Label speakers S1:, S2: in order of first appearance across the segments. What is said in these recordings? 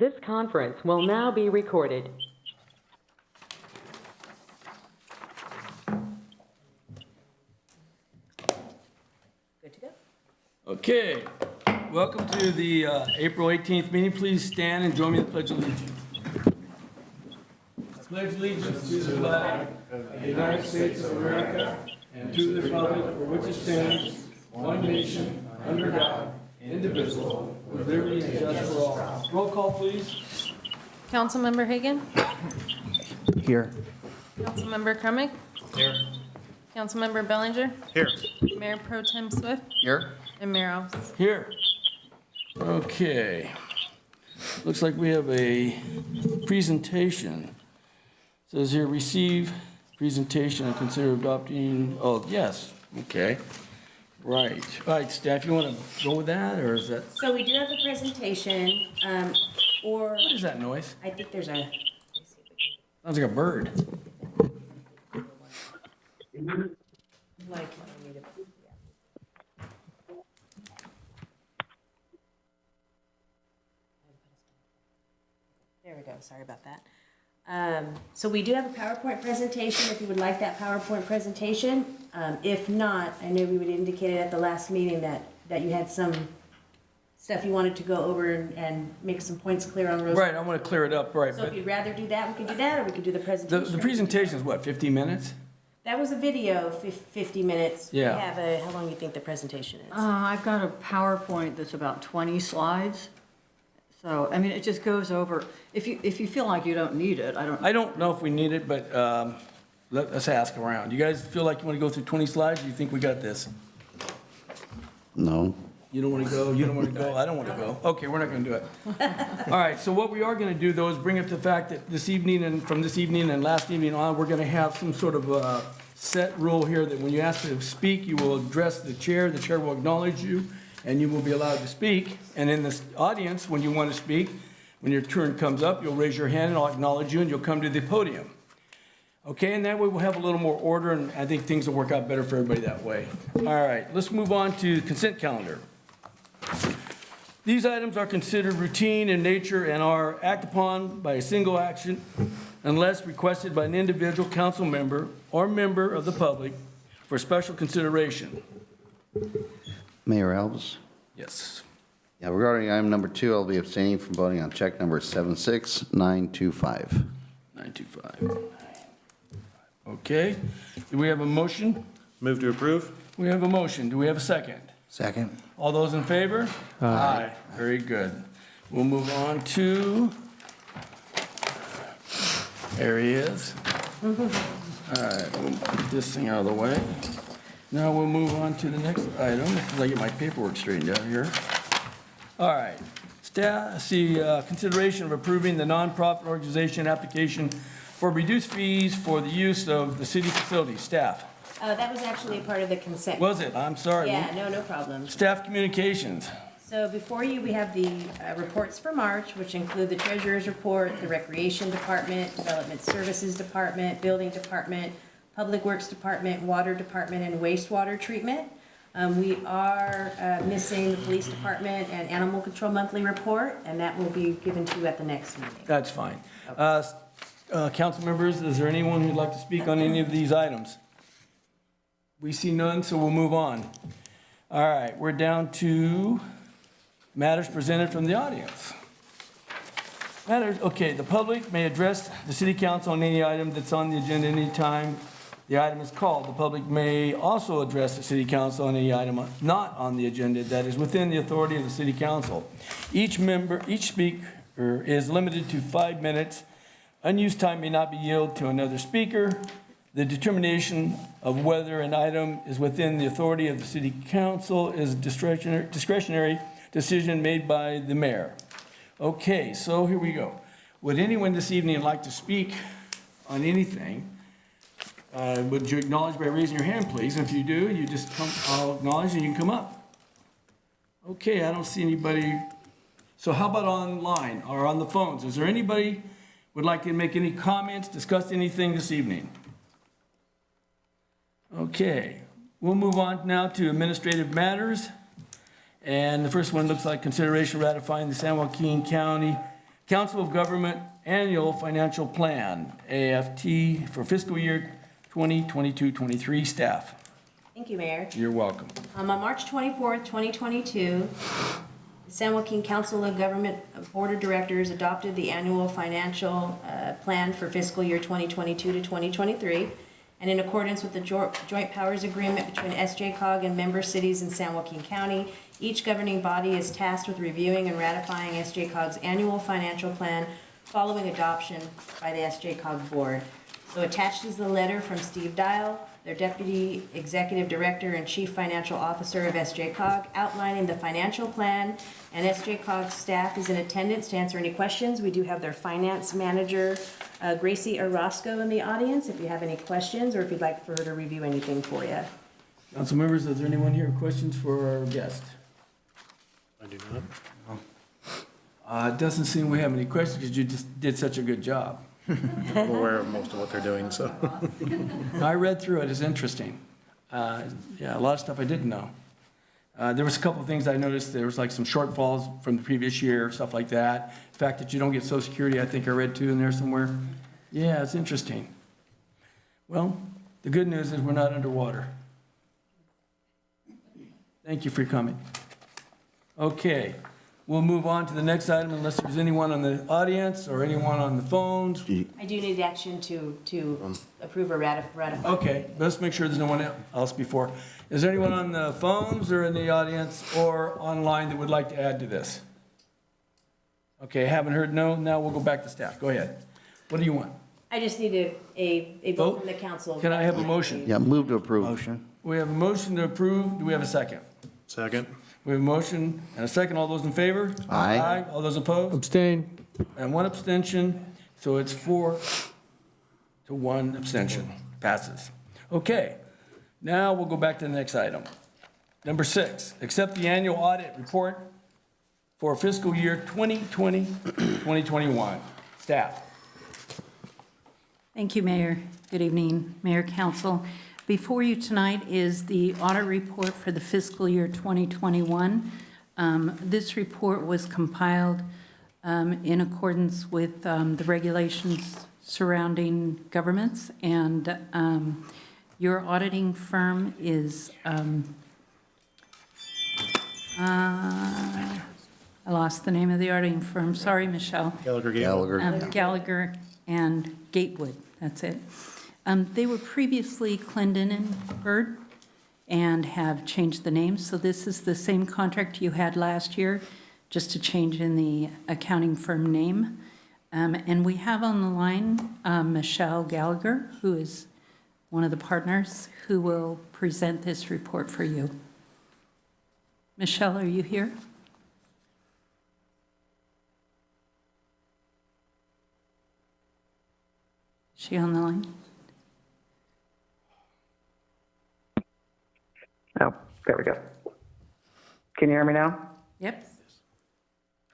S1: This conference will now be recorded.
S2: Good to go.
S3: Okay, welcome to the April 18th meeting. Please stand and join me in the Pledge of Allegiance. I pledge allegiance to the flag of the United States of America and to the republic for which it stands, one nation, under God, indivisible, with liberty and justice for all. Roll call, please.
S4: Councilmember Hagan?
S5: Here.
S4: Councilmember Crumick?
S5: Here.
S4: Councilmember Bellinger?
S5: Here.
S4: Mayor Pro Tem Swift?
S5: Here.
S4: And Mayor Alves?
S3: Here. Okay. Looks like we have a presentation. It says here, receive presentation and consider adopting, oh, yes, okay. Right. All right, staff, you want to go with that, or is that,
S2: So we do have the presentation, or
S3: what is that noise?
S2: I think there's a,
S3: Sounds like a bird.
S2: like, there we go, sorry about that. So we do have a PowerPoint presentation, if you would like that PowerPoint presentation. If not, I know we would indicate it at the last meeting that you had some stuff you wanted to go over and make some points clear on Rose.
S3: Right, I want to clear it up, right,
S2: So if
S3: but
S2: you'd rather do that, we could do that, or we could do the presentation.
S3: the presentation is what, 15 minutes?
S2: That was a video, 50 minutes.
S3: Yeah.
S2: We have a, how long do you think the presentation is?
S6: I've got a PowerPoint that's about 20 slides. So, I mean, it just goes over, if you feel like you don't need it,
S3: I don't know if we need it, but let's ask around. You guys feel like you want to go through 20 slides, or you think we got this?
S5: No.
S3: You don't want to go, you don't want to go, I don't want to go. Okay, we're not going to do it. All right, so what we are going to do, though, is bring up the fact that this evening and from this evening and last evening on, we're going to have some sort of set rule here that when you ask to speak, you will address the chair will acknowledge you, and you will be allowed to speak. And in this audience, when you want to speak, when your turn comes up, you'll raise your hand and I'll acknowledge you and you'll come to the podium. Okay, and that way we'll have a little more order, and I think things will work out better for everybody that way. All right, let's move on to consent calendar. These items are considered routine in nature and are acted upon by a single action unless requested by an individual council member or member of the public for special consideration.
S5: Mayor Alves?
S3: Yes.
S5: Yeah, regarding item number 2, I'll be abstaining from voting on check number 76925.
S3: 925. Okay, do we have a motion?
S7: Move to approve.
S3: We have a motion. Do we have a second?
S5: Second.
S3: All those in favor? Aye. Very good. We'll move on to, there he is. All right, we'll put this thing out of the way. Now we'll move on to the next item, as I get my paperwork straightened out here. All right, staff, consideration of approving the nonprofit organization application for reduced fees for the use of the city facilities. Staff.
S2: That was actually a part of the consent.
S3: Was it? I'm sorry.
S2: Yeah, no problem.
S3: Staff communications.
S2: So before you, we have the reports for March, which include the treasurer's report, the recreation department, development services department, building department, public works department, water department, and wastewater treatment. We are missing the police department and animal control monthly report, and that will be given to you at the next meeting.
S3: That's fine. Council members, is there anyone who'd like to speak on any of these items? We see none, so we'll move on. All right, we're down to matters presented from the audience. Matters, okay, the public may address the city council on any item that's on the agenda anytime the item is called. The public may also address the city council on any item not on the agenda that is within the authority of the city council. Each speaker is limited to 5 minutes. Unused time may not be yielded to another speaker. The determination of whether an item is within the authority of the city council is a discretionary decision made by the mayor. Okay, so here we go. Would anyone this evening like to speak on anything? Would you acknowledge by raising your hand, please? If you do, you just come, I'll acknowledge and you can come up. Okay, I don't see anybody. So how about online or on the phones? Is there anybody would like to make any comments, discuss anything this evening? Okay, we'll move on now to administrative matters. And the first one looks like consideration ratifying the San Joaquin County Council of Government Annual Financial Plan, AFT, for fiscal year 2022-23 staff.
S2: Thank you, Mayor.
S3: You're welcome.
S2: On March 24th, 2022, the San Joaquin Council of Government Board of Directors adopted the annual financial plan for fiscal year 2022 to 2023. And in accordance with the Joint Powers Agreement between SJCOG and member cities in San Joaquin County, each governing body is tasked with reviewing and ratifying SJCOG's annual financial plan following adoption by the SJCOG board. So attached is the letter from Steve Dial, their Deputy Executive Director and Chief Financial Officer of SJCOG, outlining the financial plan, and SJCOG's staff is in attendance to answer any questions. We do have their finance manager, Gracie Orozco, in the audience, if you have any questions or if you'd like for her to review anything for you.
S3: Council members, is there anyone here with questions for our guest?
S7: I do not.
S3: It doesn't seem we have any questions because you just did such a good job.
S7: I'm aware of most of what they're doing, so.
S3: I read through it, it's interesting. Yeah, a lot of stuff I didn't know. There was a couple of things I noticed, there was like some shortfalls from the previous year, stuff like that. The fact that you don't get Social Security, I think I read too in there somewhere. Yeah, it's interesting. Well, the good news is we're not underwater. Thank you for coming. Okay, we'll move on to the next item unless there's anyone on the audience or anyone on the phones.
S2: I do need action to approve or ratify.
S3: Okay, let's make sure there's no one else before. Is there anyone on the phones or in the audience or online that would like to add to this? Okay, haven't heard no. Now we'll go back to staff. Go ahead. What do you want?
S2: I just need a vote from the council.
S3: Can I have a motion?
S5: Yeah, move to approve.
S8: Motion.
S3: We have a motion to approve. Do we have a second?
S7: Second.
S3: We have a motion and a second. All those in favor?
S5: Aye.
S3: All those opposed?
S8: Abstain.
S3: And one abstention. So it's 4 to 1 abstention. Passes. Okay. Now we'll go back to the next item. Number 6, accept the annual audit report for fiscal year 2020, 2021. Staff.
S9: Thank you, Mayor. Good evening, Mayor, Council. Before you tonight is the audit report for the fiscal year 2021. This report was compiled in accordance with the regulations surrounding governments, and your auditing firm is, I lost the name of the auditing firm. Sorry, Michelle.
S5: Gallagher.
S9: Gallagher and Gatewood, that's it. They were previously Clendon and Bird and have changed the name. So this is the same contract you had last year, just a change in the accounting firm name. And we have on the line Michelle Gallagher, who is one of the partners, who will present this report for you. Michelle, are you here? Is she on the line?
S10: Oh, there we go. Can you hear me now?
S9: Yep.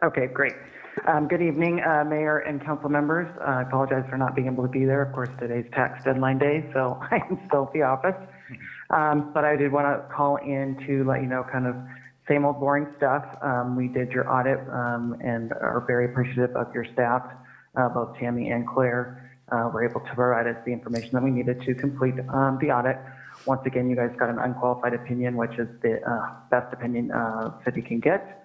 S10: Okay, great. Good evening, Mayor and council members. I apologize for not being able to be there. Of course, today's tax deadline day, so I am still at the office. But I did want to call in to let you know kind of same old boring stuff. We did your audit and are very appreciative of your staff, both Tammy and Claire. Were able to provide us the information that we needed to complete the audit. Once again, you guys got an unqualified opinion, which is the best opinion city can get.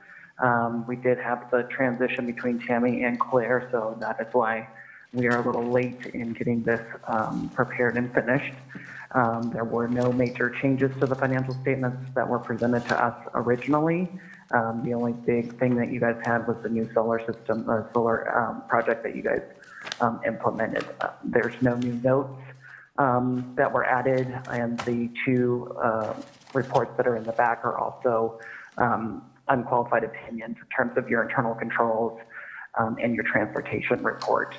S10: We did have the transition between Tammy and Claire, so that is why we are a little late in getting this prepared and finished. There were no major changes to the financial statements that were presented to us originally. The only big thing that you guys had was the new solar system, solar project that you guys implemented. There's no new notes that were added, and the two reports that are in the back are also unqualified opinions in terms of your internal controls and your transportation report.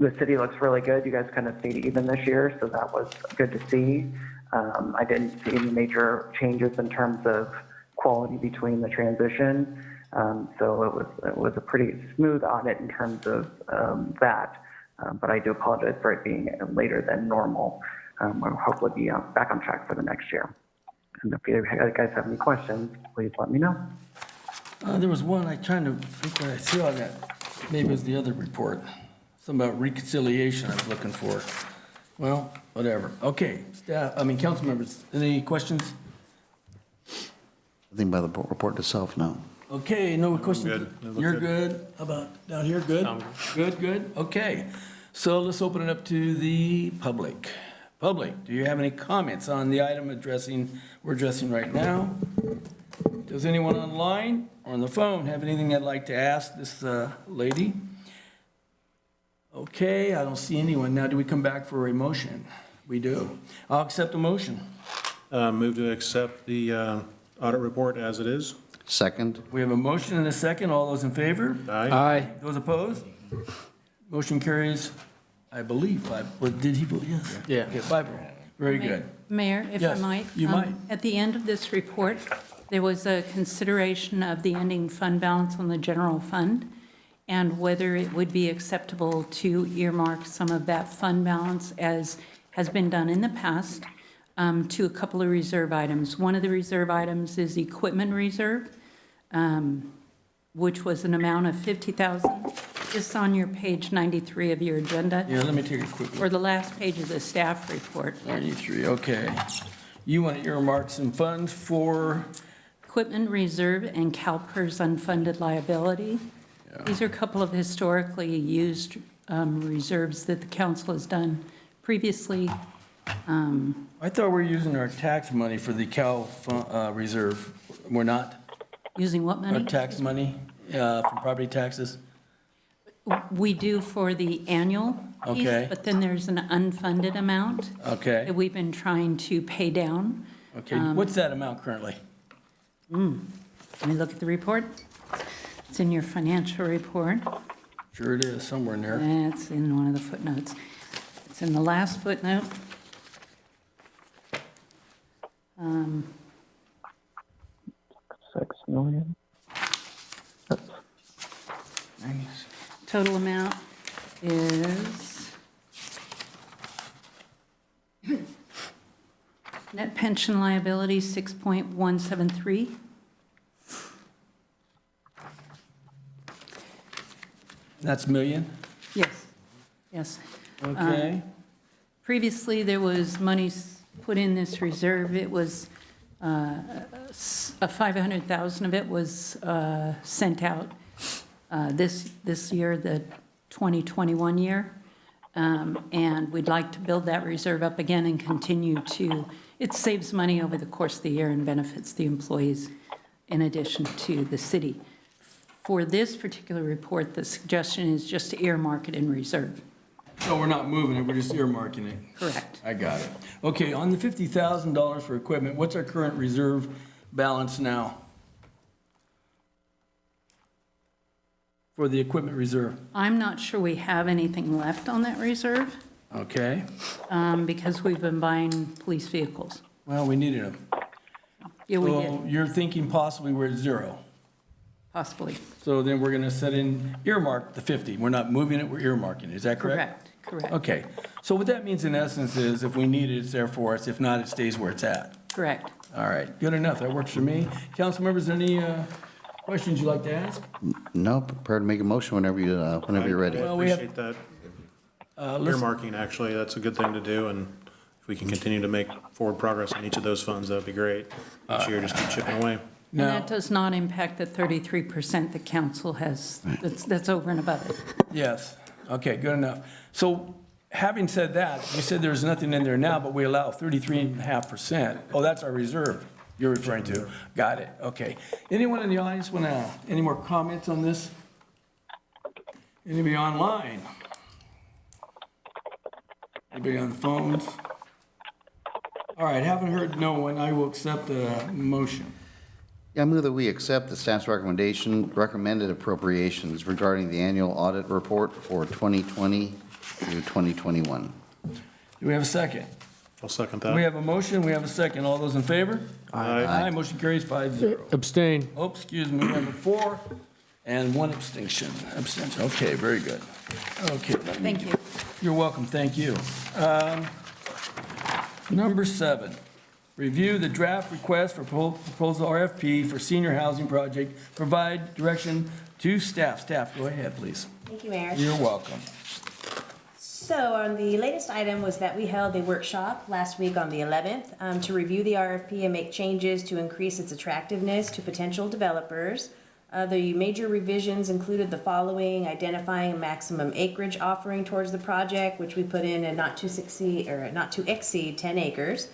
S10: The city looks really good. You guys kind of stayed even this year, so that was good to see. I didn't see any major changes in terms of quality between the transition. So it was a pretty smooth audit in terms of that. But I do apologize for it being later than normal. We'll hopefully be back on track for the next year. And if you guys have any questions, please let me know.
S3: There was one, I'm trying to think what I saw that, maybe it was the other report. Something about reconciliation I was looking for. Well, whatever. Okay, council members, any questions?
S5: I think by the report itself, no.
S3: Okay, no questions?
S7: good. It looked
S3: You're
S7: good.
S3: good? How about down here, good? Good, okay. So let's open it up to the public. Public, do you have any comments on the item we're addressing right now? Does anyone online or on the phone have anything they'd like to ask this lady? Okay, I don't see anyone. Now, do we come back for a motion? We do. I'll accept a motion.
S7: Move to accept the audit report as it is.
S5: Second?
S3: We have a motion and a second. All those in favor?
S7: Aye.
S3: Those opposed? Motion carries, I believe, five. Or did he vote yes?
S7: Yeah.
S3: Okay, 5. Very good.
S9: Mayor, if I
S3: Yes,
S9: might.
S3: you might.
S9: At the end of this report, there was a consideration of the ending fund balance on the general fund and whether it would be acceptable to earmark some of that fund balance, as has been done in the past, to a couple of reserve items. One of the reserve items is equipment reserve, which was an amount of $50,000. Just on your page 93 of your agenda,
S3: Yeah, let me take a quick
S9: or
S3: look.
S9: the last page of the staff report.
S3: 93, okay. You want to earmark some funds for,
S9: Equipment reserve and CalPERS unfunded liability. These are a couple of historically used reserves that the council has done previously.
S3: I thought we were using our tax money for the reserve. We're not?
S9: Using what
S3: Our
S9: money?
S3: tax money from property taxes?
S9: We do for the annual piece,
S3: Okay.
S9: but then there's an unfunded amount
S3: Okay,
S9: that we've been trying to pay down.
S3: okay. What's that amount currently?
S9: Let me look at the report. It's in your financial report.
S3: Sure it is, somewhere in there.
S9: It's in one of the footnotes. It's in the last footnote.
S10: 6 million.
S9: Total amount is, net pension liability, 6.173.
S3: That's million?
S9: Yes, yes.
S3: Okay.
S9: Previously, there was money put in this reserve. It was, 500,000 of it was sent out this year, the 2021 year. And we'd like to build that reserve up again and continue to, it saves money over the course of the year and benefits the employees in addition to the city. For this particular report, the suggestion is just to earmark it in reserve.
S3: So we're not moving it, we're just earmarking it.
S9: Correct.
S3: I got it. Okay, on the $50,000 for equipment, what's our current reserve balance now? For the equipment reserve,
S9: I'm not sure we have anything left on that reserve
S3: okay?
S9: because we've been buying police vehicles.
S3: Well, we needed them.
S9: Yeah, we
S3: So
S9: did,
S3: you're thinking possibly we're at 0.
S9: possibly.
S3: So then we're gonna set in, earmark the 50. We're not moving it, we're earmarking it. Is that correct?
S9: Correct.
S3: Okay. So what that means in essence is if we need it, it's there for us. If not, it stays where it's at.
S9: Correct.
S3: All right, good enough. That works for me. Council members, any questions you'd like to ask?
S5: No, prepared to make a motion whenever you're ready.
S3: Well, we have-
S7: Appreciate that.
S3: Let's-
S7: Earmarking, actually, that's a good thing to do, and if we can continue to make forward progress on each of those funds, that'd be great. Each year, just keep chipping away.
S9: And
S3: Now,
S9: that does not impact the 33% the council has, that's over and above it.
S3: yes. Okay, good enough. So having said that, you said there's nothing in there now, but we allow 33.5%. Oh, that's our reserve you're referring to. Got it. Okay. Anyone in the audience want to, any more comments on this? Anybody online? Anybody on the phones? All right, haven't heard no one. I will accept the motion.
S5: Yeah, I move that we accept the staff's recommended appropriations regarding the annual audit report for 2020 through 2021.
S3: Do we have a second?
S7: I'll second
S3: We
S7: that.
S3: have a motion, we have a second. All those in favor?
S7: Aye.
S3: Aye, motion carries 5-0.
S8: Abstain.
S3: Oh, excuse me, we have a 4 and 1 abstention. Okay, very good. Okay.
S9: Thank you.
S3: You're welcome, thank you. Number 7, Review the draft request for proposal RFP for senior housing project. Provide direction to staff. Staff, go ahead, please.
S2: Thank you, Mayor.
S3: You're welcome.
S2: So the latest item was that we held a workshop last week on the 11th to review the RFP and make changes to increase its attractiveness to potential developers. The major revisions included the following: identifying a maximum acreage offering towards the project, which we put in a not to exceed 10 acres.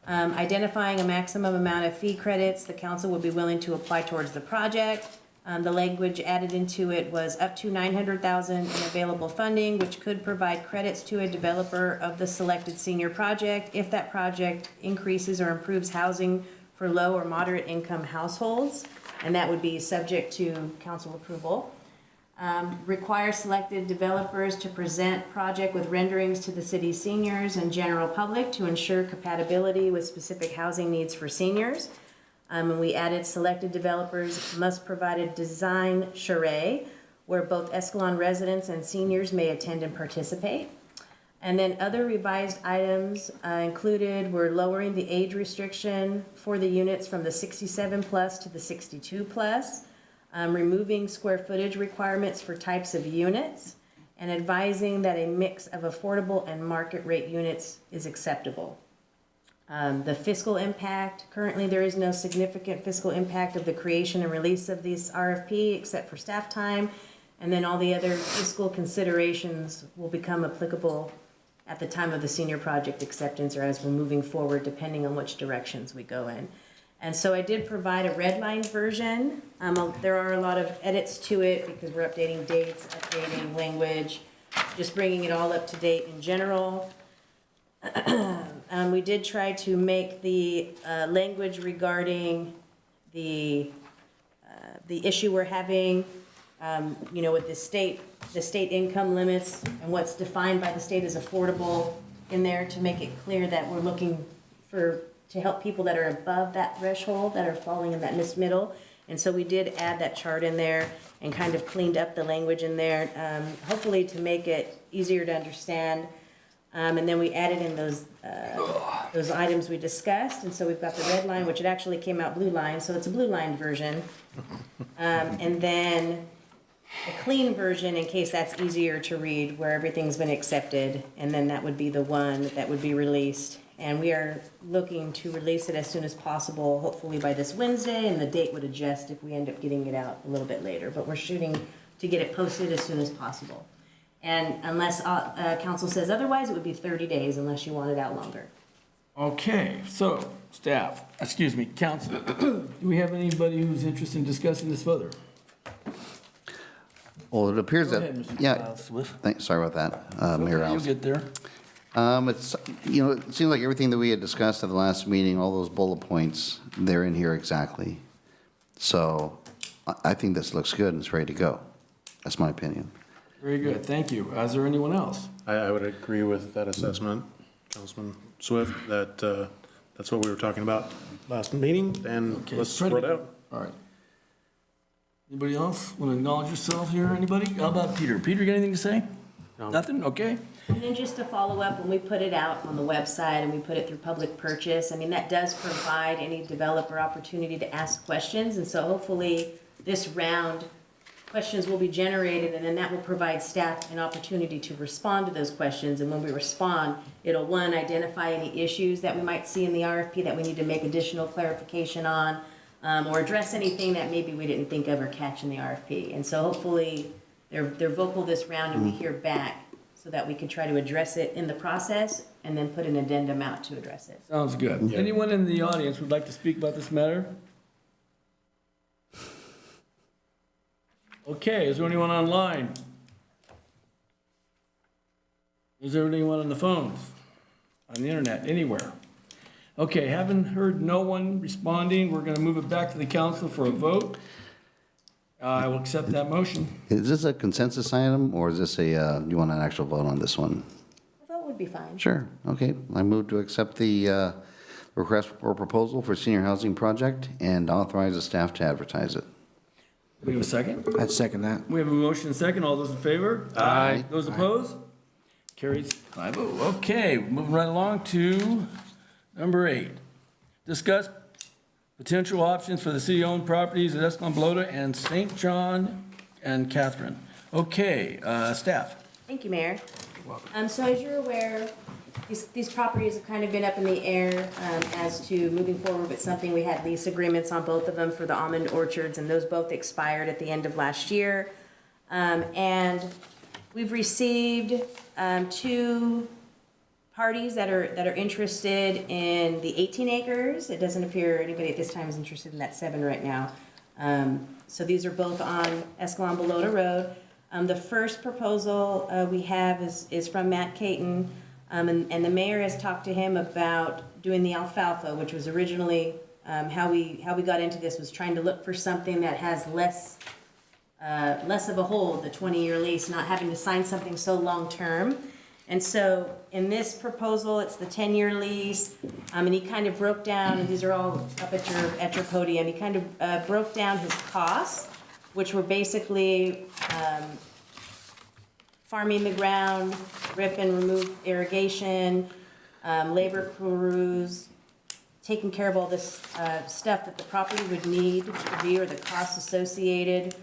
S2: Identifying a maximum amount of fee credits the council would be willing to apply towards the project. The language added into it was up to $900,000 in available funding, which could provide credits to a developer of the selected senior project if that project increases or improves housing for low or moderate income households, and that would be subject to council approval. Require selected developers to present project with renderings to the city's seniors and general public to ensure compatibility with specific housing needs for seniors. And we added selected developers must provide a design charrette where both Escalon residents and seniors may attend and participate. And then other revised items included were lowering the age restriction for the units from the 67 plus to the 62 plus, removing square footage requirements for types of units, and advising that a mix of affordable and market rate units is acceptable. The fiscal impact, currently there is no significant fiscal impact of the creation and release of this RFP except for staff time, and then all the other fiscal considerations will become applicable at the time of the senior project acceptance or as we're moving forward, depending on which directions we go in. And so I did provide a redlined version. There are a lot of edits to it because we're updating dates, updating language, just bringing it all up to date in general. We did try to make the language regarding the issue we're having, with the state income limits and what's defined by the state as affordable in there, to make it clear that we're looking to help people that are above that threshold, that are falling in that middle. And so we did add that chart in there and kind of cleaned up the language in there, hopefully to make it easier to understand. And then we added in those items we discussed. And so we've got the red line, which it actually came out blue line, so it's a blue lined version. And then a clean version in case that's easier to read, where everything's been accepted, and then that would be the one that would be released. And we are looking to release it as soon as possible, hopefully by this Wednesday, and the date would adjust if we end up getting it out a little bit later. But we're shooting to get it posted as soon as possible. And unless council says otherwise, it would be 30 days unless you want it out longer.
S3: Okay, so council, do we have anybody who's interested in discussing this further?
S5: Well, it appears
S3: Go
S5: that,
S3: ahead, Mr.
S5: yeah,
S3: Swift.
S5: sorry about that, Mayor
S3: You'll
S5: Alves.
S3: get there.
S5: It seems like everything that we had discussed at the last meeting, all those bullet points, they're in here exactly. So I think this looks good and it's ready to go. That's my opinion.
S3: Very good, thank you. Is there anyone else?
S7: I would agree with that assessment, Councilman Swift, that that's what we were talking about last meeting, and
S3: Okay,
S7: let's
S3: ready.
S7: sort it out.
S3: All right. Anybody else want to acknowledge yourself here? Anybody? How about Peter? Peter, got anything to say?
S7: No.
S3: Nothing? Okay.
S2: And then just to follow up, when we put it out on the website and we put it through public purchase, that does provide any developer opportunity to ask questions. And so hopefully this round, questions will be generated, and then that will provide staff an opportunity to respond to those questions. And when we respond, it'll, one, identify any issues that we might see in the RFP that we need to make additional clarification on, or address anything that maybe we didn't think of or catch in the RFP. And so hopefully they're vocal this round and we hear back so that we can try to address it in the process and then put an addendum out to address it.
S3: Sounds good. Anyone in the audience would like to speak about this matter? Okay, is there anyone online? Is there anyone on the phones, on the internet, anywhere? Okay, having heard no one responding, we're going to move it back to the council for a vote. I will accept that motion.
S5: Is this a consensus item, or is this you want an actual vote on this one?
S2: I thought it would be fine.
S5: Sure, okay. I move to accept the request for proposal for senior housing project and authorize the staff to advertise it.
S3: We have a second?
S8: I'd second that.
S3: We have a motion and second. All those in favor?
S8: Aye.
S3: Those opposed? Carries 5-0. Okay, moving right along to number 8. discuss potential options for the city-owned properties at Escalon, Balota, and St. John and Catherine. Okay, staff.
S2: Thank you, Mayor. So as you're aware, these properties have kind of been up in the air as to moving forward with something. We had lease agreements on both of them for the almond orchards, and those both expired at the end of last year. And we've received 2 parties that are interested in the 18 acres. It doesn't appear anybody at this time is interested in that 7 right now. So these are both on Escalon Balota Road. The first proposal we have is from Matt Caton, and the mayor has talked to him about doing the alfalfa, which was originally how we got into this, was trying to look for something that has less of a hold, the 20-year lease, not having to sign something so long-term. And so in this proposal, it's the 10-year lease, and he kind of broke down, and these are all up at your podium, he kind of broke down his costs, which were basically farming the ground, rip and remove irrigation, labor crews, taking care of all this stuff that the property would need to be, or the costs associated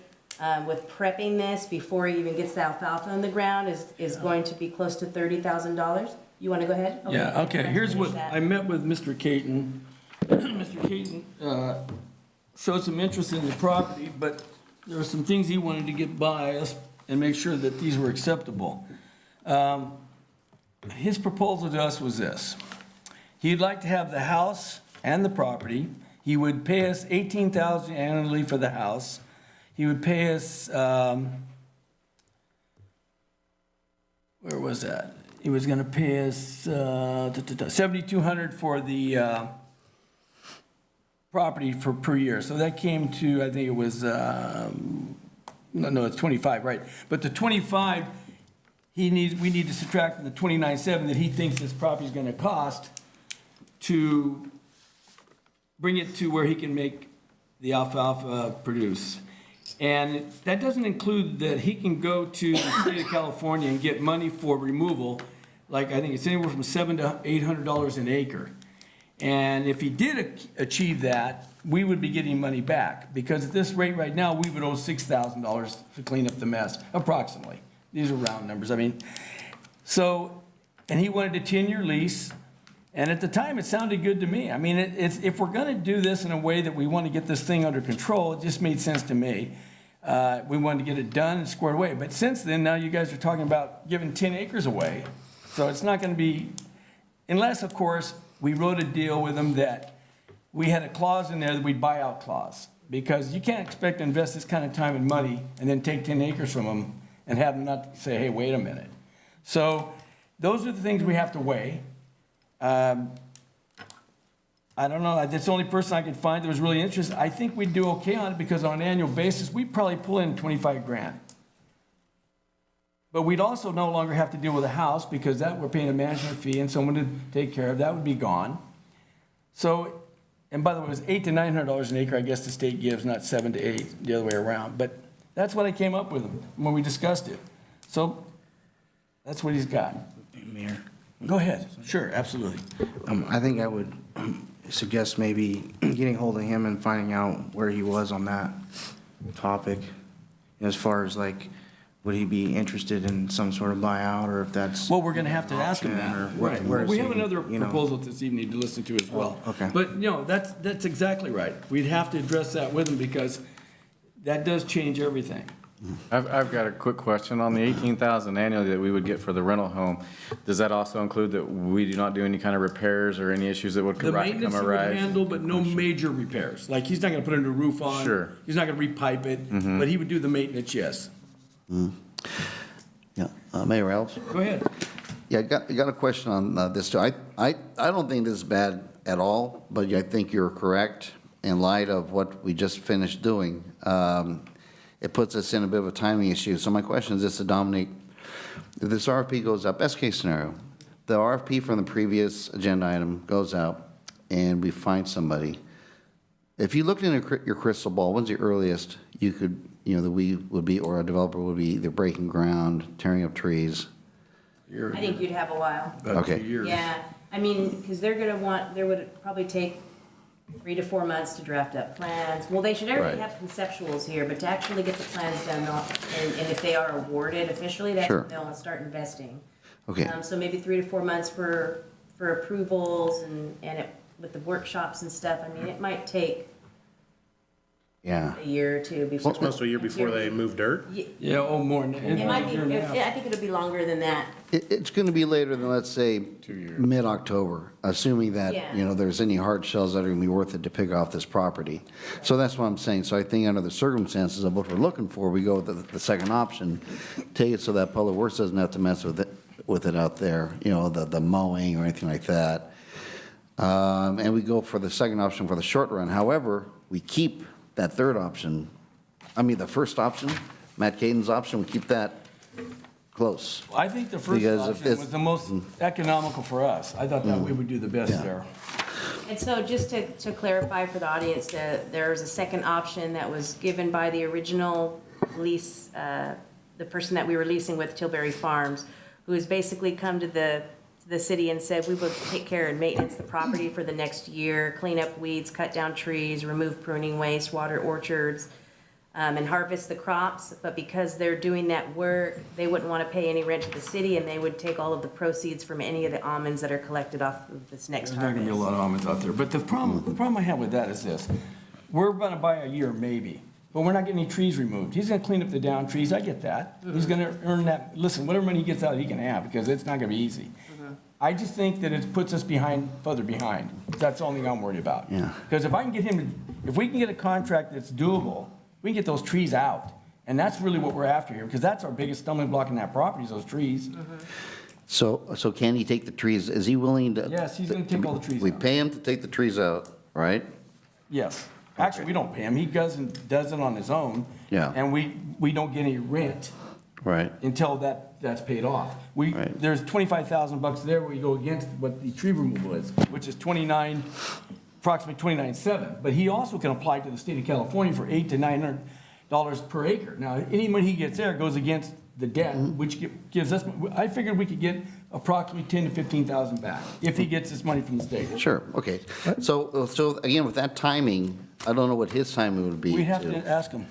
S2: with prepping this before he even gets the alfalfa in the ground is going to be close to $30,000. You want to go ahead?
S3: Yeah, okay, here's what, I met with Mr. Caton. Mr. Caton showed some interest in the property, but there were some things he wanted to get by us and make sure that these were acceptable. His proposal to us was this. He'd like to have the house and the property. He would pay us $18,000 annually for the house. He would pay us, where was that? He was gonna pay us $7,200 for the property per year. So that came to, I think it was, no, it's 25, right? But the 25, we need to subtract from the 29.7 that he thinks this property is gonna cost to bring it to where he can make the alfalfa produce. And that doesn't include that he can go to the state of California and get money for removal, like I think it's anywhere from $700 to $800 an acre. And if he did achieve that, we would be getting money back, because at this rate right now, we would owe $6,000 to clean up the mess, approximately. These are round numbers, I mean. So, and he wanted a 10-year lease, and at the time, it sounded good to me. I mean, if we're gonna do this in a way that we want to get this thing under control, it just made sense to me. We wanted to get it done and squared away. But since then, now you guys are talking about giving 10 acres away. So it's not gonna be, unless, of course, we wrote a deal with them that we had a clause in there that we'd buy out clause. Because you can't expect to invest this kind of time and money and then take 10 acres from them and have them not say, hey, wait a minute. So those are the things we have to weigh. I don't know, that's the only person I could find that was really interested. I think we'd do okay on it, because on an annual basis, we'd probably pull in 25 grand. But we'd also no longer have to deal with a house, because that we're paying a management fee and someone to take care of, that would be gone. So, and by the way, it was $800 to $900 an acre, I guess the state gives, not 7 to 8, the other way around. But that's what I came up with when we discussed it. So that's what he's got.
S8: Mayor,
S3: Go ahead. Sure, absolutely.
S8: I think I would suggest maybe getting hold of him and finding out where he was on that topic, as far as like, would he be interested in some sort of buyout, or if that's.
S3: Well, we're gonna have to ask him
S8: option,
S3: that.
S8: or
S3: Right.
S8: where is
S3: We
S8: he,
S3: have another
S8: you know?
S3: proposal this evening to listen to as well.
S8: Okay.
S3: But, you know, that's exactly right. We'd have to address that with him, because that does change everything.
S11: I've got a quick question. On the $18,000 annually that we would get for the rental home, does that also include that we do not do any kind of repairs or any issues that would
S3: The
S11: come
S3: maintenance he would
S11: arise?
S3: handle, but no major repairs. Like, he's not gonna put a new roof on.
S11: Sure.
S3: He's not gonna repipe it, but he would do the maintenance, yes.
S5: Yeah, Mayor Alves?
S3: Go ahead.
S5: Yeah, I got a question on this too. I don't think this is bad at all, but I think you're correct in light of what we just finished doing. It puts us in a bit of a timing issue. So my question is this to Dominic. If this RFP goes up, best case scenario, the RFP from the previous agenda item goes out and we find somebody. If you looked into your crystal ball, when's the earliest you could, you know, that we would be, or a developer would be either breaking ground, tearing up trees?
S2: I think you'd have a while.
S3: About 2
S5: Okay.
S3: years.
S2: Yeah, I mean, because they're gonna want, there would probably take 3 to 4 months to draft up plans. Well, they should already
S5: Right.
S2: have conceptuals here, but to actually get the plans done, and if they are awarded officially, that's
S5: Sure.
S2: when they'll start investing.
S5: Okay,
S2: So maybe 3 to 4 months for approvals and with the workshops and stuff. I mean, it might take
S5: yeah.
S2: a year or two before.
S7: 6 months to a year before they move dirt?
S3: Yeah, oh, more than.
S2: It might be, I think it'll be longer than that.
S5: It's going to be later than, let's say, mid-October, assuming that,
S2: Yeah.
S5: there's any hard shells that are going to be worth it to pick off this property. So that's what I'm saying. So I think under the circumstances of what we're looking for, we go with the second option, take it so that Public Works doesn't have to mess with it out there, the mowing or anything like that. And we go for the second option for the short run. However, we keep that third option, the first option, Matt Caden's option, we keep that close.
S3: I think the first
S5: Because if
S3: option
S5: it's-
S3: was the most economical for us. I thought that we would do the best
S5: Yeah.
S3: there.
S2: And so just to clarify for the audience, that there's a second option that was given by the original lease, the person that we were leasing with, Tilbury Farms, who has basically come to the city and said, we will take care and maintenance the property for the next year, clean up weeds, cut down trees, remove pruning waste, water orchards, and harvest the crops. But because they're doing that work, they wouldn't want to pay any rent to the city, and they would take all of the proceeds from any of the almonds that are collected off of this next
S3: There's not gonna be a
S2: harvest.
S3: lot of almonds out there, but the problem I have with that is this. We're gonna buy a year, maybe, but we're not getting any trees removed. He's gonna clean up the down trees, I get that. He's gonna earn that, listen, whatever money he gets out, he can have, because it's not gonna be easy. I just think that it puts us further behind. That's the only thing I'm worried about.
S5: Yeah.
S3: Because if we can get a contract that's doable, we can get those trees out. And that's really what we're after here, because that's our biggest stumbling block in that property, is those trees.
S5: So can he take the trees? Is he willing to?
S3: Yes, he's gonna take all the trees
S5: We
S3: out.
S5: pay him to take the trees out, right?
S3: Yes. Actually, we don't pay him. He does it on his own.
S5: Yeah.
S3: And we don't get any rent
S5: Right.
S3: until that's paid off.
S5: Right.
S3: There's $25,000 there where you go against what the tree removal is, which is approximately 29.7. But he also can apply to the state of California for $800 to $900 per acre. Now, any money he gets there goes against the debt, which gives us, I figured we could get approximately 10 to 15,000 back if he gets this money from the state.
S5: Sure, okay. So again, with that timing, I don't know what his timing would be.
S3: We have to ask him.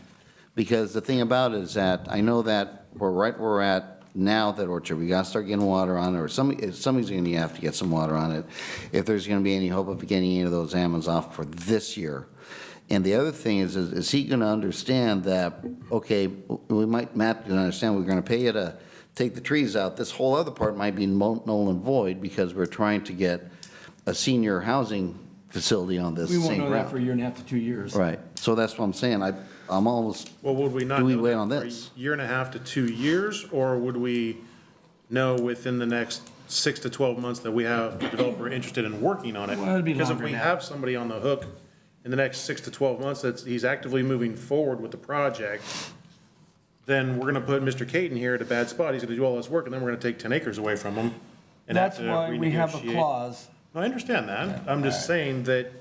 S5: Because the thing about it is that I know that we're right where we're at now at that orchard. We gotta start getting water on it, or somebody's gonna have to get some water on it if there's gonna be any hope of getting any of those almonds off for this year. And the other thing is he gonna understand that, okay, Matt can understand, we're gonna pay you to take the trees out. This whole other part might be null and void because we're trying to get a senior housing facility on this
S3: We
S5: same
S3: won't know that for a
S5: ground.
S3: year and a half to 2 years.
S5: Right, so that's what I'm saying. I'm almost,
S7: Well, would we not
S5: Do we
S7: know
S5: wait
S7: that
S5: on
S7: for
S5: this?
S7: a year and a half to 2 years, or would we know within the next 6 to 12 months that we have a developer interested in working on it?
S3: Well, it'd be
S7: Because if
S3: longer
S7: we
S3: now.
S7: have somebody on the hook in the next 6 to 12 months that he's actively moving forward with the project, then we're gonna put Mr. Caden here at a bad spot. He's gonna do all this work, and then we're gonna take 10 acres away from him. And have
S3: That's
S7: to
S3: why we have a
S7: renegotiate.
S3: clause.
S7: No, I understand that. I'm just saying that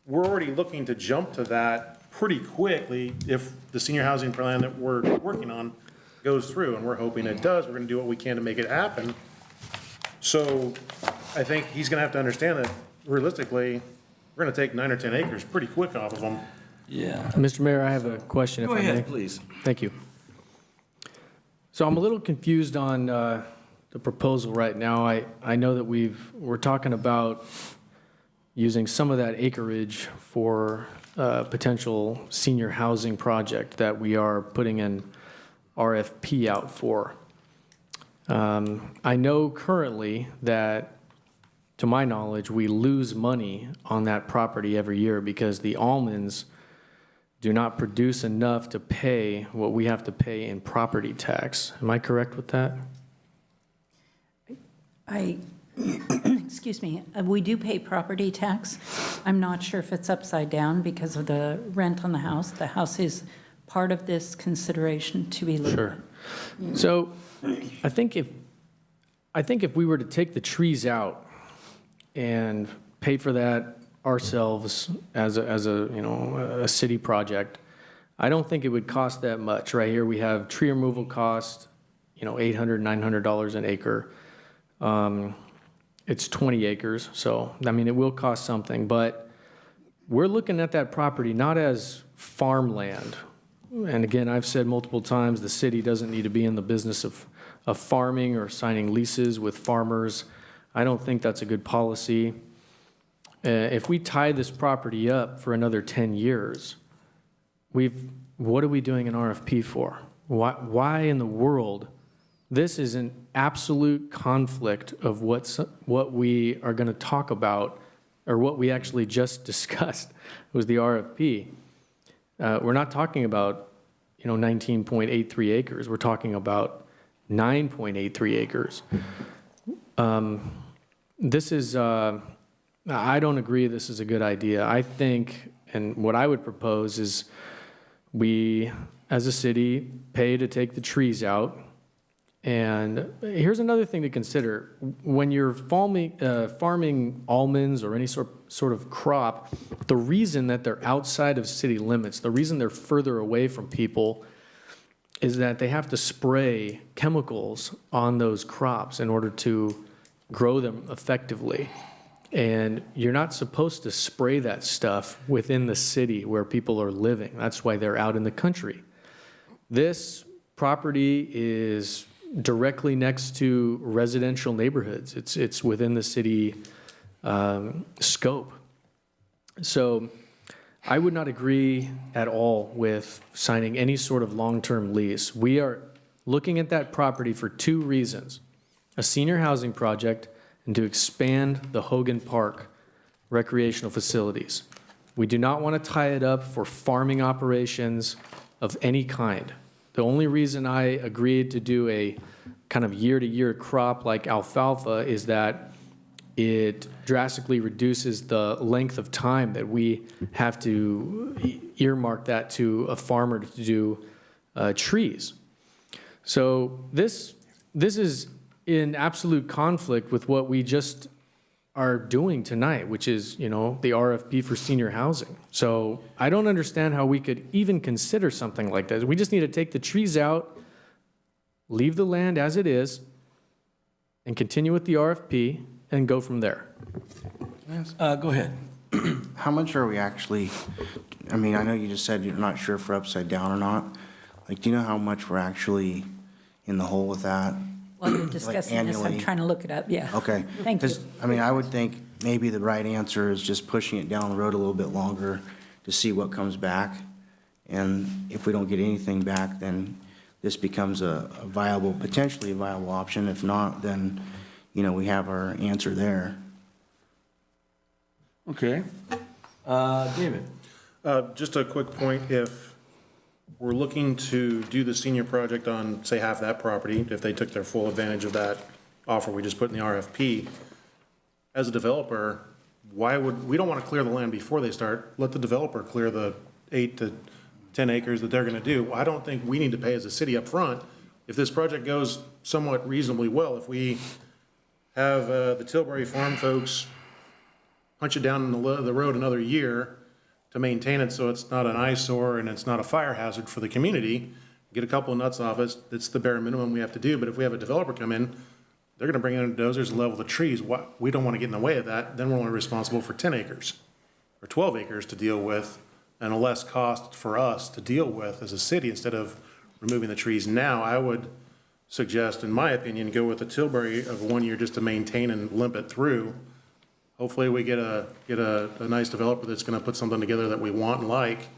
S7: we're already looking to jump to that pretty quickly if the senior housing plan that we're working on goes through, and we're hoping it does. We're gonna do what we can to make it happen. So I think he's gonna have to understand that realistically, we're gonna take 9 or 10 acres pretty quick off of them.
S3: Yeah.
S12: Mr. Mayor, I have a question, if
S3: Go
S12: I may.
S3: ahead, please.
S12: Thank you. So I'm a little confused on the proposal right now. I know that we're talking about using some of that acreage for a potential senior housing project that we are putting an RFP out for. I know currently that, to my knowledge, we lose money on that property every year because the almonds do not produce enough to pay what we have to pay in property tax. Am I correct with that?
S9: Excuse me, we do pay property tax. I'm not sure if it's upside down because of the rent on the house. The house is part of this consideration to be looked at.
S12: Sure. So I think if we were to take the trees out and pay for that ourselves as a city project, I don't think it would cost that much. Right here, we have tree removal cost, $800, $900 an acre. It's 20 acres, so, it will cost something, but we're looking at that property not as farmland. And again, I've said multiple times, the city doesn't need to be in the business of farming or signing leases with farmers. I don't think that's a good policy. If we tie this property up for another 10 years, what are we doing an RFP for? Why in the world? This is an absolute conflict of what we are going to talk about, or what we actually just discussed was the RFP. We're not talking about, 19.83 acres. We're talking about 9.83 acres. This is, I don't agree this is a good idea. I think, and what I would propose is we, as a city, pay to take the trees out. And here's another thing to consider. When you're farming almonds or any sort of crop, the reason that they're outside of city limits, the reason they're further away from people, is that they have to spray chemicals on those crops in order to grow them effectively. And you're not supposed to spray that stuff within the city where people are living. That's why they're out in the country. This property is directly next to residential neighborhoods. It's within the city scope. So I would not agree at all with signing any sort of long-term lease. We are looking at that property for two reasons: a senior housing project and to expand the Hogan Park recreational facilities. We do not want to tie it up for farming operations of any kind. The only reason I agreed to do a kind of year-to-year crop like alfalfa is that it drastically reduces the length of time that we have to earmark that to a farmer to do trees. So this is in absolute conflict with what we just are doing tonight, which is, the RFP for senior housing. So I don't understand how we could even consider something like that. We just need to take the trees out, leave the land as it is, and continue with the RFP and go from there.
S3: Go ahead.
S8: How much are we actually, I know you just said you're not sure if we're upside down or not. Do you know how much we're actually in the hole with that?
S9: While you're discussing this, I'm
S8: annually?
S9: trying to look it up, yeah.
S8: Okay.
S9: Thank you.
S8: 'Cause, I would think maybe the right answer is just pushing it down the road a little bit longer to see what comes back. And if we don't get anything back, then this becomes potentially a viable option. If not, then, we have our answer there.
S3: Okay. David?
S7: Just a quick point, if we're looking to do the senior project on, say, half that property, if they took their full advantage of that offer we just put in the RFP, as a developer, we don't want to clear the land before they start. Let the developer clear the 8 to 10 acres that they're going to do. I don't think we need to pay as a city up front. If this project goes somewhat reasonably well, if we have the Tilbury Farm folks punch it down the road another year to maintain it so it's not an eyesore and it's not a fire hazard for the community, get a couple of nuts off it, it's the bare minimum we have to do. But if we have a developer come in, they're going to bring in dozers and level the trees. We don't want to get in the way of that. Then we're only responsible for 10 acres or 12 acres to deal with, and a less cost for us to deal with as a city instead of removing the trees now. I would suggest, in my opinion, go with the Tilbury of 1 year just to maintain and limp it through. Hopefully we get a nice developer that's going to put something together that we want and like,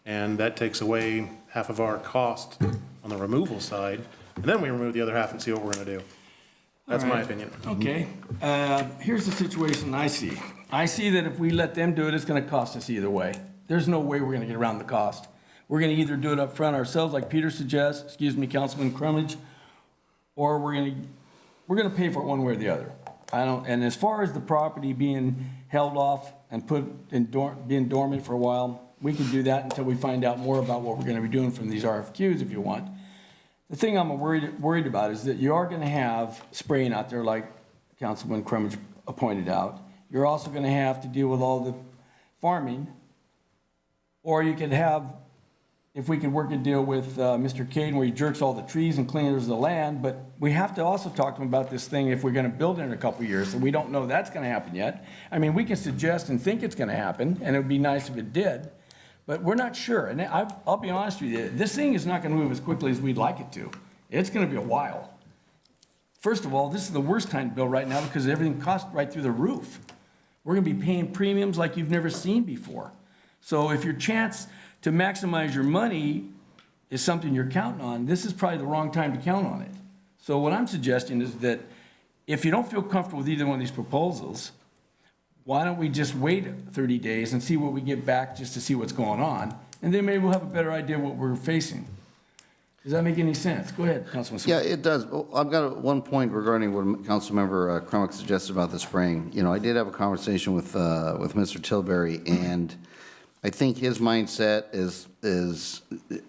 S7: and that takes away half of our cost on the removal side, and then we remove the other half and see what we're going to do. That's my opinion.
S3: Okay. Here's the situation I see. I see that if we let them do it, it's going to cost us either way. There's no way we're going to get around the cost. We're going to either do it up front ourselves, like Peter suggests, Councilman Crummage, or we're going to pay for it one way or the other. And as far as the property being held off and put in being dormant for a while, we can do that until we find out more about what we're going to be doing from these RFQs if you want. The thing I'm worried about is that you are going to have spraying out there, like Councilman Crummage pointed out. You're also going to have to deal with all the farming, or you could have, if we could work a deal with Mr. Caden where he jerks all the trees and clears the land, but we have to also talk to him about this thing if we're gonna build it in a couple of years, and we don't know that's gonna happen yet. I mean, we can suggest and think it's gonna happen, and it would be nice if it did, but we're not sure. And I'll be honest with you, this thing is not gonna move as quickly as we'd like it to. It's gonna be a while. First of all, this is the worst time to build right now because everything costs right through the roof. We're gonna be paying premiums like you've never seen before. So if your chance to maximize your money is something you're counting on, this is probably the wrong time to count on it. So what I'm suggesting is that if you don't feel comfortable with either one of these proposals, why don't we just wait 30 days and see what we get back just to see what's going on? And then maybe we'll have a better idea what we're facing. Does that make any sense? Go ahead, Councilman Smith.
S5: Yeah, it does. I've got one point regarding what Councilmember Crumick suggested about the spraying. You know, I did have a conversation with Mr. Tilbury, and I think his mindset is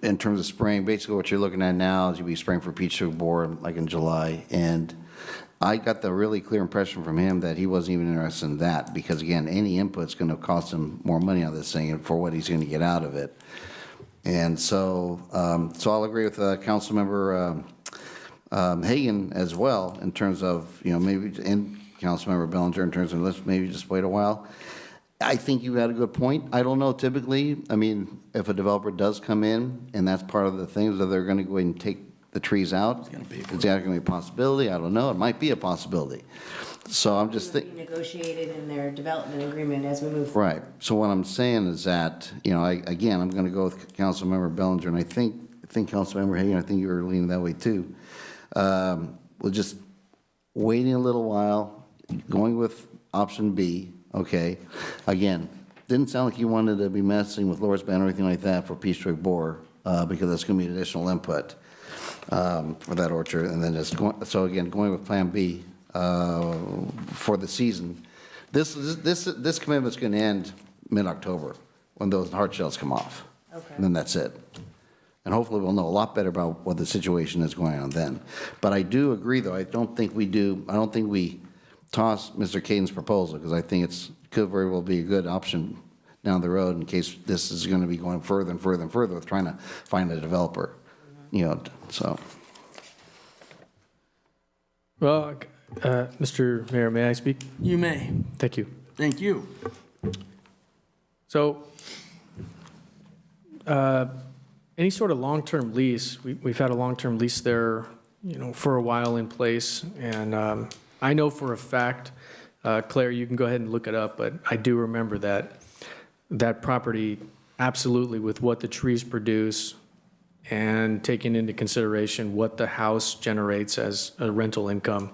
S5: in terms of spraying, basically what you're looking at now is you'll be spraying for peach sugar borer like in July. And I got the really clear impression from him that he wasn't even interested in that because, again, any input's going to cost him more money on this thing and for what he's going to get out of it. And so I'll agree with Councilmember Hagan as well in terms of, you know, maybe, and Councilmember Bellinger in terms of let's maybe just wait a while. I think you had a good point. I don't know typically, I mean, if a developer does come in and that's part of the things that they're going to go ahead and take the trees out, is that going to be a possibility? I don't know. It might be a possibility. So I'm just thinking.
S2: Negotiated in their development agreement as we move forward.
S5: Right. So what I'm saying is that, you know, again, I'm going to go with Councilmember Bellinger, and I think Councilmember Hagan, I think you were leaning that way too. We'll just waiting a little while, going with option B, okay? Again, didn't sound like you wanted to be messing with Loris Bend or anything like that for Peachtree Borer, because that's going to be additional input for that orchard, and then just going, so again, going with Plan B for the season. This commitment's going to end mid-October when those hard shells come off.
S2: Okay.
S5: And then that's it. And hopefully we'll know a lot better about what the situation is going on then. But I do agree, though, I don't think we toss Mr. Caden's proposal, because I think it could very well be a good option down the road in case this is going to be going further and further and further with trying to find a developer, you know, so.
S12: Well, Mr. Mayor, may I speak?
S3: You may.
S12: Thank you.
S3: Thank you.
S12: So, any sort of long-term lease, we've had a long-term lease there, you know, for a while in place, and I know for a fact, Claire, you can go ahead and look it up, but I do remember that property, absolutely, with what the trees produce and taking into consideration what the house generates as a rental income,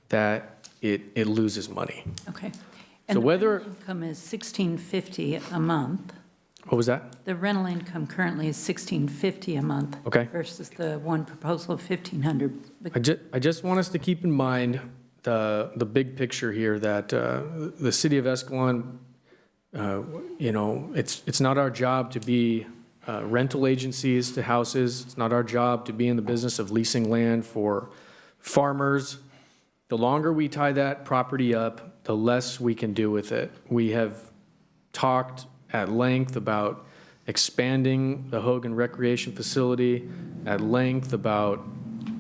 S12: that it loses money.
S9: Okay.
S12: So
S9: And the
S12: whether-
S9: rental income is $1,650 a month.
S12: What was that?
S9: The rental income currently is $1,650 a month.
S12: Okay.
S9: Versus the one proposal of $1,500.
S12: I just want us to keep in mind the big picture here, that the city of Escalon, you know, it's not our job to be rental agencies to houses. It's not our job to be in the business of leasing land for farmers. The longer we tie that property up, the less we can do with it. We have talked at length about expanding the Hogan Recreation Facility, at length about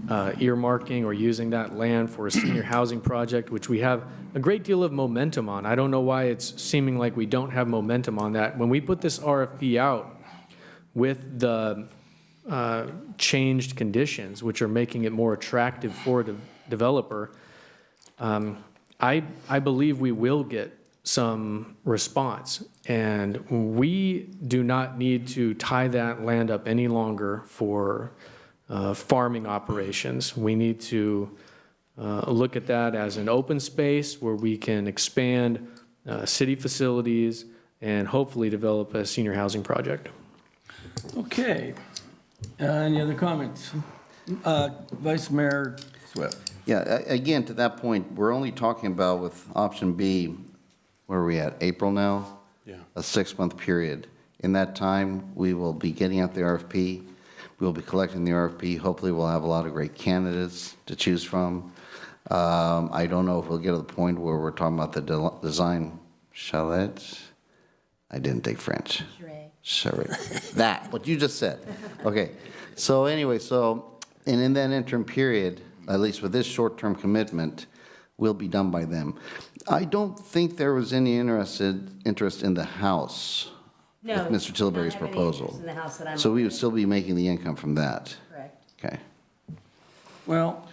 S12: earmarking or using that land for a senior housing project, which we have a great deal of momentum on. I don't know why it's seeming like we don't have momentum on that. When we put this RFP out with the changed conditions, which are making it more attractive for the developer, I believe we will get some response. And we do not need to tie that land up any longer for farming operations. We need to look at that as an open space where we can expand city facilities and hopefully develop a senior housing project.
S3: Okay. Any other comments? Vice Mayor Swift.
S5: Yeah, again, to that point, we're only talking about with option B, where are we at, April now?
S7: Yeah.
S5: A 6-month period. In that time, we will be getting out the RFP. We'll be collecting the RFP. Hopefully, we'll have a lot of great candidates to choose from. I don't know if we'll get to the point where we're talking about the design chalet. I didn't take French.
S2: Charade.
S5: Charade. That, what you just said. Okay. So anyway, and in that interim period, at least with this short-term commitment, will be done by them. I don't think there was any interest in the house.
S2: No.
S5: With Mr. Tilbury's
S2: not have any
S5: proposal.
S2: interest in the house that I'm
S5: So we would
S2: looking
S5: still be making the income from that.
S2: at. Correct.
S5: Okay.
S3: Well,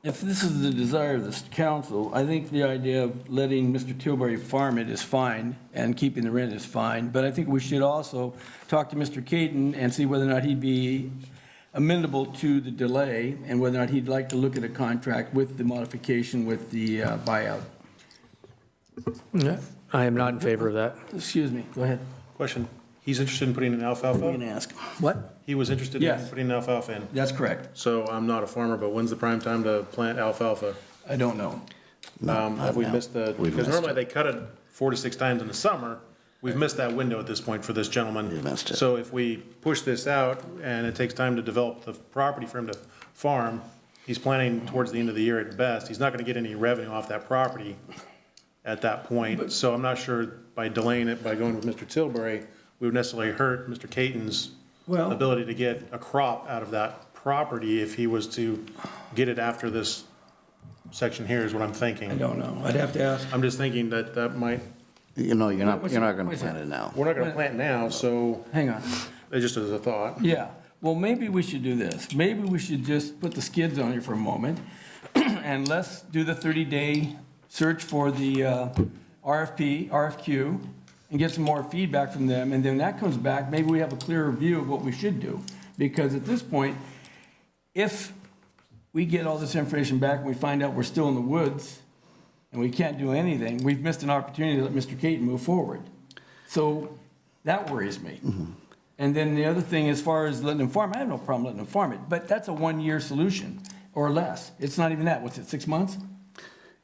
S3: if this is the desire of this council, I think the idea of letting Mr. Tilbury farm it is fine, and keeping the rent is fine, but I think we should also talk to Mr. Caton and see whether or not he'd be amenable to the delay, and whether or not he'd like to look at a contract with the modification with the buyout.
S12: I am not in favor of that.
S3: Excuse me, go ahead.
S7: Question, he's interested in putting in alfalfa?
S3: You can ask. What?
S7: He was interested in
S3: Yes.
S7: putting alfalfa in.
S3: That's correct.
S7: So I'm not a farmer, but when's the prime time to plant alfalfa?
S3: I don't know.
S7: Have we missed the,
S5: We've
S7: because
S5: missed
S7: normally they cut it 4 to 6 times in the summer. We've missed that window at this point for this gentleman.
S5: We missed it.
S7: So if we push this out and it takes time to develop the property for him to farm, he's planning towards the end of the year at best. He's not gonna get any revenue off that property at that point. So I'm not sure by delaying it, by going with Mr. Tilbury, we would necessarily hurt Mr. Caton's
S3: Well-
S7: ability to get a crop out of that property if he was to get it after this section here is what I'm thinking.
S3: I don't know. I'd have to ask.
S7: I'm just thinking that that might,
S5: You're not going
S3: Wait
S5: to
S3: a
S5: plant
S3: second.
S5: it now.
S7: we're not gonna plant now, so
S3: Hang on.
S7: it just as a thought.
S3: Yeah, well, maybe we should do this. Maybe we should just put the skids on it for a moment, and let's do the 30-day search for the RFQ, and get some more feedback from them, and then that comes back, maybe we have a clearer view of what we should do. Because at this point, if we get all this information back and we find out we're still in the woods, and we can't do anything, we've missed an opportunity to let Mr. Caton move forward. So that worries me. And then the other thing, as far as letting them farm, I have no problem letting them farm it, but that's a 1-year solution or less. It's not even that. What's it, 6 months?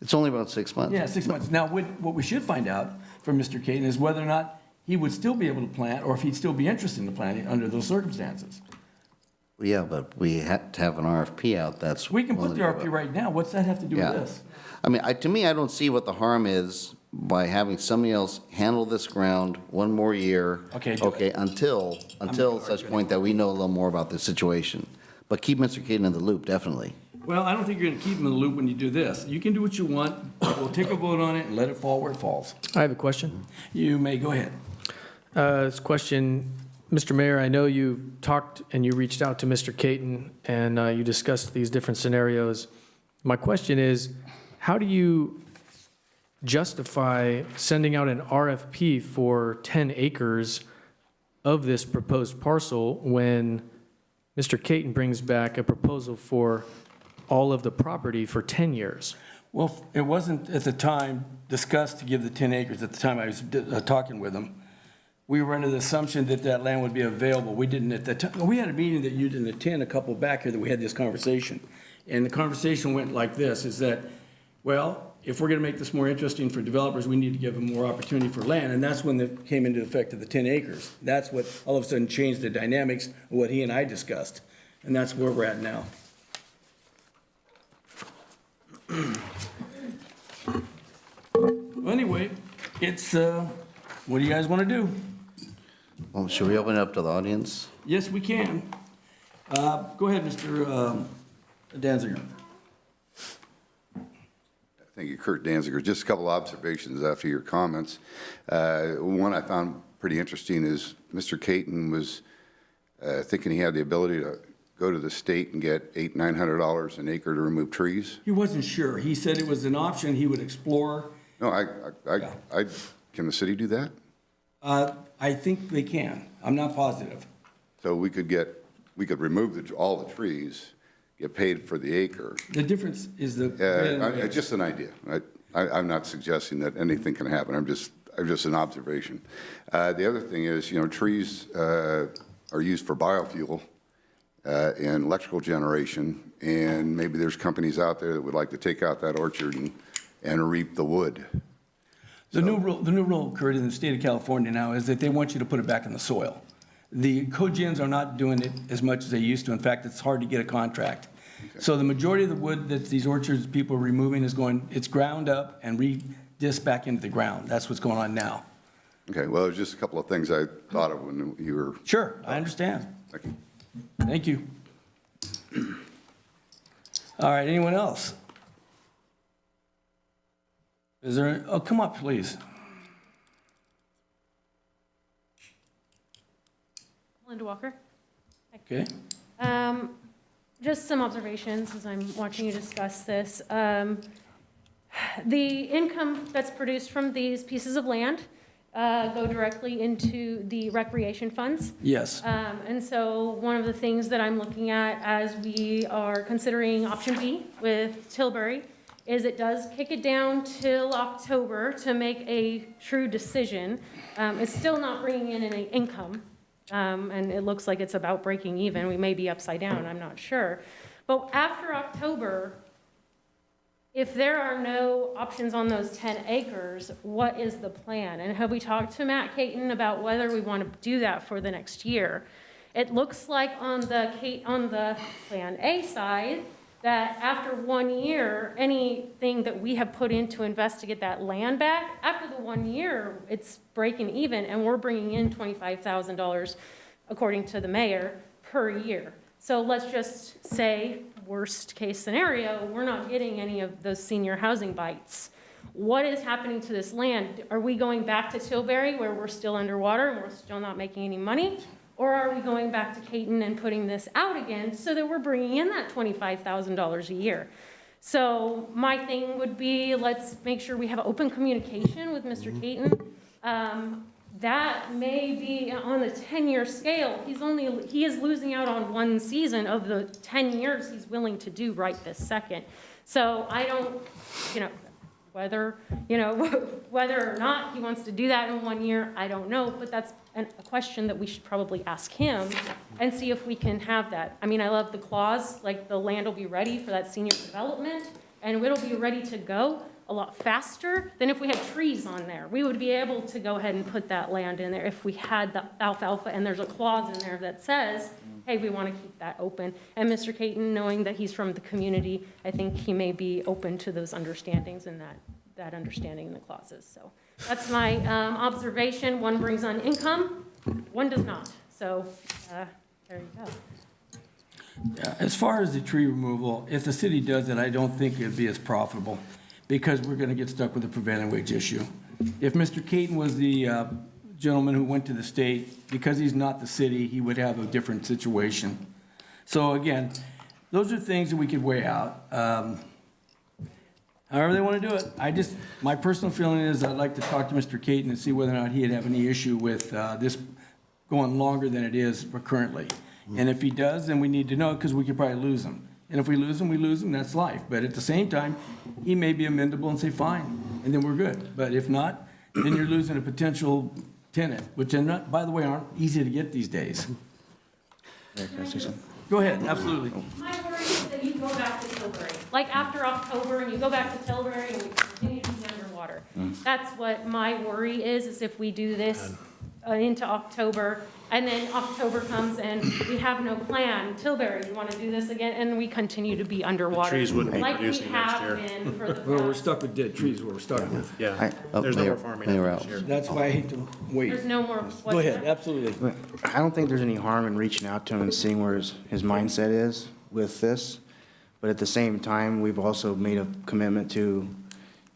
S5: It's only about 6 months.
S3: Yeah, 6 months. Now, what we should find out from Mr. Caton is whether or not he would still be able to plant, or if he'd still be interested in planting under those circumstances.
S5: Yeah, but we had to have an RFP out, that's.
S3: We can put the
S5: willing to
S3: RFP
S5: go.
S3: right now. What's that have to do with
S5: Yeah.
S3: this?
S5: I mean, to me, I don't see what the harm is by having somebody else handle this ground one more year.
S3: Okay, do it.
S5: Okay, until such point that we know a little more about the situation. But keep Mr. Caton in the loop, definitely.
S3: Well, I don't think you're going to keep him in the loop when you do this. You can do what you want. We'll take a vote on it and let it fall where it falls.
S12: I have a question.
S3: You may go ahead.
S12: This question, Mr. Mayor, I know you talked and you reached out to Mr. Caton and you discussed these different scenarios. My question is, how do you justify sending out an RFP for 10 acres of this proposed parcel when Mr. Caton brings back a proposal for all of the property for 10 years?
S3: Well, it wasn't at the time discussed to give the 10 acres at the time I was talking with him. We were under the assumption that that land would be available. We didn't at that time. We had a meeting that you didn't attend, a couple back here, that we had this conversation. And the conversation went like this, is that, well, if we're going to make this more interesting for developers, we need to give them more opportunity for land. And that's when it came into effect of the 10 acres. That's what all of a sudden changed the dynamics of what he and I discussed. And that's where we're at now. Well, anyway, it's, what do you guys want to do?
S5: Well, should we open it up to the audience?
S3: Yes, we can. Go ahead, Mr. Danziger.
S13: Thank you, Kurt Danziger. Just a couple observations after your comments. One I found pretty interesting is Mr. Caton was thinking he had the ability to go to the state and get $800-900 an acre to remove trees.
S3: He wasn't sure. He said it was an option he would explore.
S13: No, can the city do that?
S3: I think they can. I'm not positive.
S13: So we could remove all the trees, get paid for the acre.
S3: The difference is the.
S13: It's just an idea. I'm not suggesting that anything can happen. I'm just an observation. The other thing is, trees are used for biofuel and electrical generation, and maybe there's companies out there that would like to take out that orchard and reap the wood.
S3: The new rule, Kurt, in the state of California now is that they want you to put it back in the soil. The cogens are not doing it as much as they used to. In fact, it's hard to get a contract. Okay. So the majority of the wood that these orchards people are removing it's ground up and re-disc back into the ground. That's what's going on now.
S13: Okay, well, there's just a couple of things I thought of when you were.
S3: Sure, I understand.
S13: Thank you.
S3: Thank you. All right, anyone else? Is there, oh, come up, please.
S14: Linda Walker.
S3: Okay.
S14: Just some observations as I'm watching you discuss this. The income that's produced from these pieces of land go directly into the recreation funds.
S3: Yes.
S14: And so one of the things that I'm looking at as we are considering option B with Tilbury is it does kick it down till October to make a true decision. It's still not bringing in any income. And it looks like it's about breaking even. We may be upside down, I'm not sure. But after October, if there are no options on those 10 acres, what is the plan? And have we talked to Matt Caton about whether we want to do that for the next year? It looks like on the Plan A side, that after 1 year, anything that we have put in to invest to get that land back, after the 1 year, it's breaking even, and we're bringing in $25,000, according to the mayor, per year. So let's just say, worst case scenario, we're not getting any of those senior housing bites. What is happening to this land? Are we going back to Tilbury, where we're still underwater and we're still not making any money? Or are we going back to Caton and putting this out again so that we're bringing in that $25,000 a year? So my thing would be, let's make sure we have open communication with Mr. Caton. That may be on the 10-year scale. He is losing out on one season of the 10 years he's willing to do right this second. So I don't, whether or not he wants to do that in 1 year, I don't know, but that's a question that we should probably ask him and see if we can have that. I mean, I love the clause, like the land will be ready for that senior development, and it'll be ready to go a lot faster than if we had trees on there. We would be able to go ahead and put that land in there if we had the alfalfa, and there's a clause in there that says, hey, we want to keep that open. And Mr. Caton, knowing that he's from the community, I think he may be open to those understandings and that understanding in the clauses. So that's my observation. One brings on income, one does not. So there you go.
S3: Yeah, as far as the tree removal, if the city does it, I don't think it'd be as profitable because we're going to get stuck with the prevailing wage issue. If Mr. Caton was the gentleman who went to the state, because he's not the city, he would have a different situation. So again, those are things that we could weigh out. However they want to do it. My personal feeling is I'd like to talk to Mr. Caton and see whether or not he'd have any issue with this going longer than it is currently. And if he does, then we need to know, because we could probably lose him. And if we lose him, that's life. But at the same time, he may be amendable and say, fine, and then we're good. But if not, then you're losing a potential tenant, which, by the way, aren't easy to get these days. Go ahead, absolutely.
S14: My worry is that you go back to Tilbury. Like after October, and you go back to Tilbury and we continue to be underwater. That's what my worry is if we do this into October, and then October comes and we have no plan. Tilbury, you want to do this again, and we continue to be underwater.
S7: The trees wouldn't be
S14: like
S7: producing next year.
S14: We have been for the
S3: Well, we're
S14: past.
S3: stuck with dead trees, what we're stuck with.
S7: Yeah, there's no more farming this year.
S3: That's why I hate to wait.
S14: There's no more.
S3: Go ahead, absolutely.
S8: I don't think there's any harm in reaching out to him and seeing where his mindset is with this. But at the same time, we've also made a commitment to,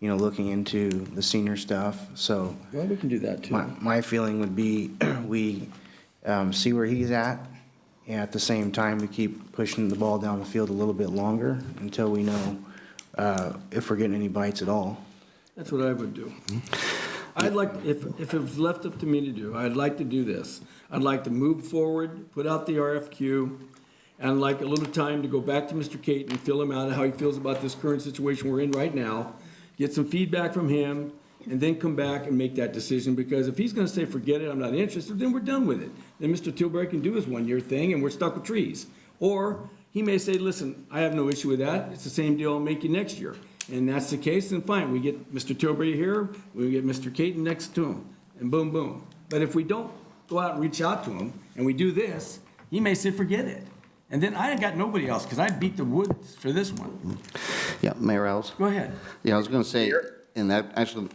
S8: looking into the senior stuff. So
S3: Well, we can do that too.
S8: my feeling would be we see where he's at. And at the same time, we keep pushing the ball down the field a little bit longer until we know if we're getting any bites at all.
S3: That's what I would do. I'd like, if it was left up to me to do, I'd like to do this. I'd like to move forward, put out the RFQ, and I'd like a little time to go back to Mr. Caton, fill him out how he feels about this current situation we're in right now, get some feedback from him, and then come back and make that decision, because if he's gonna say, forget it, I'm not interested, then we're done with it. Then Mr. Tilbury can do his 1 year thing and we're stuck with trees. Or he may say, listen, I have no issue with that, it's the same deal I'll make you next year. And that's the case, then fine, we get Mr. Tilbury here, we get Mr. Caton next to him, and boom, boom. But if we don't go out and reach out to him, and we do this, he may say, forget it. And then I ain't got nobody else, because I beat the woods for this one.
S5: Yeah, Mayor Alves?
S3: Go ahead.
S5: Yeah, I was going to say, and that actually,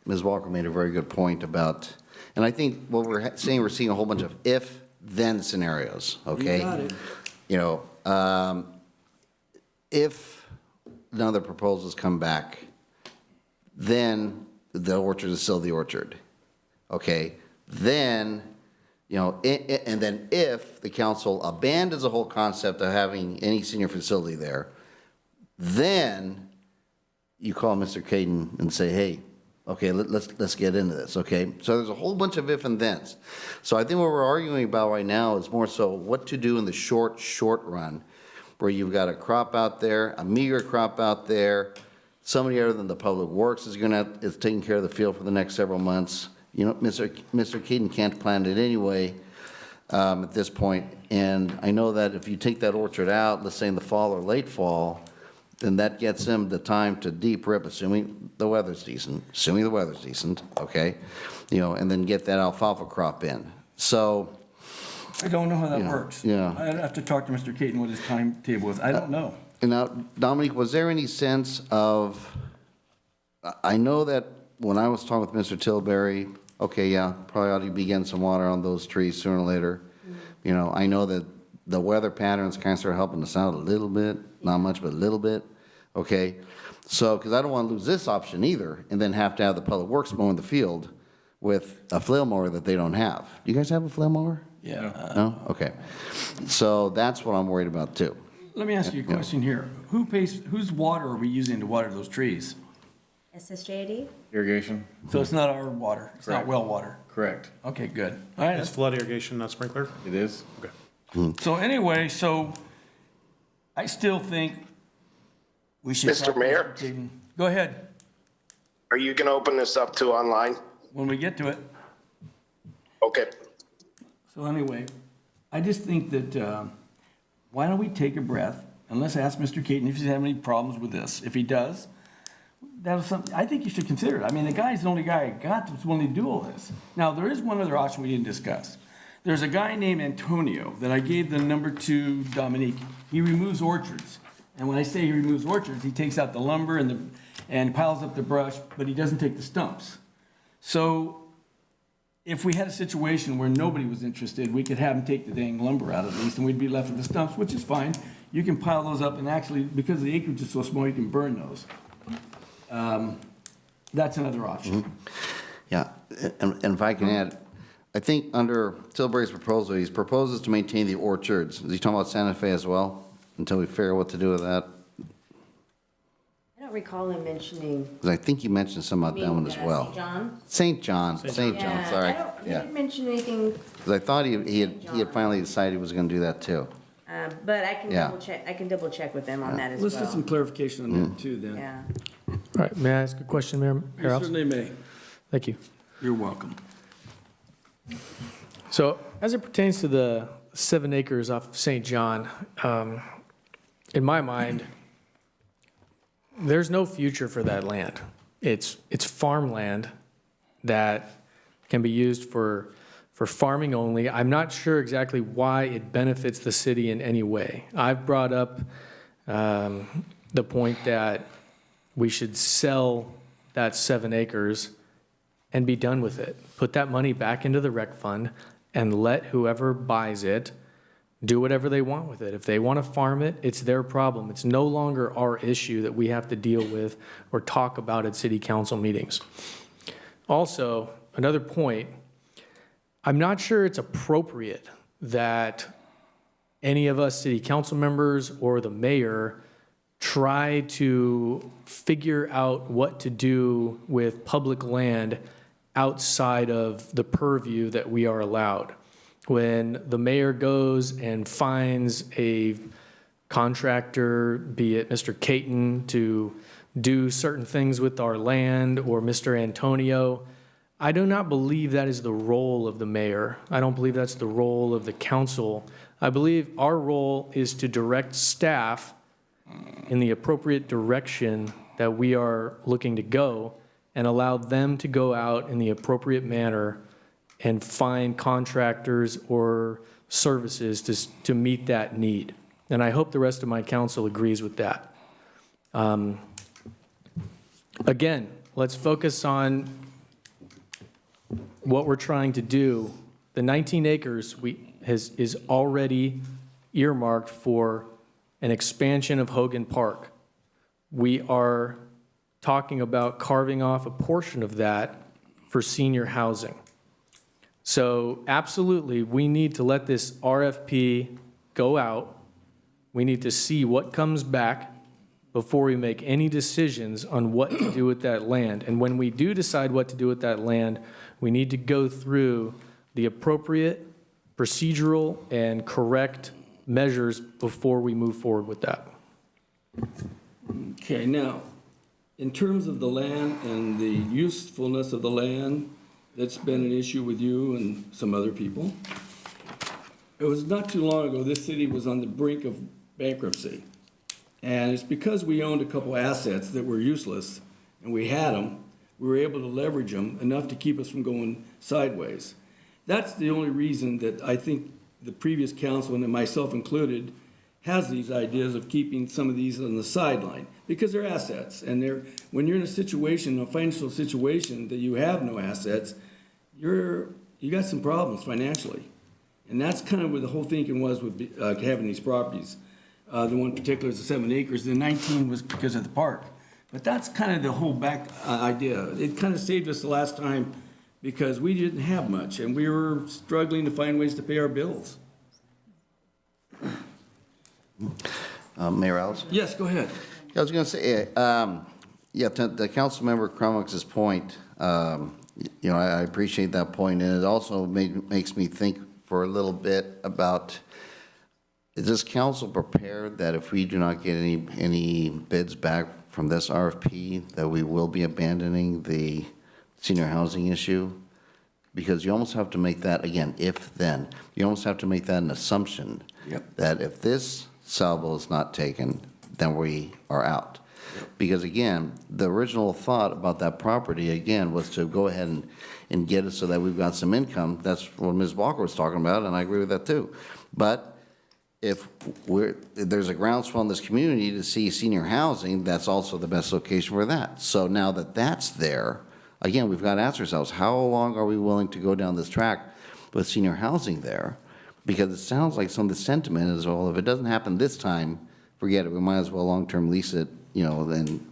S5: Ms. Walker made a very good point about, and I think what we're saying, we're seeing a whole bunch of if-then scenarios, okay?
S3: You got it.
S5: You know, if none of the proposals come back, then the orchard is still the orchard, okay? Then, you know, and then if the council abandons the whole concept of having any senior facility there, then you call Mr. Caden and say, hey, okay, let's get into this, okay? So there's a whole bunch of if and thens. So I think what we're arguing about right now is more so what to do in the short run, where you've got a crop out there, a meager crop out there, somebody other than the Public Works is taking care of the field for the next several months. You know, Mr. Caden can't plant it anyway at this point. And I know that if you take that orchard out, let's say in the fall or late fall, then that gets him the time to deep rip, assuming the weather's decent, okay? You know, and then get that alfalfa crop in. So.
S3: I don't know how that
S5: Yeah,
S3: works.
S5: yeah.
S3: I'd have to talk to Mr. Caton what his timetable is. I don't know.
S5: And now, Dominique, was there any sense of, I know that when I was talking with Mr. Tilbury, okay, yeah, probably ought to be getting some water on those trees sooner or later. You know, I know that the weather patterns kind of start helping us out a little bit, not much, but a little bit, okay? So, because I don't want to lose this option either, and then have to have the Public Works mow in the field with a flail mower that they don't have. Do you guys have a flail mower?
S3: Yeah.
S5: No? Okay. So that's what I'm worried about too.
S3: Let me ask you a question here. Whose water are we using to water those trees?
S2: SSJD?
S11: Irrigation?
S3: So it's not our water, it's not
S11: Correct.
S3: well water.
S11: Correct.
S3: Okay, good. All right,
S7: It's flood irrigation, not sprinkler?
S11: It is?
S7: Okay.
S3: so anyway, I still think we should.
S15: Mr. Mayor?
S3: Go ahead,
S15: Are you going to open this up to online?
S3: when we get to it.
S15: Okay.
S3: So anyway, I just think that, why don't we take a breath and let's ask Mr. Caton if he's having any problems with this. If he does, that was something, I think you should consider it. I mean, the guy's the only guy I got that's willing to do all this. Now, there is one other option we didn't discuss. There's a guy named Antonio that I gave the number to Dominique. He removes orchards. And when I say he removes orchards, he takes out the lumber and piles up the brush, but he doesn't take the stumps. So if we had a situation where nobody was interested, we could have them take the dang lumber out at least, and we'd be left with the stumps, which is fine. You can pile those up, and actually, because the acreage is so small, you can burn those. That's another option.
S5: Yeah, and if I can add, I think under Tilbury's proposal, he proposes to maintain the orchards. Is he talking about Santa Fe as well, until we figure out what to do with that?
S2: I don't recall him mentioning.
S5: Because I think he mentioned some about that one as well.
S2: St. John?
S5: St. John, sorry.
S2: He
S5: Yeah,
S2: didn't mention anything,
S5: because I thought he had finally decided he was going to do that too.
S2: but I can
S5: Yeah.
S2: double check with them on that as well.
S3: Let's get some clarification on that too, then.
S2: Yeah.
S12: All right, may I ask a question, Mayor?
S3: You certainly may.
S12: Thank you.
S3: You're welcome.
S12: So as it pertains to the 7 acres off of St. John, in my mind, there's no future for that land. It's farmland that can be used for farming only. I'm not sure exactly why it benefits the city in any way. I've brought up the point that we should sell that 7 acres and be done with it. Put that money back into the rec fund and let whoever buys it do whatever they want with it. If they want to farm it, it's their problem. It's no longer our issue that we have to deal with or talk about at city council meetings. Also, another point, I'm not sure it's appropriate that any of us city council members or the mayor try to figure out what to do with public land outside of the purview that we are allowed. When the mayor goes and finds a contractor, be it Mr. Caton, to do certain things with our land, or Mr. Antonio, I do not believe that is the role of the mayor. I don't believe that's the role of the council. I believe our role is to direct staff in the appropriate direction that we are looking to go, and allow them to go out in the appropriate manner and find contractors or services to meet that need. And I hope the rest of my council agrees with that. Again, let's focus on what we're trying to do, the 19 acres is already earmarked for an expansion of Hogan Park. We are talking about carving off a portion of that for senior housing. So absolutely, we need to let this RFP go out. We need to see what comes back before we make any decisions on what to do with that land. And when we do decide what to do with that land, we need to go through the appropriate procedural and correct measures before we move forward with that.
S3: Okay, now, in terms of the land and the usefulness of the land, that's been an issue with you and some other people. It was not too long ago, this city was on the brink of bankruptcy. And it's because we owned a couple assets that were useless, and we had them, we were able to leverage them enough to keep us from going sideways. That's the only reason that I think the previous council, and myself included, has these ideas of keeping some of these on the sideline, because they're assets, and when you're in a situation, a financial situation that you have no assets, you got some problems financially. And that's kind of where the whole thinking was with having these properties. The one particular is the 7 acres, the 19 was because of the park. But that's kind of the whole back idea. It kind of saved us the last time because we didn't have much, and we were struggling to find ways to pay our bills.
S5: Mayor Alice?
S3: Yes, go ahead.
S5: I was going to say, to Councilmember Crumick's point, I appreciate that point, and it also makes me think for a little bit about, is this council prepared that if we do not get any bids back from this RFP, that we will be abandoning the senior housing issue? Because you almost have to make that, again, if then, you almost have to make that an assumption that if this salvo is not taken, then we are out. Because again, the original thought about that property, again, was to go ahead and get it so that we've got some income. That's what Ms. Walker was talking about, and I agree with that too. But if there's a groundswell in this community to see senior housing, that's also the best location for that. So now that that's there, again, we've got to ask ourselves, how long are we willing to go down this track with senior housing there? Because it sounds like some of the sentiment is, well, if it doesn't happen this time, forget it. We might as well long-term lease it, in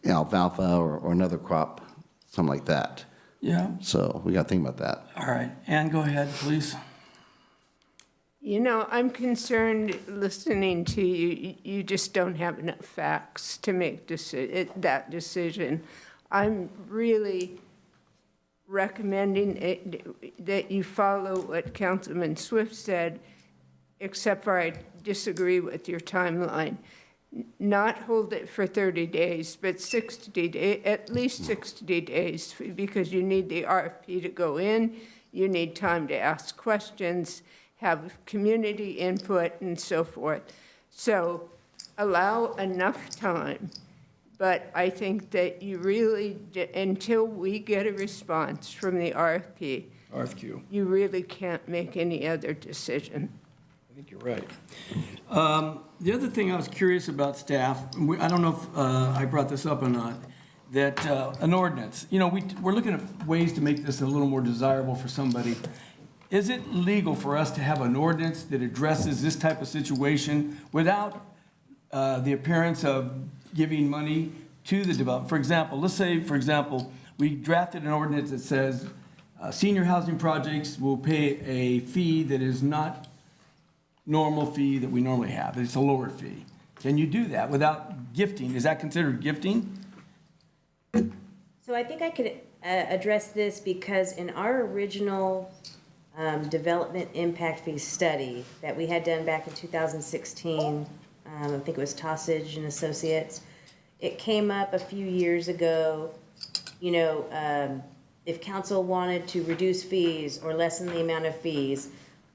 S5: alfalfa or another crop, something like that.
S3: Yeah.
S5: So we got to think about that.
S3: All right. Ann, go ahead, please.
S16: I'm concerned listening to you. You just don't have enough facts to make that decision. I'm really recommending that you follow what Councilman Swift said, except for I disagree with your timeline. Not hold it for 30 days, but 60 days, at least 60 days, because you need the RFP to go in, you need time to ask questions, have community input, and so forth. So allow enough time. But I think that you really, until we get a response from the RFQ, you really can't make any other decision.
S3: I think you're right. The other thing I was curious about staff, I don't know if I brought this up or not, that an ordinance, we're looking at ways to make this a little more desirable for somebody. Is it legal for us to have an ordinance that addresses this type of situation without the appearance of giving money to the developer? For example, let's say, we drafted an ordinance that says senior housing projects will pay a fee that is not normal fee that we normally have. It's a lower fee. Can you do that without gifting? Is that considered gifting?
S2: So I think I could address this because in our original development impact fee study that we had done back in 2016, I think it was Tossage and Associates, it came up a few years ago, if council wanted to reduce fees or lessen the amount of fees.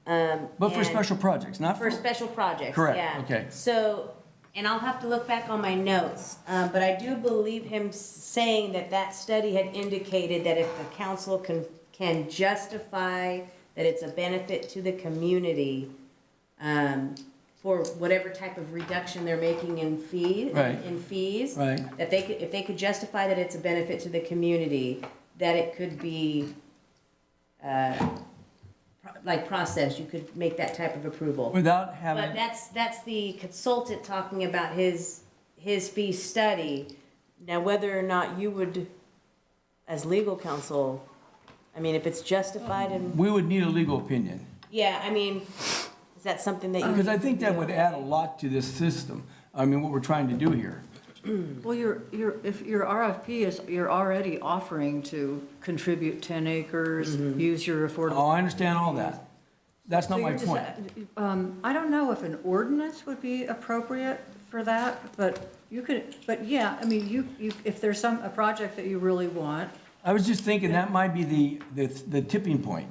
S3: But for special projects, not
S2: for special projects.
S3: Correct,
S2: yeah.
S3: okay.
S2: So, and I'll have to look back on my notes, but I do believe him saying that study had indicated that if the council can justify that it's a benefit to the community for whatever type of reduction they're making in fees, that if they could justify that it's a benefit to the community, that it could be process, you could make that type of approval.
S3: Without having.
S2: But that's the consultant talking about his fee study. Now, whether or not you would, as legal counsel, I mean, if it's justified and,
S3: We would need a legal opinion.
S2: yeah, I mean, is that something that you?
S3: Because I think that would add a lot to this system. I mean, what we're trying to do here.
S6: Well, if your RFP is, you're already offering to contribute 10 acres, use your affordable.
S3: Oh, I understand all that. That's not
S6: So
S3: my
S6: you're just,
S3: point.
S6: I don't know if an ordinance would be appropriate for that, but you could, but yeah, I mean, you, if there's a project that you really want.
S3: I was just thinking that might be the tipping point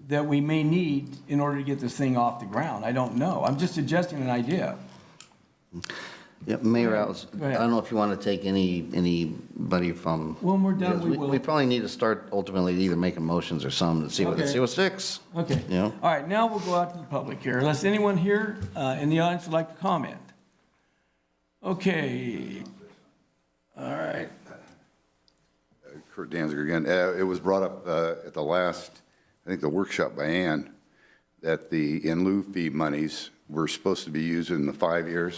S3: that we may need in order to get this thing off the ground. I don't know. I'm just suggesting an idea.
S5: Yeah, Mayor, I
S3: ahead.
S5: don't know if you want to take anybody from.
S3: When we're done,
S5: because
S3: we will.
S5: We probably need to start ultimately either making motions or something to see what sticks.
S3: Okay.
S5: You know?
S3: All right, now we'll go out to the public here. Unless anyone here in the audience would like to comment. Okay. All right.
S13: Kurt Danziger again. It was brought up at the last, I think the workshop by Ann, that the in lieu fee monies were supposed to be used in the 5 years.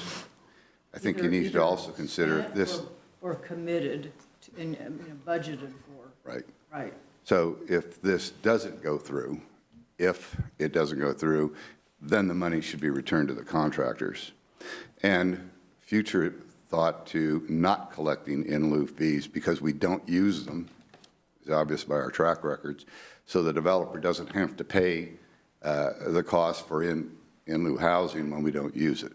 S13: I think you need to also consider if this.
S6: Or committed to, and budgeted for.
S13: Right.
S6: Right.
S13: So if this doesn't go through, then the money should be returned to the contractors. And future thought to not collecting in lieu fees because we don't use them, is obvious by our track records, so the developer doesn't have to pay the cost for in lieu housing when we don't use it.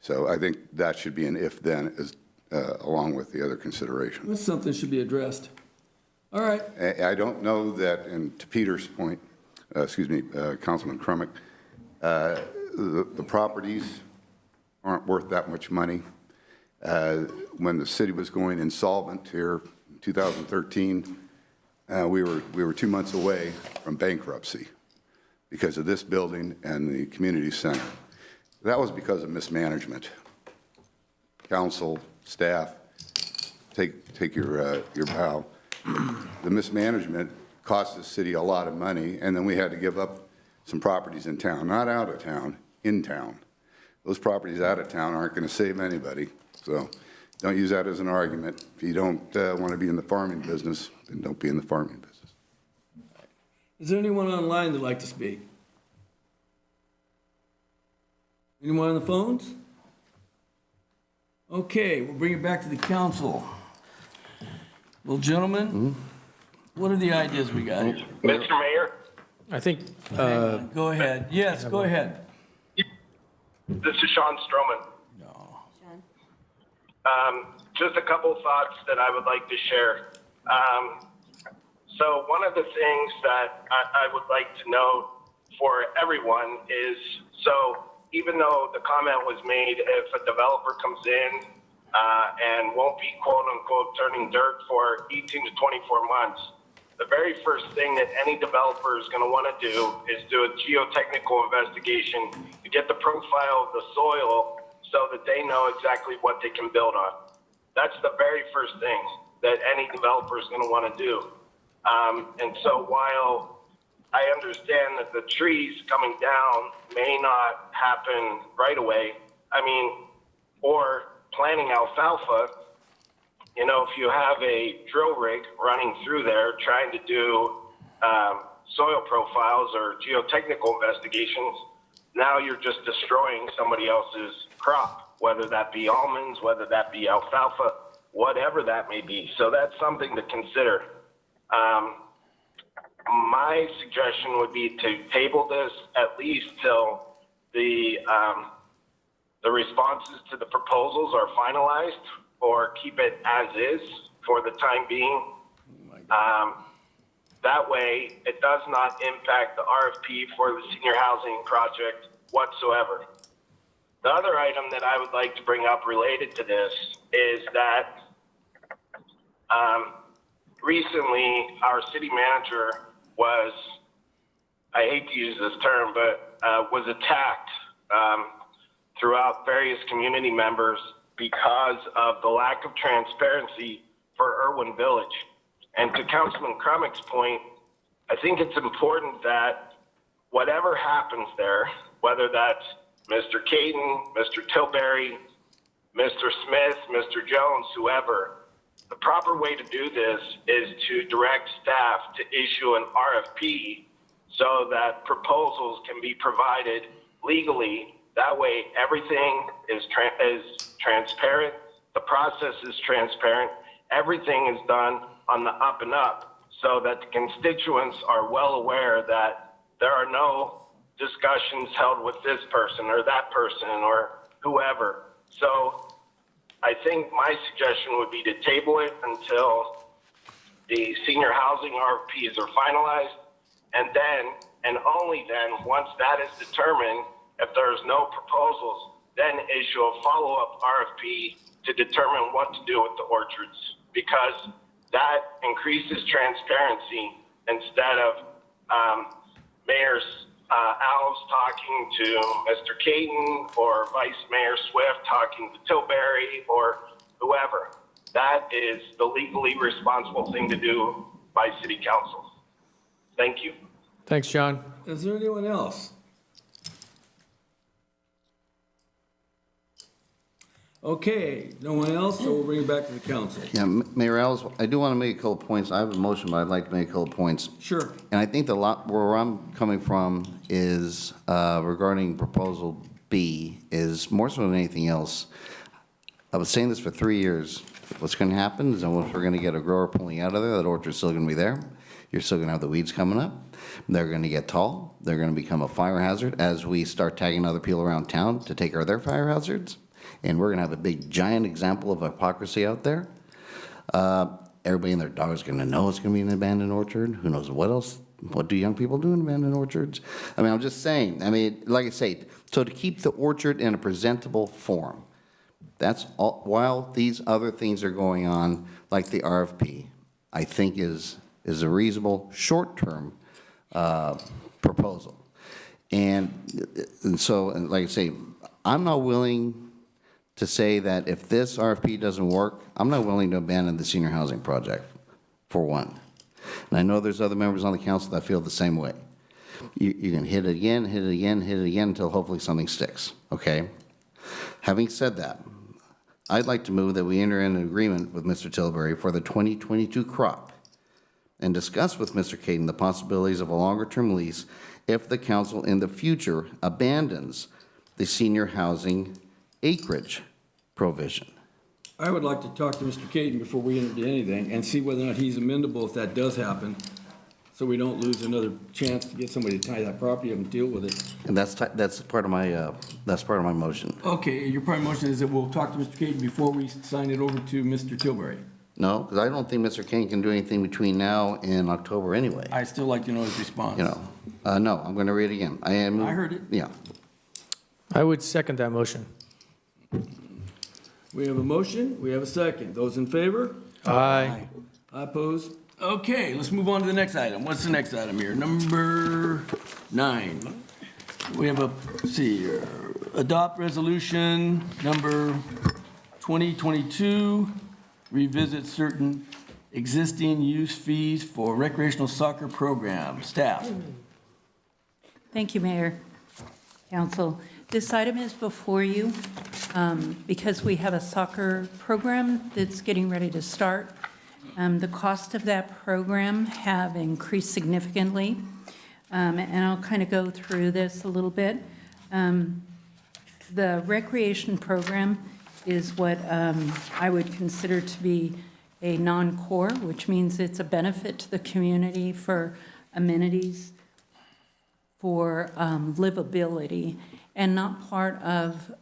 S13: So I think that should be an if-then, along with the other considerations.
S3: That's something that should be addressed. All right.
S13: I don't know that, and to Peter's point, Councilman Crumick, the properties aren't worth that much money. When the city was going insolvent here in 2013, we were 2 months away from bankruptcy because of this building and the community center. That was because of mismanagement. Council, staff, take your bow. The mismanagement cost the city a lot of money, and then we had to give up some properties in town, not out of town, in town. Those properties out of town aren't going to save anybody, so don't use that as an argument. If you don't want to be in the farming business, then don't be in the farming business.
S3: Is there anyone online that'd like to speak? Anyone on the phones? Okay, we'll bring it back to the council. Well, gentlemen, what are the ideas we got here?
S15: Mr. Mayor,
S12: I think,
S3: Go ahead. Yes, go ahead.
S15: this is Sean Stroman. Just a couple thoughts that I would like to share. So one of the things that I would like to note for everyone is, so even though the comment was made, if a developer comes in and won't be quote unquote turning dirt for 18 to 24 months, the very first thing that any developer is going to want to do is do a geotechnical investigation to get the profile of the soil so that they know exactly what they can build on. That's the very first thing that any developer is going to want to do. And so while I understand that the trees coming down may not happen right away, I mean, or planting alfalfa, you know, if you have a drill rig running through there trying to do soil profiles or geotechnical investigations, now you're just destroying somebody else's crop, whether that be almonds, whether that be alfalfa, whatever that may be. So that's something to consider. My suggestion would be to table this at least till the responses to the proposals are finalized, or keep it as is for the time being. That way, it does not impact the RFP for the senior housing project whatsoever. The other item that I would like to bring up related to this is that recently our city manager was, I hate to use this term, but was attacked throughout various community members because of the lack of transparency for Irwin Village. And to Councilman Crumick's point, I think it's important that whatever happens there, whether that's Mr. Caden, Mr. Tilbury, Mr. Smith, Mr. Jones, whoever, the proper way to do this is to direct staff to issue an RFP so that proposals can be provided legally. That way, everything is transparent, the process is transparent, everything is done on the up and up, so that the constituents are well aware that there are no discussions held with this person or that person or whoever. So I think my suggestion would be to table it until the senior housing RFPs are finalized, and then, and only then, once that is determined, if there's no proposals, then issue a follow-up RFP to determine what to do with the orchards, because that increases transparency instead of Mayor Alves talking to Mr. Caden or Vice Mayor Swift talking to Tilbury or whoever. That is the legally responsible thing to do by City Council. Thank you.
S12: Thanks, John.
S3: Is there anyone else? Okay, no one else, so we'll bring it back to the council.
S5: Yeah, Mayor Ellis, I do want to make a couple points. I have a motion, but I'd like to make a couple points.
S3: Sure.
S5: And I think where I'm coming from is regarding proposal B is more so than anything else. I was saying this for 3 years. What's going to happen is we're going to get a grower pulling out of there. That orchard's still going to be there. You're still going to have the weeds coming up. They're going to get tall. They're going to become a fire hazard as we start tagging other people around town to take care of their fire hazards. And we're going to have a big, giant example of hypocrisy out there. Everybody and their dog is going to know it's going to be an abandoned orchard. Who knows what else? What do young people do in abandoned orchards? I mean, I'm just saying. I mean, like I say, so to keep the orchard in a presentable form, that's all, while these other things are going on, like the RFP, I think is a reasonable short-term proposal. And so, like I say, I'm not willing to say that if this RFP doesn't work, I'm not willing to abandon the senior housing project, for one. And I know there's other members on the council that feel the same way. You can hit it again, hit it again, hit it again until hopefully something sticks, okay? Having said that, I'd like to move that we enter into an agreement with Mr. Tilbury for the 2022 crop and discuss with Mr. Caden the possibilities of a longer-term lease if the council in the future abandons the senior housing acreage provision.
S3: I would like to talk to Mr. Caden before we enter into anything and see whether or not he's amenable if that does happen, so we don't lose another chance to get somebody to tie that property up and deal with it.
S5: And that's part of my motion.
S3: Okay, your part of the motion is that we'll talk to Mr. Caden before we sign it over to Mr. Tilbury.
S5: No, because I don't think Mr. Caden can do anything between now and October anyway.
S3: I'd still like to know his response.
S5: You know, no, I'm going to read it again. I
S3: heard it.
S5: Yeah.
S12: I would second that motion.
S3: We have a motion, we have a second. Those in favor?
S12: Aye.
S3: I oppose. Okay, let's move on to the next item. What's the next item here? Number 9. We have let's see here, adopt resolution number 2022, revisit certain existing use fees for recreational soccer program. Staff.
S9: Thank you, Mayor, Council. This item is before you because we have a soccer program that's getting ready to start. The cost of that program have increased significantly, and I'll kind of go through this a little bit. The recreation program is what I would consider to be a non-core, which means it's a benefit to the community for amenities, for livability, and not part of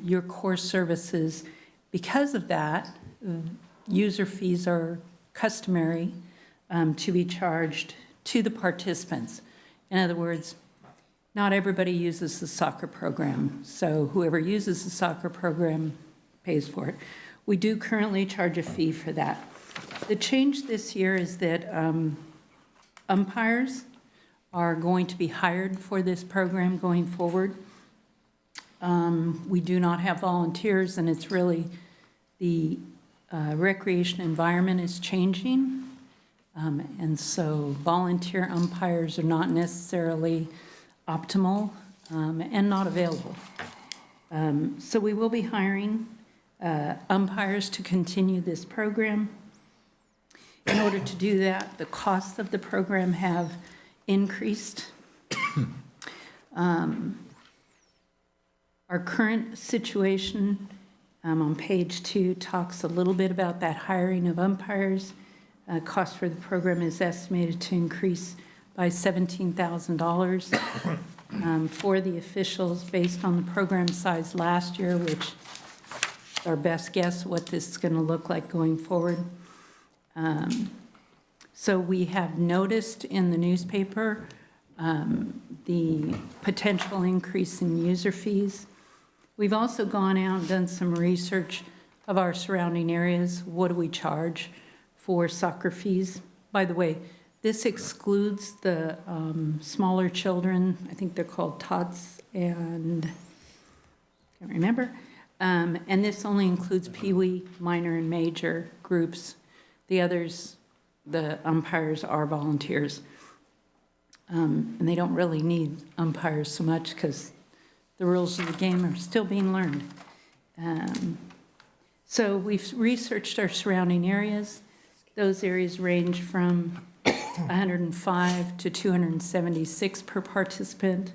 S9: your core services. Because of that, user fees are customary to be charged to the participants. In other words, not everybody uses the soccer program, so whoever uses the soccer program pays for it. We do currently charge a fee for that. The change this year is that umpires are going to be hired for this program going forward. We do not have volunteers, and it's really the recreation environment is changing. And so volunteer umpires are not necessarily optimal and not available. So we will be hiring umpires to continue this program. In order to do that, the costs of the program have increased. Our current situation on page 2 talks a little bit about that hiring of umpires. Cost for the program is estimated to increase by $17,000 for the officials based on the program size last year, which is our best guess what this is going to look like going forward. So we have noticed in the newspaper the potential increase in user fees. We've also gone out and done some research of our surrounding areas. What do we charge for soccer fees? By the way, this excludes the smaller children. I think they're called tots and can't remember. And this only includes peewee, minor, and major groups. The others, the umpires are volunteers. And they don't really need umpires so much because the rules of the game are still being learned. So we've researched our surrounding areas. Those areas range from 105 to 276 per participant.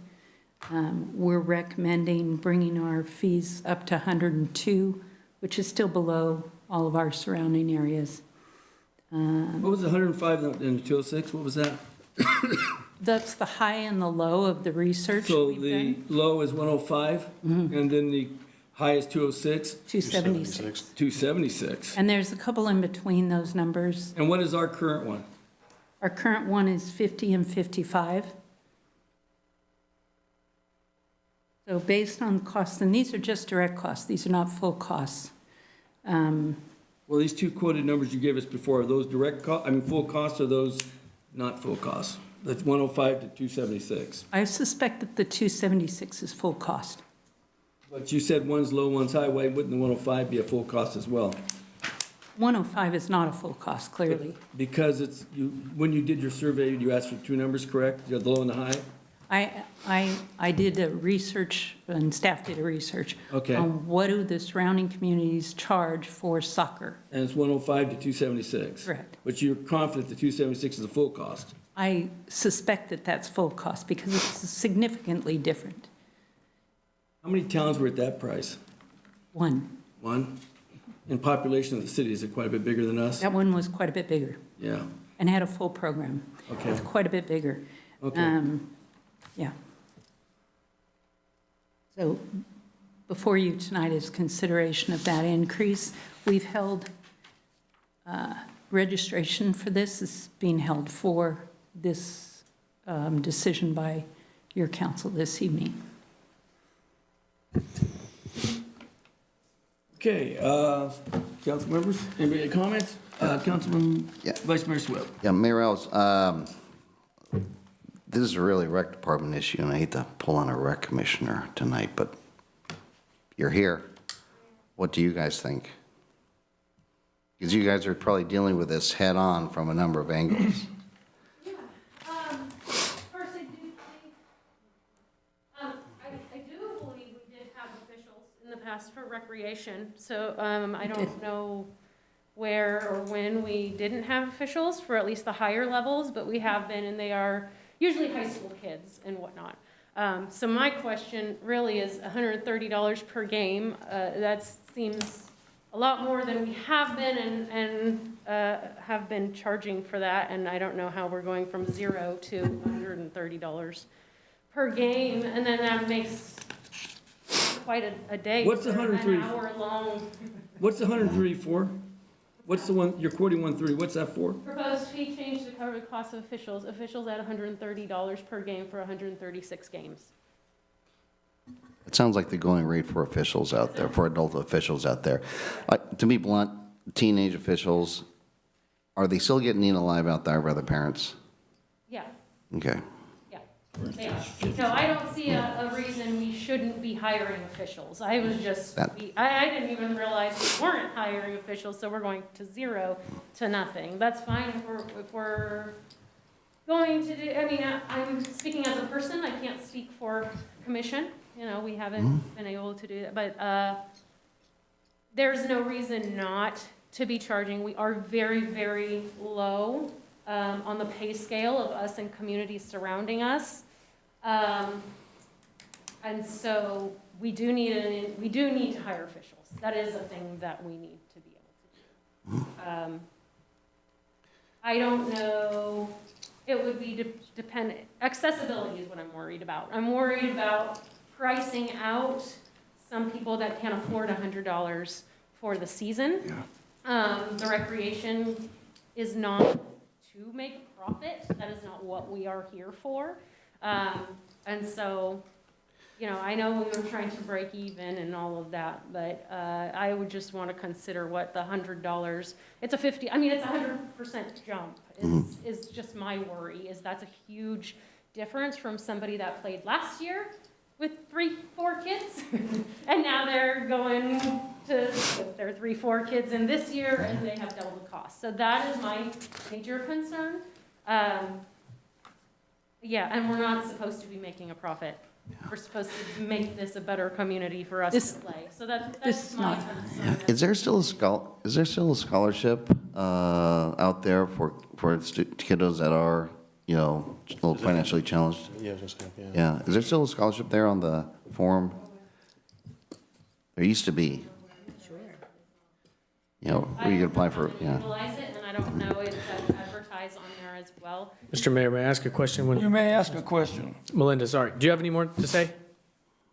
S9: We're recommending bringing our fees up to 102, which is still below all of our surrounding areas.
S3: What was the 105 and the 206? What was that?
S9: That's the high and the low of the research.
S3: So
S9: we've
S3: the
S9: done.
S3: low is 105, and then the high is 206?
S9: 276.
S3: 276.
S9: And there's a couple in between those numbers.
S3: And what is our current one?
S9: Our current one is 50 and 55. So based on costs, and these are just direct costs, these are not full costs.
S3: Well, these two quoted numbers you gave us before, are those direct full costs, or those not full costs? That's 105 to 276.
S9: I suspect that the 276 is full cost.
S3: But you said one's low, one's high. Why wouldn't the 105 be a full cost as well?
S9: 105 is not a full cost, clearly.
S3: Because it's, when you did your survey, you asked for two numbers, correct? You had the low and the high?
S9: I did a research, and staff did a research.
S3: Okay.
S9: On what do the surrounding communities charge for soccer?
S3: And it's 105 to 276?
S9: Correct.
S3: But you're confident the 276 is a full cost?
S9: I suspect that that's full cost because it's significantly different.
S3: How many towns were at that price?
S9: One.
S3: One? In population of the city, is it quite a bit bigger than us?
S9: That one was quite a bit bigger.
S3: Yeah.
S9: And had a full program.
S3: Okay.
S9: It's quite a bit bigger.
S3: Okay.
S9: Yeah. So before you tonight is consideration of that increase. We've held registration for this is being held for this decision by your council this evening.
S3: Okay, council members, anybody have comments? Councilman, Vice Mayor Swift.
S5: Yeah, Mayor Ellis, this is really a rec department issue, and I hate to pull on a rec commissioner tonight, but you're here. What do you guys think? Because you guys are probably dealing with this head-on from a number of angles.
S14: First, I do believe we did have officials in the past for recreation, so I don't know where or when we didn't have officials for at least the higher levels, but we have been, and they are usually high school kids and whatnot. So my question really is $130 per game. That seems a lot more than we have been and have been charging for that, and I don't know how we're going from 0 to $130 per game, and then that makes quite a day.
S3: What's the 130?
S14: An hour long.
S3: What's the 130 for? What's the one, you're quoting 130, what's that for?
S14: Proposed fee change to cover the cost of officials at $130 per game for 136 games.
S5: It sounds like the going rate for officials out there, for adult officials out there. To be blunt, teenage officials, are they still getting eaten alive out there by the parents?
S14: Yeah,
S5: Okay.
S14: yeah. They are. So I don't see a reason we shouldn't be hiring officials. I was just, I didn't even realize we weren't hiring officials, so we're going to 0 to nothing. That's fine if we're going to do, I mean, I'm speaking as a person, I can't speak for commission. You know, we haven't been able to do that, but there's no reason not to be charging. We are very, very low on the pay scale of us and communities surrounding us. And so we do need to hire officials. That is a thing that we need to be able to do. I don't know, it would be dependent, accessibility is what I'm worried about. I'm worried about pricing out some people that can't afford $100 for the season. The recreation is not to make profit. That is not what we are here for. And so, you know, I know we were trying to break even and all of that, but I would just want to consider what the $100, it's a 100% jump is just my worry, is that's a huge difference from somebody that played last year with 3-4 kids, and now they're going to their 3-4 kids in this year, and they have double the cost. So that is my major concern. Yeah, and we're not supposed to be making a profit. We're supposed to make this a better community for us to play. So that's my concern.
S5: Is there still a scholarship out there for kiddos that are, you know, a little financially challenged?
S7: Yeah, just, yeah.
S5: Yeah. Is there still a scholarship there on the form? There used to be.
S2: Sure.
S5: You know, where you could apply for, yeah.
S14: Utilize it, and I don't know if that's advertised on there as well.
S12: Mr. Mayor, may I ask a question?
S3: You may ask a question.
S12: Melinda, sorry. Do you have any more to say?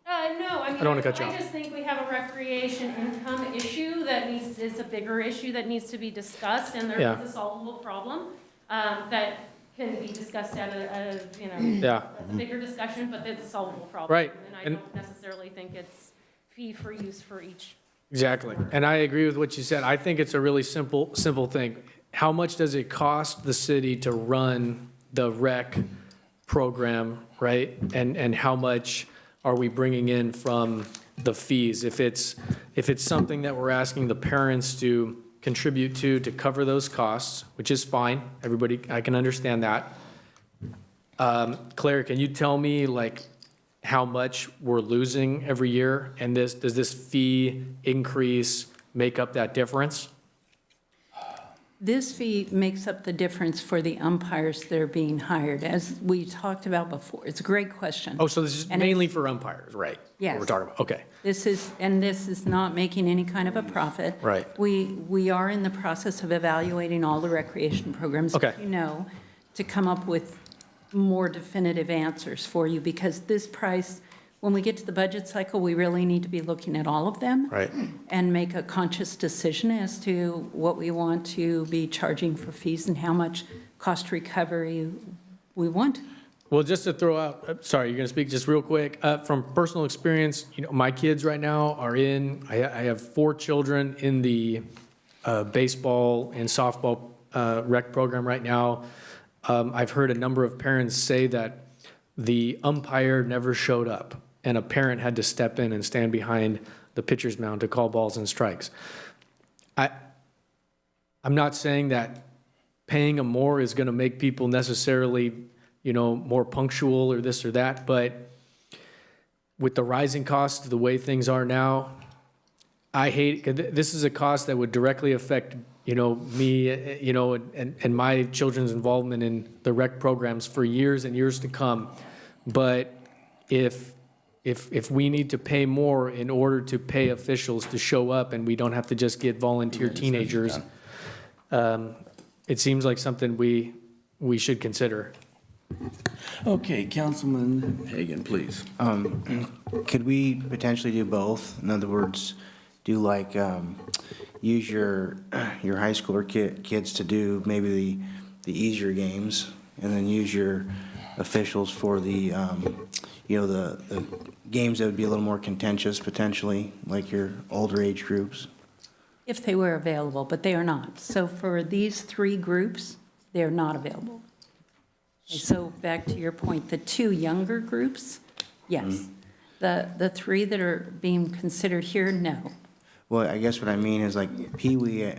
S14: No, I mean,
S12: don't wanna cut you
S14: I
S12: off.
S14: just think we have a recreation income issue that is a bigger issue that needs to be discussed, and there
S12: Yeah.
S14: is a solvable problem that can be discussed at a you know,
S12: Yeah.
S14: that's a bigger discussion, but it's a solvable problem.
S12: Right.
S14: And I
S12: And-
S14: don't necessarily think it's fee for use for each.
S12: Exactly. And I agree with what you said. I think it's a really simple thing. How much does it cost the city to run the rec program, right? And how much are we bringing in from the fees? If it's something that we're asking the parents to contribute to cover those costs, which is fine, everybody, I can understand that. Claire, can you tell me like how much we're losing every year? And does this fee increase make up that difference?
S9: This fee makes up the difference for the umpires that are being hired, as we talked about before. It's a great question.
S12: Oh, so this is
S9: And
S12: mainly for umpires, right?
S9: Yes.
S12: What we're talking about, okay.
S9: This is not making any kind of a profit.
S12: Right.
S9: We are in the process of evaluating all the recreation programs,
S12: Okay.
S9: as you know, to come up with more definitive answers for you, because this price, when we get to the budget cycle, we really need to be looking at all of them.
S12: Right.
S9: And make a conscious decision as to what we want to be charging for fees and how much cost recovery we want.
S12: Well, just to throw out, sorry, you're going to speak just real quick. From personal experience, you know, my kids right now are I have 4 children in the baseball and softball rec program right now. I've heard a number of parents say that the umpire never showed up, and a parent had to step in and stand behind the pitcher's mound to call balls and strikes. I'm not saying that paying them more is going to make people necessarily, you know, more punctual or this or that, but with the rising costs, the way things are now, I hate, this is a cost that would directly affect, you know, me, you know, and my children's involvement in the rec programs for years and years to come. But if we need to pay more in order to pay officials to show up and we don't have to just get volunteer teenagers, it seems like something we should consider.
S3: Okay, Councilman Hagan, please.
S8: Could we potentially do both? In other words, do like, use your high schooler kids to do maybe the easier games, and then use your officials for the, you know, the games that would be a little more contentious potentially, like your older age groups?
S9: If they were available, but they are not. So for these 3 groups, they are not available. So back to your point, the two younger groups, yes. The three that are being considered here, no.
S8: Well, I guess what I mean is like Pee Wee,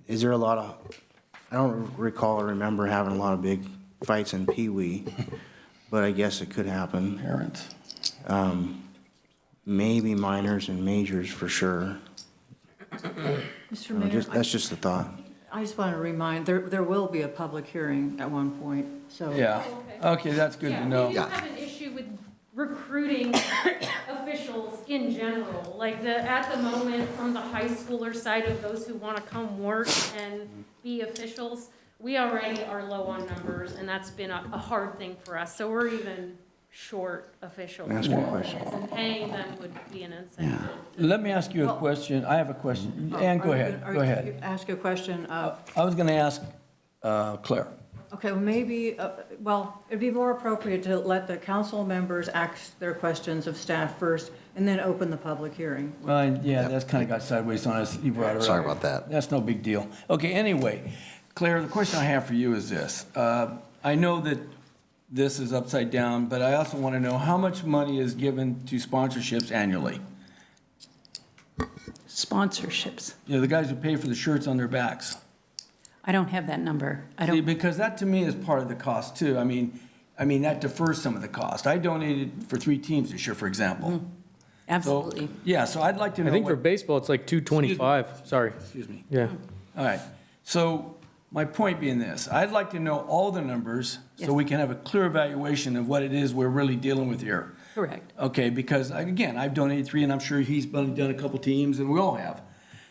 S8: is there a lot of, I don't recall or remember having a lot of big fights in Pee Wee, but I guess it could happen.
S3: Parents.
S8: Maybe minors and majors for sure.
S6: Mr. Mayor,
S8: That's just a thought.
S6: I just want to remind, there will be a public hearing at one point, so.
S3: Yeah, okay, that's good to know.
S14: We do have an issue with recruiting officials in general. Like at the moment, from the high schooler side of those who want to come work and be officials, we already are low on numbers, and that's been a hard thing for us. So we're even short officials.
S8: Ask you a question.
S14: And paying them would be an incentive.
S3: Let me ask you a question. I have a question. Ann, go ahead, go ahead.
S6: Ask a question of,
S3: I was gonna ask Claire.
S6: okay, well, maybe, well, it'd be more appropriate to let the council members ask their questions of staff first, and then open the public hearing.
S3: Well, yeah, that's kind of got sideways on us. You brought it up.
S5: Sorry about that.
S3: That's no big deal. Okay, anyway, Claire, the question I have for you is this. I know that this is upside down, but I also want to know how much money is given to sponsorships annually?
S9: Sponsorships.
S3: You know, the guys who pay for the shirts on their backs.
S9: I don't have that number. I
S3: See,
S9: don't,
S3: because that to me is part of the cost too. I mean, that defers some of the cost. I donated for 3 teams this year, for example.
S9: absolutely.
S3: So, yeah, so I'd like to know.
S12: I think for
S3: what-
S12: baseball, it's like 225, sorry.
S3: Excuse me.
S12: Yeah.
S3: All right. So my point being this, I'd like to know all the numbers so
S9: Yes.
S3: we can have a clear evaluation of what it is we're really dealing with here.
S9: Correct.
S3: Okay, because again, I've donated 3 and I'm sure he's done a couple teams and we all have.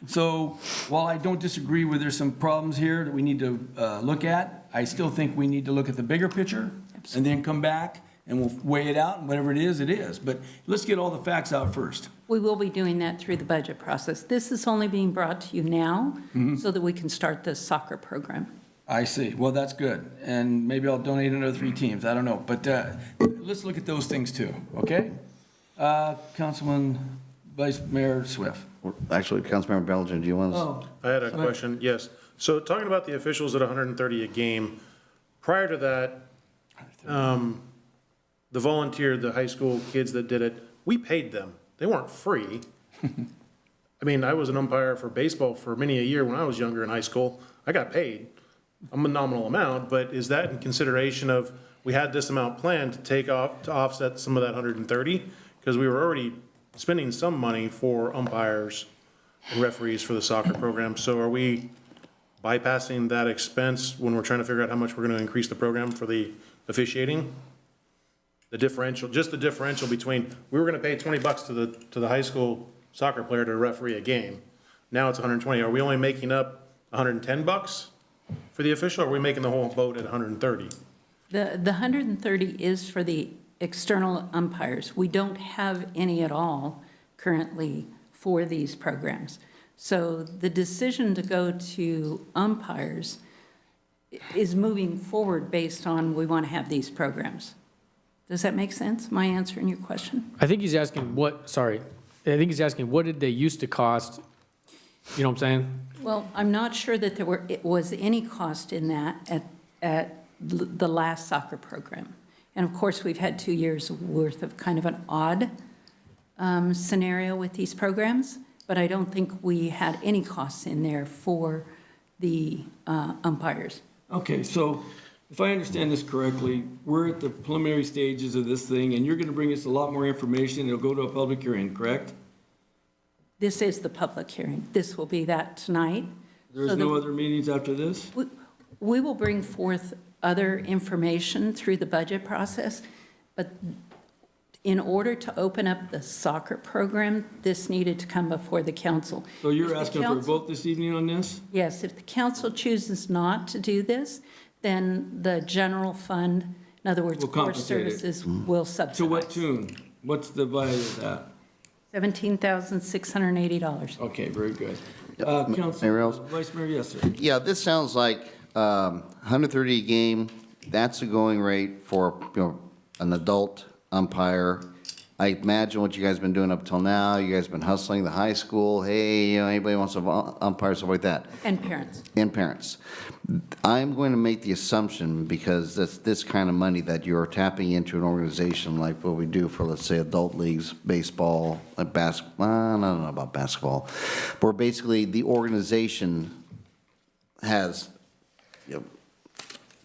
S3: So while I don't disagree with there's some problems here that we need to look at, I still think we need to look at the bigger picture and then come back and we'll weigh it out and whatever it is, it is. But let's get all the facts out first.
S9: We will be doing that through the budget process. This is only being brought to you now so that we can start the soccer program.
S3: I see. Well, that's good. And maybe I'll donate another 3 teams. I don't know. But let's look at those things too, okay? Councilman Vice Mayor Swift.
S5: Actually, Councilmember Bellinger, do you want to?
S3: Oh,
S7: I had a question, yes. So talking about the officials at 130 a game, prior to that, the volunteer, the high school kids that did it, we paid them. They weren't free. I mean, I was an umpire for baseball for many a year when I was younger in high school. I got paid a nominal amount, but is that in consideration of, we had this amount planned to take off, to offset some of that 130? Because we were already spending some money for umpires and referees for the soccer program. So are we bypassing that expense when we're trying to figure out how much we're going to increase the program for the officiating? The differential, just the differential between, we were going to pay $20 to the high school soccer player to referee a game. Now it's 120. Are we only making up 110 bucks for the official, or are we making the whole boat at 130?
S9: The 130 is for the external umpires. We don't have any at all currently for these programs. So the decision to go to umpires is moving forward based on we want to have these programs. Does that make sense, my answer in your question?
S12: I think he's asking what did they used to cost? You know what I'm saying?
S9: Well, I'm not sure that it was any cost in that at the last soccer program. And of course, we've had 2 years worth of kind of an odd scenario with these programs, but I don't think we had any costs in there for the umpires.
S3: Okay, so if I understand this correctly, we're at the preliminary stages of this thing, and you're going to bring us a lot more information. It'll go to a public hearing, correct?
S9: This is the public hearing. This will be that tonight.
S3: There's no other meetings after this?
S9: We will bring forth other information through the budget process, but in order to open up the soccer program, this needed to come before the council.
S3: So you're
S9: If the
S3: asking for a
S9: council-
S3: vote this evening on this?
S9: Yes, if the council chooses not to do this, then the general fund, in other words,
S3: Will
S9: core
S3: compensate it.
S9: services will
S3: To
S9: subsidize.
S3: what tune? What's the value of that?
S9: $17,680.
S3: Okay, very good.
S5: Mayor Ellis?
S3: Vice Mayor, yes, sir.
S5: Yeah, this sounds like 130 a game, that's the going rate for, an adult umpire I imagine what you guys been doing up till now, you guys been hustling the high school, hey, anybody wants to umpire, stuff like that.
S9: And parents.
S5: And parents. I'm going to make the assumption, because that's this kind of money, that you're tapping into an organization like what we do for, let's say, adult leagues, baseball, basketball, I don't know about basketball, where basically the organization has, a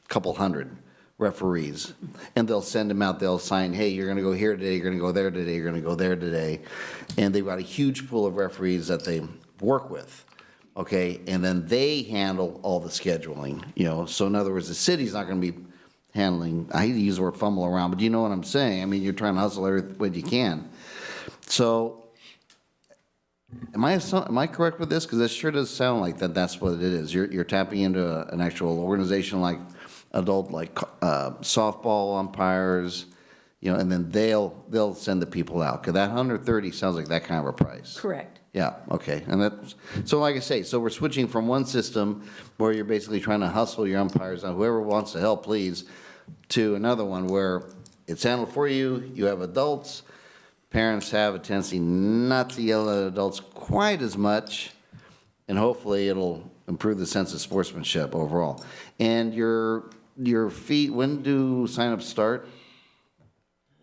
S5: couple hundred referees, and they'll send them out, they'll sign, hey, you're gonna go here today, you're gonna go there today, you're gonna go there today, and they've got a huge pool of referees that they work with, okay, and then they handle all the scheduling, so in other words, the city's not gonna be handling, I hate to use the word fumble around, but you know what I'm saying, I mean, you're trying to hustle every way you can. So, am I correct with this? Because it sure does sound like that's what it is. You're tapping into an actual organization like adult, like softball umpires, and then they'll send the people out. Because that 130 sounds like that kind of a price.
S9: Correct.
S5: Yeah, okay. And so like I say, so we're switching from one system where you're basically trying to hustle your umpires, and whoever wants to help, please, to another one where it's handled for you, you have adults, parents have a tendency not to yell at adults quite as much, and hopefully it'll improve the sense of sportsmanship overall. And your fee, when do signups start?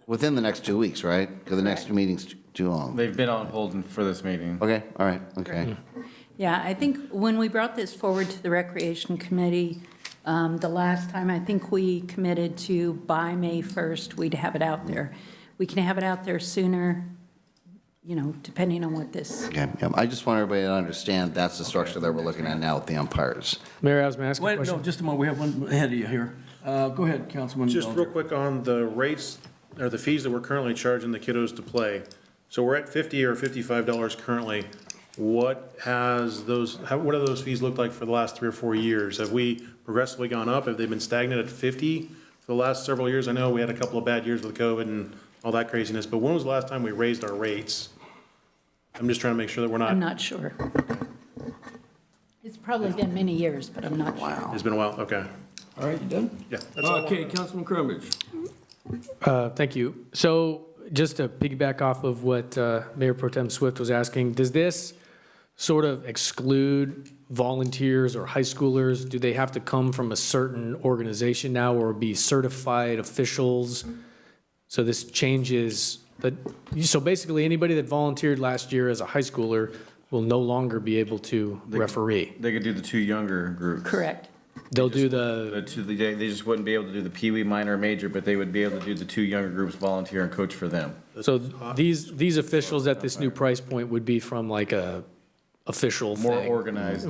S5: Within the next 2 weeks, right? Because the next meeting's too long.
S11: They've been on hold for this meeting.
S5: Okay, all right, okay.
S9: Yeah, I think when we brought this forward to the Recreation Committee, the last time, I think we committed to by May 1st, we'd have it out there. We can have it out there sooner, depending on what this.
S5: Okay, yeah, I just want everybody to understand that's the structure that we're looking at now with the umpires.
S12: Mayor, I was going to ask a
S3: Wait,
S12: question.
S3: no, just a moment, we have one ahead of you here. Go ahead, Councilman.
S7: Just
S3: Bellinger.
S7: real quick on the rates, or the fees that we're currently charging the kiddos to play. So we're at $50 or $55 currently. What have those fees looked like for the last 3 or 4 years? Have we progressively gone up? Have they been stagnant at 50 for the last several years? I know we had a couple of bad years with COVID and all that craziness, but when was the last time we raised our rates? I'm just trying to make sure that we're not.
S9: I'm not sure. It's probably been many years, but I'm not sure.
S7: It's been a while, okay.
S3: All right, you done?
S7: Yeah, that's all I
S3: Okay,
S7: wanted.
S3: Councilman Crummage.
S12: Thank you. So just to piggyback off of what Mayor Pro Tem Swift was asking, does this sort of exclude volunteers or high schoolers? Do they have to come from a certain organization now or be certified officials? So this changes, so basically anybody that volunteered last year as a high schooler will no longer be able to referee.
S11: They could do the 2 younger groups.
S9: Correct.
S12: They'll do
S11: They just wouldn't be able to do the Pee Wee minor or major, but they would be able to do the 2 younger groups, volunteer and coach for them.
S12: So these officials at this new price point would be from like a official thing.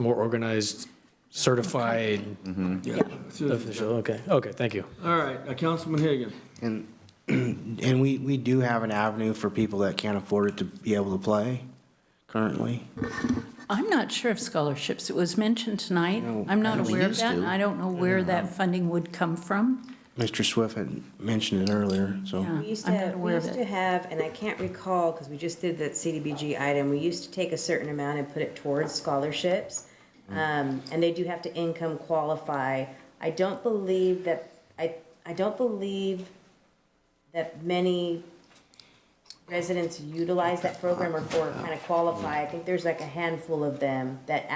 S12: More organized, certified
S3: Yeah.
S12: official, okay, thank you.
S3: All right, Councilman Hagan.
S8: And we do have an avenue for people that can't afford it to be able to play currently.
S9: I'm not sure of scholarships. It was mentioned tonight. I'm not
S5: we
S9: aware of
S5: used
S9: that,
S5: to.
S9: and I don't know where that funding would come from.
S8: Mr. Swift had mentioned it earlier, so.
S9: Yeah,
S2: We used
S9: I'm
S2: to
S9: not
S2: have,
S9: aware of it.
S2: and I can't recall, because we just did that CDBG item, we used to take a certain amount and put it towards scholarships. And they do have to income qualify. I don't believe that many residents utilize that program or kind of qualify. I think there's like a handful of them that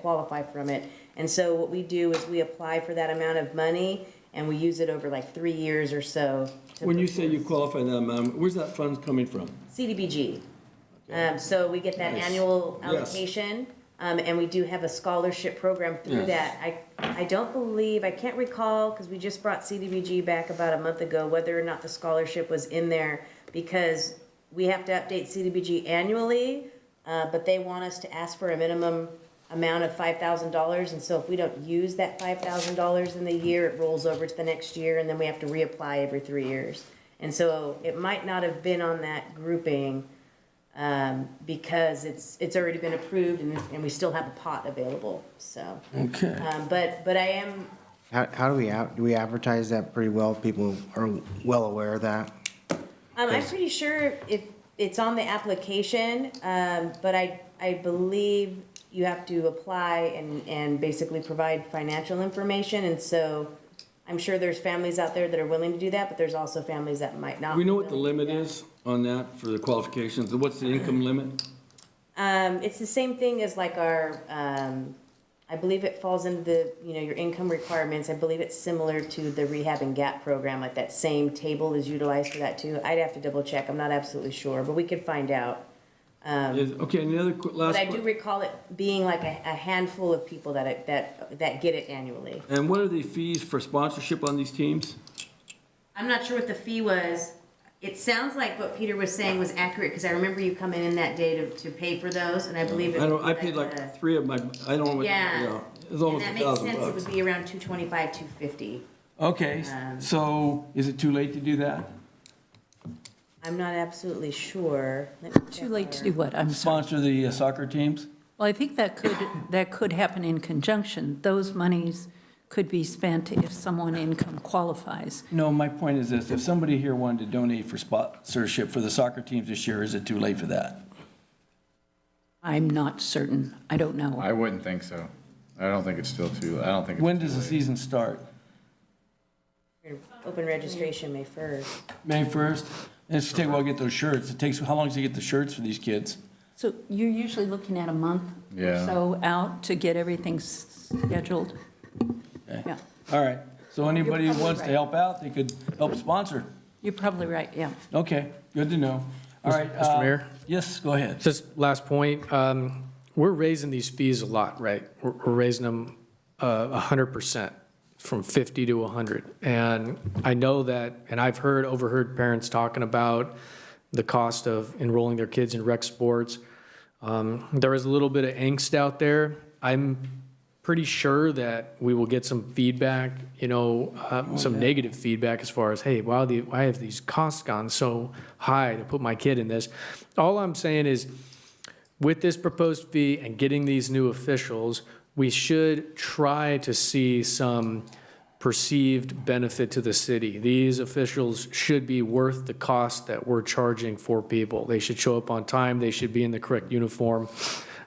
S2: qualify from it. And so what we do is we apply for that amount of money and we use it over like 3 years or so.
S3: When you say you qualify that amount, where's that funds coming from?
S2: CDBG. So we get that annual allocation, and we do have a scholarship program through that. I don't believe, I can't recall, because we just brought CDBG back about a month ago, whether or not the scholarship was in there, because we have to update CDBG annually, but they want us to ask for a minimum amount of $5,000, and so if we don't use that $5,000 in the year, it rolls over to the next year, and then we have to reapply every 3 years. And so it might not have been on that grouping, because it's already been approved and we still have a pot available, so.
S3: Okay.
S2: But I am.
S8: How do we advertise that pretty well? People are well aware of that?
S2: I'm pretty sure if it's on the application, but I believe you have to apply and basically provide financial information, and so I'm sure there's families out there that are willing to do that, but there's also families that might not.
S3: We know
S2: be
S3: what the
S2: willing to
S3: limit
S2: do that.
S3: is on that for the qualifications. What's the income limit?
S2: It's the same thing as like our, I believe it falls into the, your income requirements. I believe it's similar to the rehab and gap program, like that same table is utilized for that too. I'd have to double check. I'm not absolutely sure, but we could find out.
S3: Okay, and the other last.
S2: But I do recall it being like a handful of people that get it annually.
S3: And what are the fees for sponsorship on these teams?
S2: I'm not sure what the fee was. It sounds like what Peter was saying was accurate, because I remember you coming in that day to pay for those, and I believe it.
S3: I paid like 3 of my, I don't know what,
S2: Yeah.
S3: it was almost
S2: And that makes
S3: $1,000
S2: sense, it
S3: bucks.
S2: would be around $225, $250.
S3: Okay, so is it too late to do that?
S2: I'm not absolutely sure. Let me
S9: Too
S2: check
S9: late to
S2: our-
S9: do what? I'm sorry.
S3: Sponsor the soccer teams?
S9: Well, I think that could happen in conjunction. Those monies could be spent if someone income qualifies.
S3: No, my point is this, if somebody here wanted to donate for sponsorship for the soccer teams this year, is it too late for that?
S9: I'm not certain. I don't know.
S11: I wouldn't think so. I don't think it's still too, I don't think it's
S3: When
S11: too
S3: does the
S11: late.
S3: season start?
S2: Open registration May 1st.
S3: May 1st? And it's take a while to get those shirts. It takes, how long does it get the shirts for these kids?
S9: So you're usually looking at a month or
S11: Yeah.
S9: so out to get everything scheduled?
S3: Okay.
S9: Yeah,
S3: All right, so anybody who
S9: probably
S3: wants to
S9: right.
S3: help out, they could help sponsor.
S9: you're probably right, yeah.
S3: Okay, good to know. All right.
S12: Mr. Mayor?
S3: Yes, go ahead.
S12: Just last point, we're raising these fees a lot, right? We're raising them 100%, from 50 to 100. And I know that, and I've overheard parents talking about the cost of enrolling their kids in rec sports. There is a little bit of angst out there. I'm pretty sure that we will get some feedback, some negative feedback as far as, hey, why have these costs gone so high to put my kid in this? All I'm saying is, with this proposed fee and getting these new officials, we should try to see some perceived benefit to the city. These officials should be worth the cost that we're charging for people. They should show up on time, they should be in the correct uniform,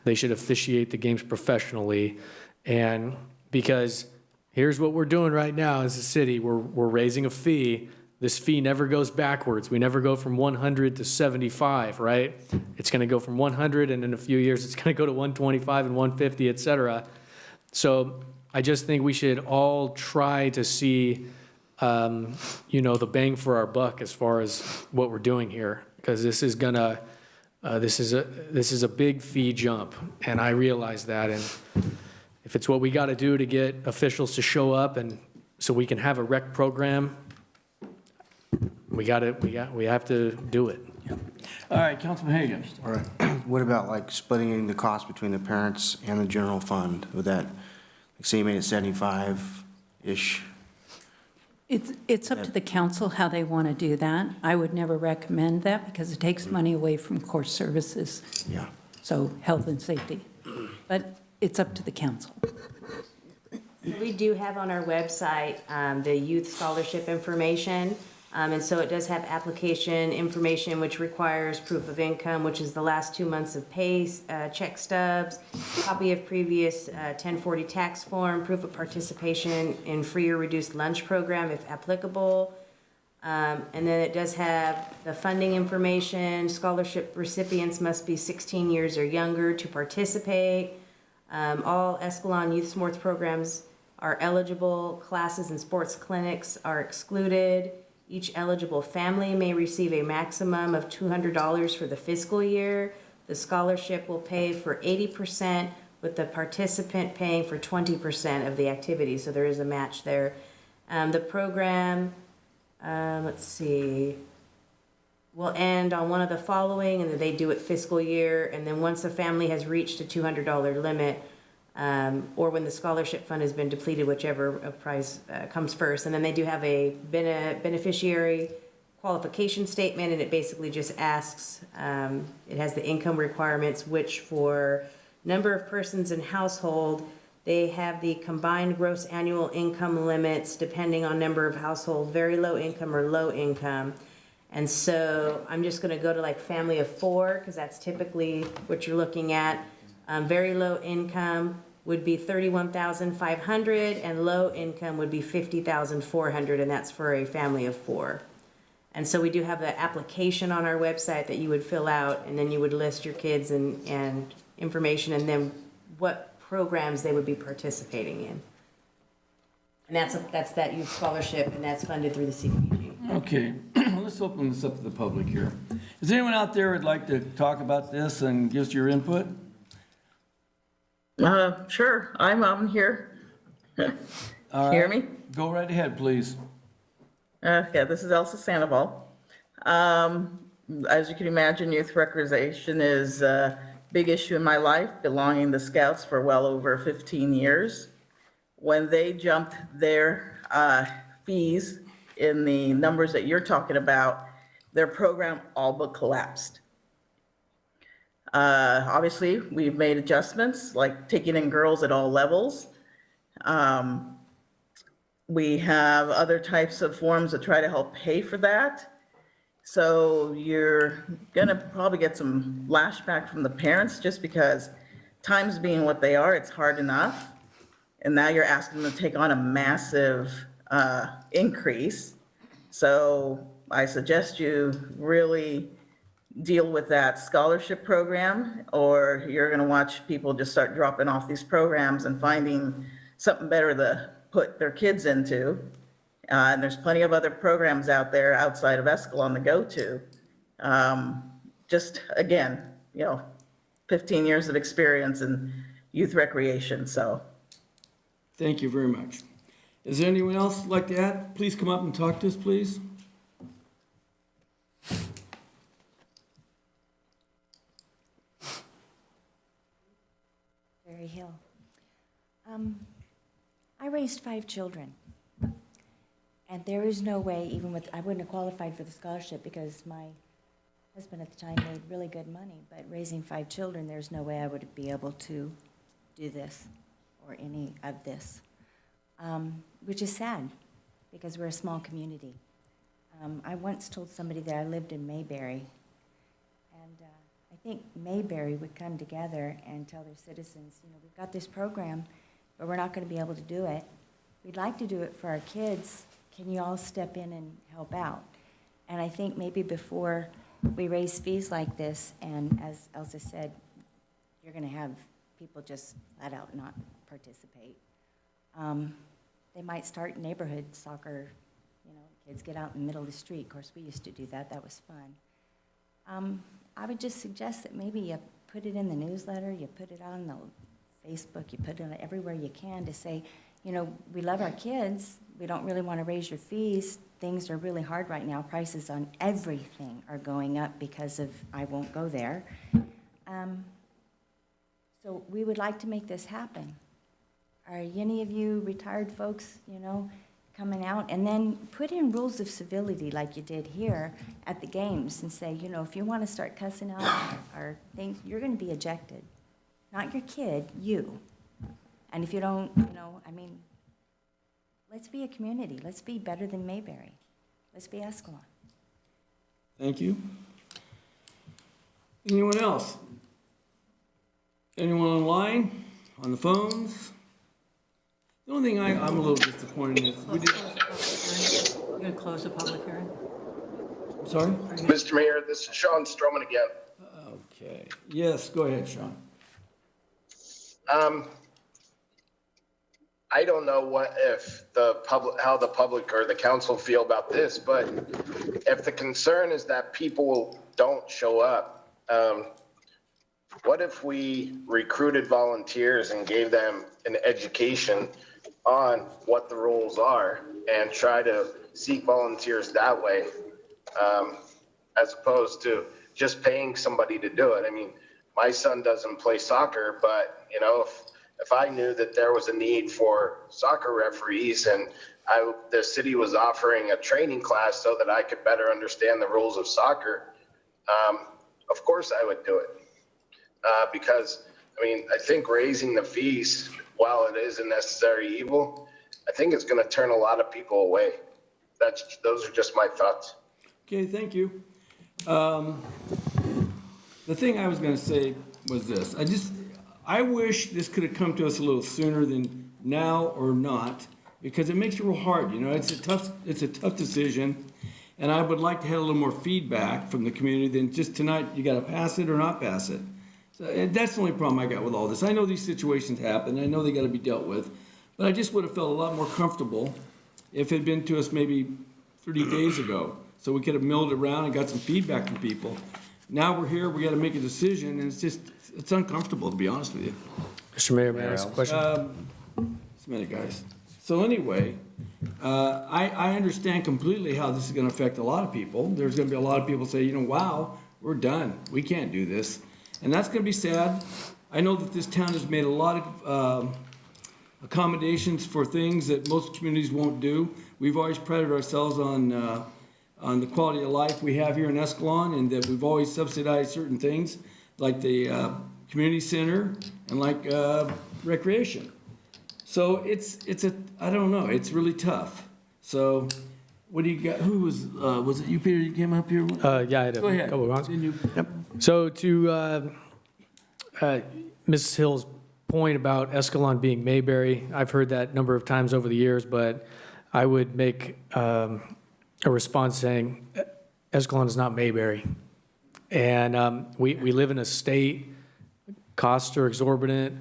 S12: they should officiate the games professionally. And because here's what we're doing right now as a city, we're raising a fee. This fee never goes backwards. We never go from 100 to 75, right? It's going to go from 100, and in a few years, it's going to go to 125 and 150, et cetera. So I just think we should all try to see, the bang for our buck as far as what we're doing here, because this is gonna, this is a big fee jump, and I realize that. And if it's what we got to do to get officials to show up, and so we can have a rec program, we have to do it.
S3: All right, Councilman Hagan.
S8: All right. What about like splitting the cost between the parents and the general fund? Would that, like, say you made it 75-ish?
S9: It's up to the council how they want to do that. I would never recommend that because it takes money away from core services,
S8: Yeah.
S9: so health and safety. But it's up to the council.
S2: We do have on our website the youth scholarship information. And so it does have application information, which requires proof of income, which is the last 2 months of pay, check stubs, copy of previous 1040 tax form, proof of participation in free or reduced lunch program if applicable. And then it does have the funding information. Scholarship recipients must be 16 years or younger to participate. All Escalon youth sports programs are eligible. Classes and sports clinics are excluded. Each eligible family may receive a maximum of $200 for the fiscal year. The scholarship will pay for 80%, with the participant paying for 20% of the activity, so there is a match there. The program, let's see, will end on one of the following, and then they do it fiscal year, and then once a family has reached a $200 limit, or when the scholarship fund has been depleted, whichever prize comes first. And then they do have a beneficiary qualification statement, and it basically just asks, it has the income requirements, which for number of persons in household, they have the combined gross annual income limits depending on number of household, very low income or low income. And so I'm just going to go to like family of 4, because that's typically what you're looking at. Very low income, would be $31,500, and low income would be $50,400, and that's for a family of 4. And so we do have the application on our website that you would fill out, and then you would list your kids and information, and then what programs they would be participating in. And that's that youth scholarship, and that's funded through the CDBG.
S3: Okay, let's open this up to the public here. Is anyone out there who'd like to talk about this and give us your input?
S17: Sure, I'm here.
S3: All right.
S17: Hear me?
S3: Go right ahead, please.
S17: Yeah, this is Elsa Sandoval. As you can imagine, youth recreation is a big issue in my life, belonging to Scouts for well over 15 years. When they jumped their fees in the numbers that you're talking about, their program all but collapsed. Obviously, we've made adjustments, like taking in girls at all levels. We have other types of forms that try to help pay for that. So you're gonna probably get some lashback from the parents, just because times being what they are, it's hard enough. And now you're asking them to take on a massive increase. So I suggest you really deal with that scholarship program, or you're gonna watch people just start dropping off these programs and finding something better to put their kids into. And there's plenty of other programs out there outside of Escalon to go to. Just again, 15 years of experience in youth recreation, so.
S3: Thank you very much. Is there anyone else like to add? Please come up and talk to us, please.
S18: Barry Hill. I raised 5 children. And there is no way, even with, I wouldn't have qualified for the scholarship because my husband at the time made really good money, but raising 5 children, there's no way I would be able to do this or any of this, which is sad because we're a small community. I once told somebody that I lived in Mayberry, and I think Mayberry would come together and tell their citizens, we've got this program, but we're not going to be able to do it. We'd like to do it for our kids. Can you all step in and help out? And I think maybe before we raise fees like this, and as Elsa said, you're going to have people just flat out not participate. They might start neighborhood soccer, kids get out in the middle of the street. Of course, we used to do that. That was fun. I would just suggest that maybe you put it in the newsletter, you put it on the Facebook, you put it on everywhere you can to say, we love our kids. We don't really want to raise your fees. Things are really hard right now. Prices on everything are going up because of, I won't go there. So we would like to make this happen. Are any of you retired folks, coming out? And then put in rules of civility like you did here at the games and say, if you want to start cussing out or things, you're going to be ejected. Not your kid, you. And if you don't, let's be a community. Let's be better than Mayberry. Let's be Escalon.
S3: Thank you. Anyone else? Anyone online, on the phones? The only thing I'm a little disappointed is we did.
S6: We're going to close the public hearing.
S3: Sorry?
S15: Mr. Mayor, this is Sean Stroman again.
S3: Okay. Yes, go ahead, Sean.
S15: I don't know how the public or the council feel about this, but if the concern is that people don't show up, what if we recruited volunteers and gave them an education on what the rules are and try to seek volunteers that way, as opposed to just paying somebody to do it? I mean, my son doesn't play soccer, but if I knew that there was a need for soccer referees and the city was offering a training class so that I could better understand the rules of soccer, of course I would do it. Because, I think raising the fees, while it is a necessary evil, I think it's going to turn a lot of people away. Those are just my thoughts.
S3: Okay, thank you. The thing I was going to say was this. I wish this could have come to us a little sooner than now or not, because it makes it real hard, you know, it's a tough decision. And I would like to have a little more feedback from the community than just tonight, you gotta pass it or not pass it. So, and that's the only problem I got with all this. I know these situations happen, I know they gotta be dealt with, but I just would have felt a lot more comfortable if it had been to us maybe 30 days ago, so we could have milled around and got some feedback from people. Now we're here, we gotta make a decision, and it's uncomfortable, to be honest with you.
S12: Mr. Mayor, may I ask a question?
S3: Just a minute, guys. So anyway, I understand completely how this is gonna affect a lot of people. There's gonna be a lot of people say, you know, wow, we're done. We can't do this. And that's gonna be sad. I know that this town has made a lot of accommodations for things that most communities won't do. We've always prided ourselves on the quality of life we have here in Escalon, and that we've always subsidized certain things, like the community center and like recreation. So I don't know, it's really tough. So what do you got, who was it you, Peter, you came up here?
S12: Yeah, I had
S3: Go
S12: a
S3: ahead.
S12: couple of rounds.
S3: Yep.
S12: So to Mrs. Hill's point about Escalon being Mayberry, I've heard that a number of times over the years, but I would make a response saying Escalon is not Mayberry. And we live in a state, costs are exorbitant,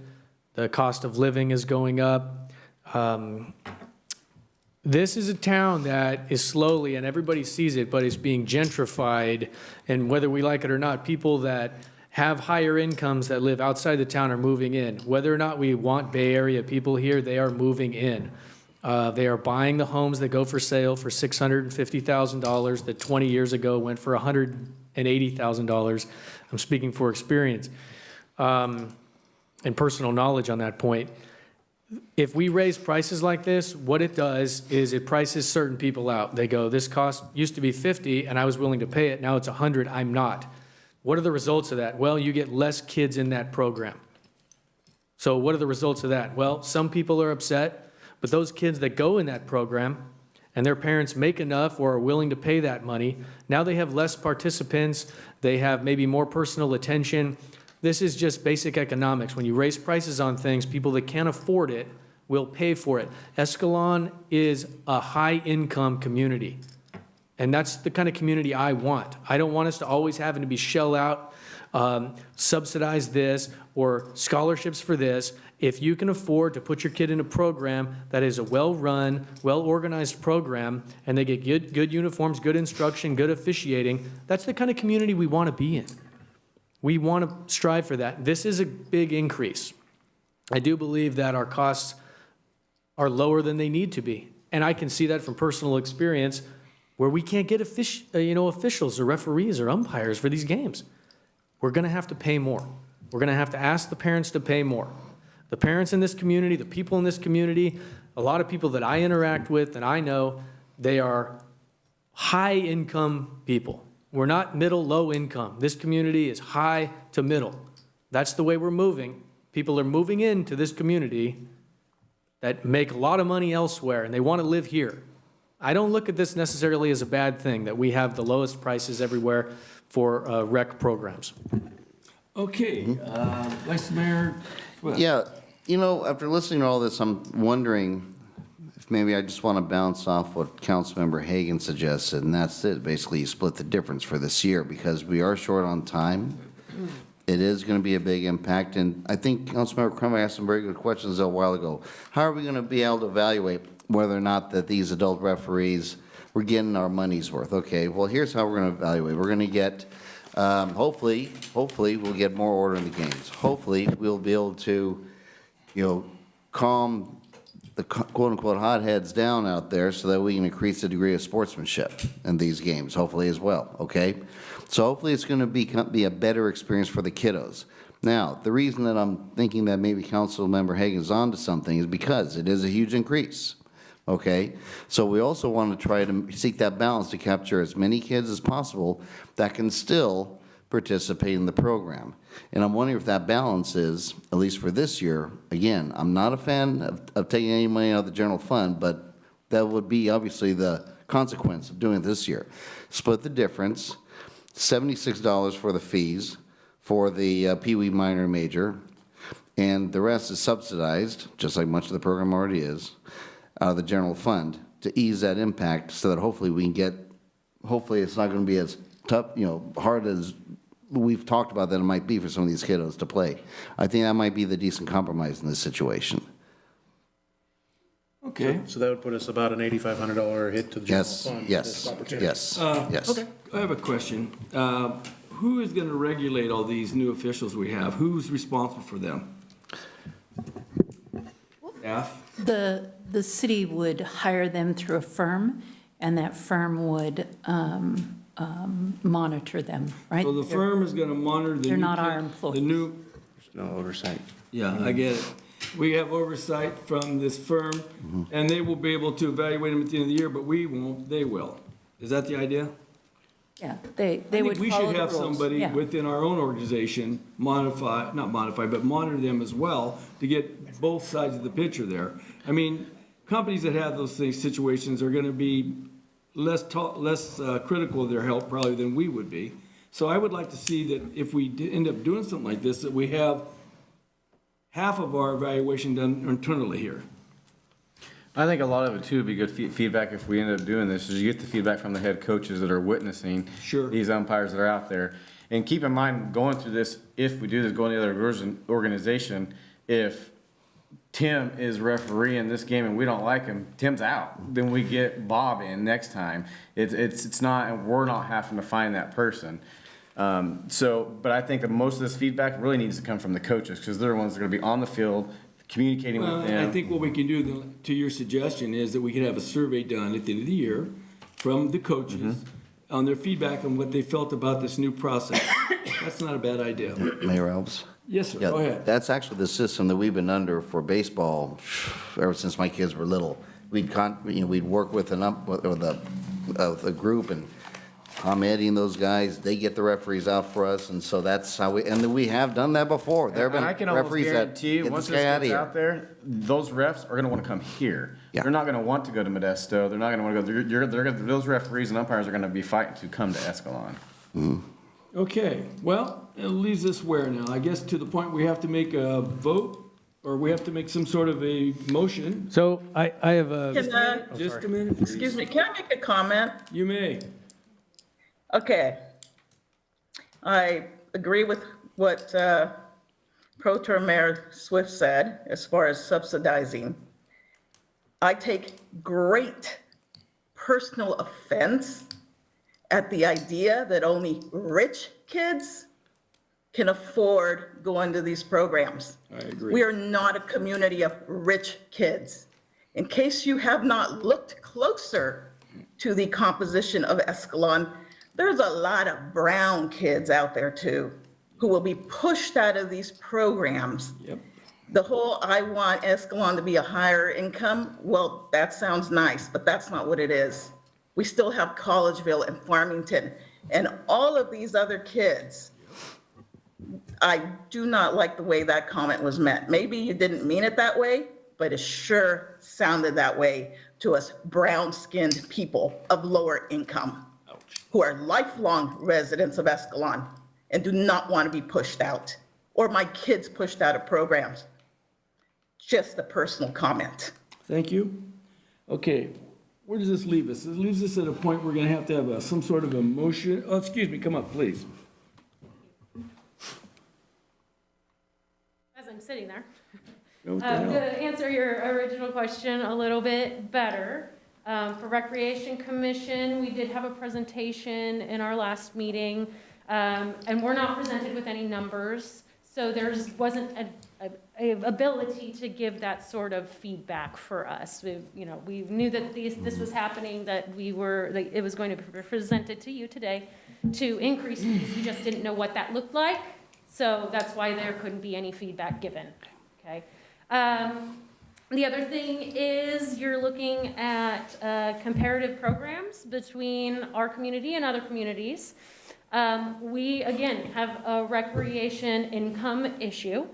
S12: the cost of living is going up. This is a town that is slowly, and everybody sees it, but it's being gentrified. And whether we like it or not, people that have higher incomes that live outside the town are moving in. Whether or not we want Bay Area people here, they are moving in. They are buying the homes that go for sale for $650,000 that 20 years ago went for $180,000. I'm speaking for experience and personal knowledge on that point. If we raise prices like this, what it does is it prices certain people out. They go, this cost used to be 50 and I was willing to pay it, now it's 100, I'm not. What are the results of that? Well, you get less kids in that program. So what are the results of that? Well, some people are upset, but those kids that go in that program and their parents make enough or are willing to pay that money, now they have less participants, they have maybe more personal attention. This is just basic economics. When you raise prices on things, people that can't afford it will pay for it. Escalon is a high-income community, and that's the kind of community I want. I don't want us to always having to be shell out, subsidize this, or scholarships for this. If you can afford to put your kid in a program that is a well-run, well-organized program, and they get good uniforms, good instruction, good officiating, that's the kind of community we want to be in. We want to strive for that. This is a big increase. I do believe that our costs are lower than they need to be. And I can see that from personal experience where we can't get officials or referees or umpires for these games. We're going to have to pay more. We're going to have to ask the parents to pay more. The parents in this community, the people in this community, a lot of people that I interact with and I know, they are high-income people. We're not middle, low income. This community is high to middle. That's the way we're moving. People are moving into this community that make a lot of money elsewhere, and they want to live here. I don't look at this necessarily as a bad thing, that we have the lowest prices everywhere for rec programs.
S3: Okay, Vice Mayor.
S5: Yeah, after listening to all this, I'm wondering if maybe I just want to bounce off what Councilmember Hagan suggested, and that's it. Basically, you split the difference for this year because we are short on time. It is going to be a big impact, and I think Councilmember Crum asked some very good questions a while ago. How are we going to be able to evaluate whether or not that these adult referees, we're getting our money's worth? Okay, well, here's how we're going to evaluate. We're going to get, hopefully we'll get more order in the games. Hopefully, we'll be able to, calm the quote-unquote hotheads down out there so that we can increase the degree of sportsmanship in these games, hopefully as well, okay? So hopefully it's going to be a better experience for the kiddos. Now, the reason that I'm thinking that maybe Councilmember Hagan's on to something is because it is a huge increase, okay? So we also want to try to seek that balance to capture as many kids as possible that can still participate in the program. And I'm wondering if that balance is, at least for this year, again, I'm not a fan of taking any money out of the general fund, but that would be obviously the consequence of doing it this year. Split the difference, $76 for the fees for the Pee Wee minor and major, and the rest is subsidized, just like much of the program already is, out of the general fund to ease that impact so that hopefully we can get, hopefully it's not going to be as tough, hard as we've talked about that it might be for some of these kiddos to play. I think that might be the decent compromise in this situation.
S3: Okay.
S7: So that would put us about an $8,500 hit to the general
S5: Yes,
S7: fund. for
S5: yes,
S7: this opportunity.
S5: yes, yes.
S3: Okay, I have a question. Who is going to regulate all these new officials we have? Who's responsible for them? Staff?
S9: The city would hire them through a firm, and that firm would monitor them, right?
S3: So the firm is going to monitor the new.
S9: They're not our
S3: The
S9: employees.
S3: new,
S8: There's no oversight.
S3: yeah, I get it. We have oversight from this firm, and they will be able to evaluate them at the end of the year, but we won't, they will. Is that the idea?
S9: Yeah, they
S3: I
S9: would
S3: think we
S9: follow
S3: should
S9: the
S3: have
S9: rules.
S3: somebody
S9: Yeah.
S3: within our own organization not modify, but monitor them as well to get both sides of the picture there. I mean, companies that have those situations are gonna be less critical of their help probably than we would be. So I would like to see that if we end up doing something like this, that we have half of our evaluation done internally here.
S11: I think a lot of it too would be good feedback if we end up doing this, is you get the feedback from the head coaches that are witnessing these umpires that are out there. And keep in mind, going through this, if we do this, going to the other organization, if Tim is refereeing this game and we don't like him, Tim's out. Then we get Bob in next time. It's not, and we're not having to find that person. But I think that most of this feedback really needs to come from the coaches, because they're the ones that are going to be on the field, communicating with them.
S3: I think what we can do, to your suggestion, is that we could have a survey done at the end of the year from the coaches on their feedback on what they felt about this new process. That's not a bad idea.
S5: Mayor Alves?
S3: Yes, sir,
S5: Yeah,
S3: go ahead.
S5: that's actually the system that we've been under for baseball ever since my kids were little. We'd work with a group and commenting those guys, they get the referees out for us, and so that's how and we have done that before. There have
S11: And I
S5: been
S11: can almost
S5: referees that
S11: guarantee you,
S5: get
S11: once
S5: this
S11: this
S5: guy out of
S11: gets
S5: here.
S11: out there, those refs are gonna wanna come here.
S5: Yeah.
S11: They're not gonna want to go to Modesto, they're not gonna wanna go, those referees and umpires are gonna be fighting to come to Escalon.
S3: Okay, well, it leaves us where now? I guess to the point we have to make a vote, or we have to make some sort of a motion.
S12: So I have a.
S3: Just a minute, please.
S17: Excuse me, can I make a comment?
S3: You may.
S17: Okay. I agree with what Pro Tem Mayor Swift said as far as subsidizing. I take great personal offense at the idea that only rich kids can afford going to these programs.
S3: I agree.
S17: We are not a community of rich kids. In case you have not looked closer to the composition of Escalon, there's a lot of brown kids out there too, who will be pushed out of these programs.
S3: Yep.
S17: The whole, I want Escalon to be a higher income, well, that sounds nice, but that's not what it is. We still have Collegeville and Farmington and all of these other kids. I do not like the way that comment was meant. Maybe you didn't mean it that way, but it sure sounded that way to us brown-skinned people of lower income who are lifelong residents of Escalon and do not want to be pushed out, or my kids pushed out of programs. Just a personal comment.
S3: Thank you. Okay, where does this leave us? It leaves us at a point we're gonna have to have some sort of a motion. Oh, excuse me, come up, please.
S14: As I'm sitting there.
S3: What the
S14: I'm
S3: hell?
S14: going to answer your original question a little bit better. For Recreation Commission, we did have a presentation in our last meeting, and we're not presented with any numbers, so wasn't a ability to give that sort of feedback for us. We knew that this was happening, that it was going to be presented to you today to increase fees. We just didn't know what that looked like, so that's why there couldn't be any feedback given. Okay. The other thing is you're looking at comparative programs between our community and other communities. We, again, have a recreation income issue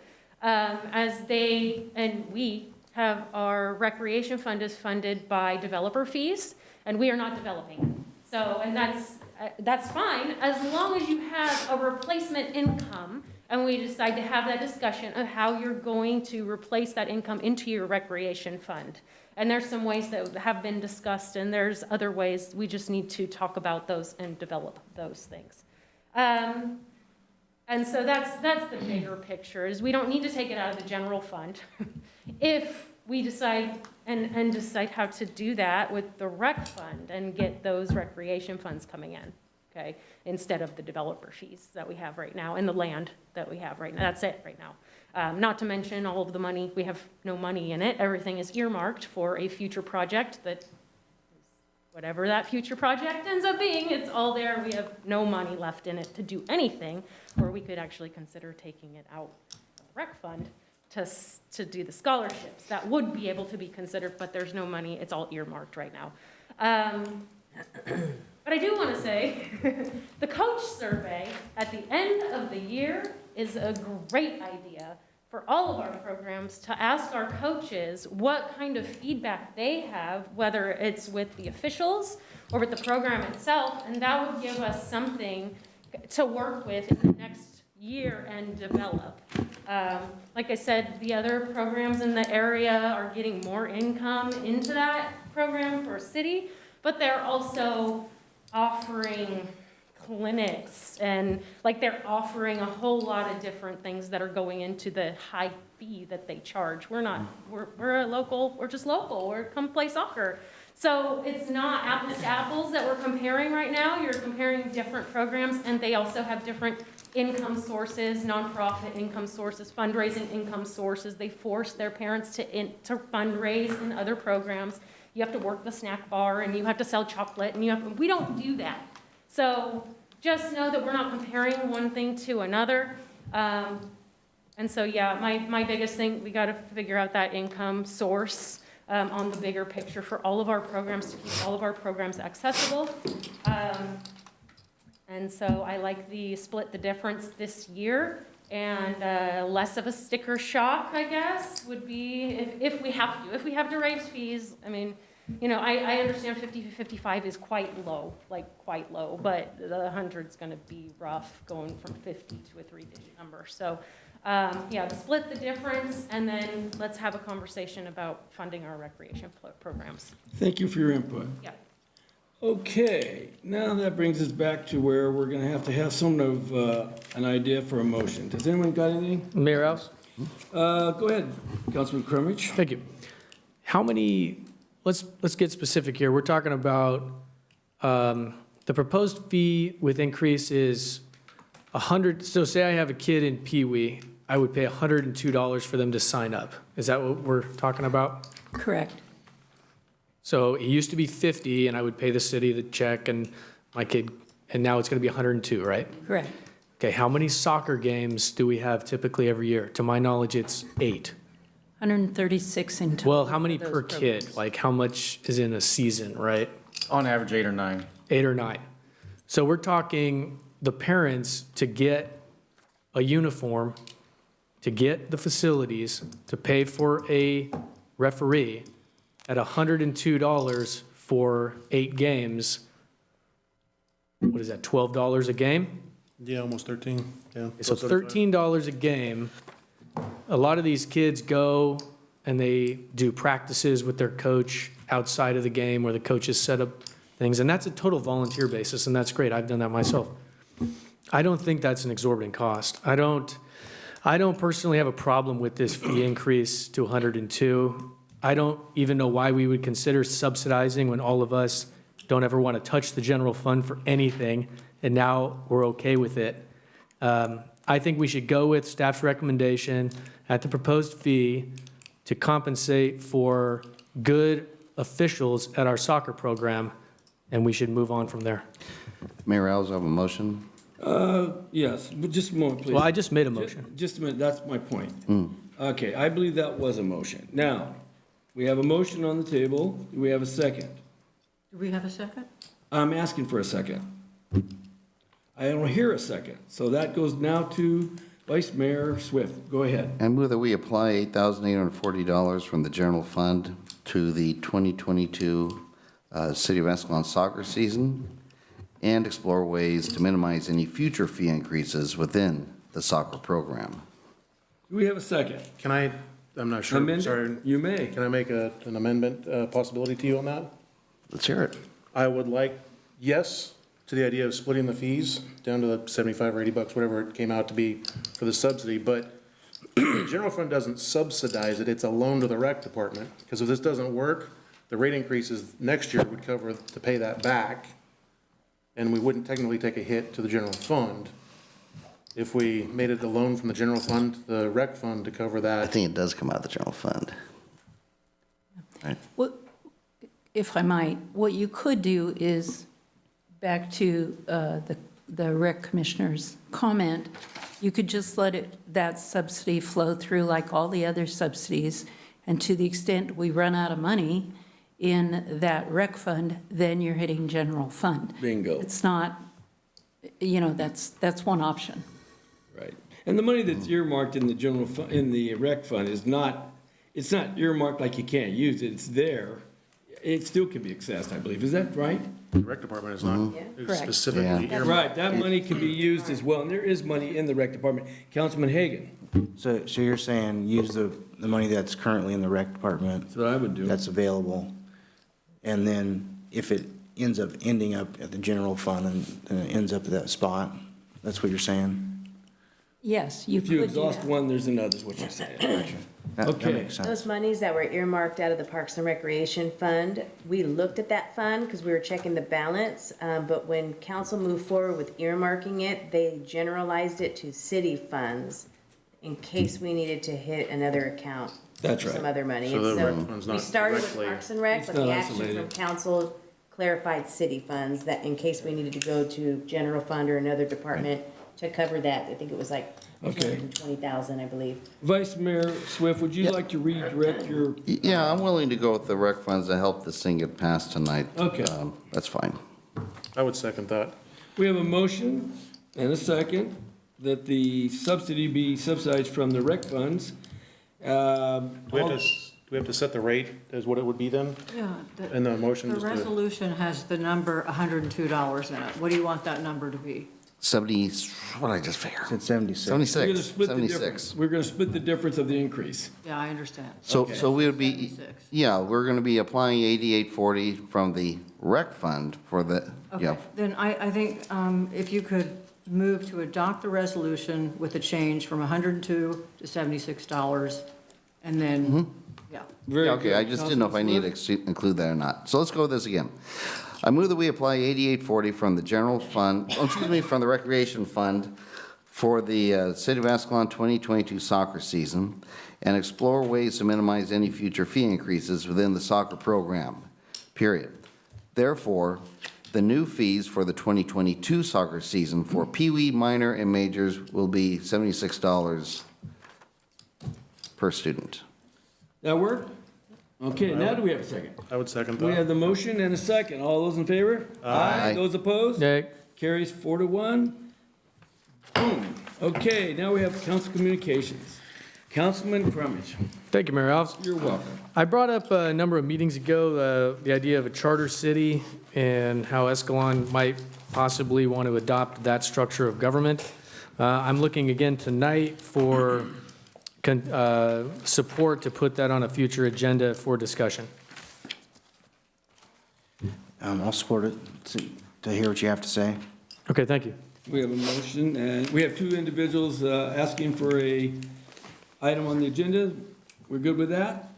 S14: we have our recreation fund is funded by developer fees, and we are not developing. So, and that's fine, as long as you have a replacement income and we decide to have that discussion of how you're going to replace that income into your recreation fund. And there's some ways that have been discussed, and there's other ways. We just need to talk about those and develop those things. And so that's the bigger picture, is we don't need to take it out of the general fund. If we decide and decide how to do that with the rec fund and get those recreation funds coming in, okay, instead of the developer fees that we have right now and the land that we have right now. That's it right now. Not to mention all of the money, we have no money in it. Everything is earmarked for a future project that, whatever that future project ends up being, it's all there. We have no money left in it to do anything, or we could actually consider taking it out of the rec fund to do the scholarships. That would be able to be considered, but there's no money. It's all earmarked right now. But I do want to say, the coach survey at the end of the year is a great idea for all of our programs to ask our coaches what kind of feedback they have, whether it's with the officials or with the program itself, and that would give us something to work with in the next year and develop. Like I said, the other programs in the area are getting more income into that program for a city, but they're also offering clinics, and like they're offering a whole lot of different things that are going into the high fee that they charge. We're a local, we're just local, we're come play soccer. So it's not apples to apples that we're comparing right now. You're comparing different programs, and they also have different income sources, nonprofit income sources, fundraising income sources. They force their parents to fundraise in other programs. You have to work the snack bar, and you have to sell chocolate, and we don't do that. So just know that we're not comparing one thing to another. And so, yeah, my biggest thing, we got to figure out that income source on the bigger picture for all of our programs, to keep all of our programs accessible. And so I like the split the difference this year, and less of a sticker shock, I guess, would be if we have to raise fees. I mean, you know, I understand 50 to 55 is quite low, but the 100's going to be rough going from 50 to a 3-digit number. So, yeah, split the difference, and then let's have a conversation about funding our recreation programs.
S3: Thank you for your input.
S14: Yeah.
S3: Okay, now that brings us back to where we're going to have some of an idea for a motion. Does anyone got anything?
S12: Mayor Rouse?
S3: Go ahead, Councilman Crummage.
S12: Thank you. How many, let's get specific here. We're talking about the proposed fee with increase is 100. So say I have a kid in Pee Wee, I would pay $102 for them to sign up. Is that what we're talking about?
S9: Correct.
S12: So it used to be 50, and I would pay the city the check and my kid, and now it's going to be 102, right?
S9: Correct.
S12: Okay, how many soccer games do we have typically every year? To my knowledge, it's 8.
S9: 136 in total.
S12: Well, how many
S9: for those
S12: per
S9: programs.
S12: kid? Like how much is in a season, right?
S11: On average, 8 or 9.
S12: 8 or 9. So we're talking the parents to get a uniform, to get the facilities, to pay for a referee at $102 for 8 games. What is that, $12 a game?
S7: Yeah, almost 13, yeah.
S12: So $13 a game. A lot of these kids go and they do practices with their coach outside of the game where the coaches set up things, and that's a total volunteer basis, and that's great. I've done that myself. I don't think that's an exorbitant cost. I don't personally have a problem with this fee increase to 102. I don't even know why we would consider subsidizing when all of us don't ever want to touch the general fund for anything, and now we're okay with it. I think we should go with staff's recommendation at the proposed fee to compensate for good officials at our soccer program, and we should move on from there.
S5: Mayor Alves, I have a motion.
S3: Yes, but just a moment, please.
S12: Well, I just made a motion.
S3: Just a minute, that's my point. Okay, I believe that was a motion. Now, we have a motion on the table. Do we have a second?
S6: Do we have a second?
S3: I'm asking for a second. I don't hear a second. So that goes now to Vice Mayor Swift. Go ahead.
S5: I move that we apply $8,840 from the general fund to the 2022 City of Escalon soccer season and explore ways to minimize any future fee increases within the soccer program.
S3: Do we have a second?
S7: Can I, I'm not sure,
S3: Amend it?
S7: sorry.
S3: You may.
S7: Can I make an amendment possibility to you on that?
S5: Let's hear it.
S7: I would like, yes, to the idea of splitting the fees down to the 75 or 80 bucks, whatever it came out to be for the subsidy, but the general fund doesn't subsidize it, it's a loan to the rec department. Because if this doesn't work, the rate increases next year would cover to pay that back, and we wouldn't technically take a hit to the general fund. If we made it a loan from the general fund, to the rec fund to cover
S5: I
S7: that.
S5: think it does come out of the general fund. Right?
S9: Well, if I might, what you could do is, back to the rec commissioner's comment, you could just let that subsidy flow through like all the other subsidies, and to the extent we run out of money in that rec fund, then you're hitting general fund.
S3: Bingo.
S9: It's not, that's one option.
S3: Right. And the money that's earmarked in the general fund, in the rec fund is not, it's not earmarked like you can't use it. It's there. It still can be accessed, I believe. Is that right?
S7: The rec department is not
S9: Correct.
S7: specifically earmarked.
S3: Right, that money can be used as well, and there is money in the rec department. Councilman Hagan.
S8: So you're saying use the money that's currently in the rec department?
S3: That's what I would do.
S8: That's available. And then if it ends up ending up at the general fund and then it ends up at that spot, that's what you're saying?
S9: Yes, you
S3: If you
S9: could do
S3: exhaust
S9: that.
S3: one, there's another, is what you're saying.
S8: That
S3: Okay.
S8: makes sense.
S2: Those monies that were earmarked out of the Parks and Recreation Fund, we looked at that fund because we were checking the balance, but when council moved forward with earmarking it, they generalized it to city funds in case we needed to hit another account.
S3: That's
S2: for
S3: right.
S2: Some other money.
S7: So
S2: And
S7: the rec fund's
S2: we
S7: not
S2: started with
S7: directly-
S2: Parks and Rec,
S3: It's
S2: but
S3: not
S2: the action from
S3: isolated.
S2: council clarified city funds that in case we needed to go to general fund or another department to cover that, I think it was like
S3: Okay.
S2: 220,000, I believe.
S3: Vice Mayor Swift, would you like to redirect your,
S5: Yeah, I'm willing to go with the rec funds to help this thing get passed tonight.
S3: Okay.
S5: That's fine.
S7: I would second that.
S3: we have a motion and a second that the subsidy be subsidized from the rec funds.
S7: Do we have to set the rate as what it would be then?
S6: Yeah.
S7: And the motion
S6: The
S7: just to,
S6: resolution has the number $102 in it. What do you want that number to be?
S5: 70, what did I just figure?
S8: It's 76.
S3: We're gonna
S5: 76,
S3: split the
S5: 76.
S3: difference. We're gonna split the difference of the increase.
S6: Yeah, I understand.
S5: So,
S3: Okay.
S5: so we would be,
S6: 76.
S5: yeah, we're going to be applying 8840 from the rec fund for the, yeah.
S6: Okay, then I think if you could move to adopt the resolution with a change from $102 to $76, and then, yeah.
S3: Very
S5: Yeah, okay,
S3: good.
S5: I just didn't know if I need to include that or not. So let's go with this again. I move that we apply 8840 from the general fund, from the recreation fund for the City of Escalon 2022 soccer season and explore ways to minimize any future fee increases within the soccer program, period. Therefore, the new fees for the 2022 soccer season for Pee-wee, minor, and majors will be $76 per student.
S3: That work? Okay, now do we have a second?
S7: I would second
S3: We have
S7: that.
S3: the motion and a second. All those in favor?
S5: Aye.
S3: Those opposed?
S12: Nay.
S3: Carries 4-1. Boom. Okay, now we have council communications. Councilman Crummage,
S12: Thank you, Mayor Alves.
S3: you're welcome.
S12: I brought up a number of meetings ago, the idea of a charter city and how Escalon might possibly want to adopt that structure of government. I'm looking again tonight for support to put that on a future agenda for discussion.
S8: I'll support it to hear what you have to say.
S12: Okay, thank you.
S3: We have a motion, and we have two individuals asking for a item on the agenda. We're good with that?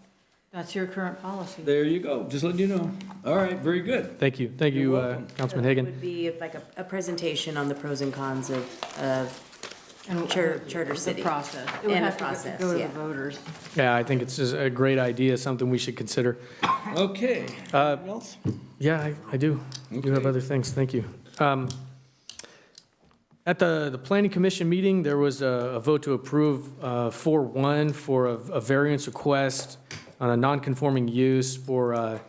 S6: That's your current policy.
S3: There you go, just letting you know. All right, very good.
S12: Thank you. Thank you,
S3: You're welcome.
S12: Councilman
S2: It
S12: Hagan.
S2: would be like a presentation on the pros and cons of charter city.
S6: The process. It would
S2: And the
S6: have to
S2: process,
S6: go to the
S2: yeah.
S6: voters.
S12: Yeah, I think it's just a great idea, something we should consider.
S3: Okay. Anything else?
S12: Yeah, I do. I do have other things. Thank you. At the Planning Commission meeting, there was a vote to approve 4-1 for a variance request on a non-conforming use for,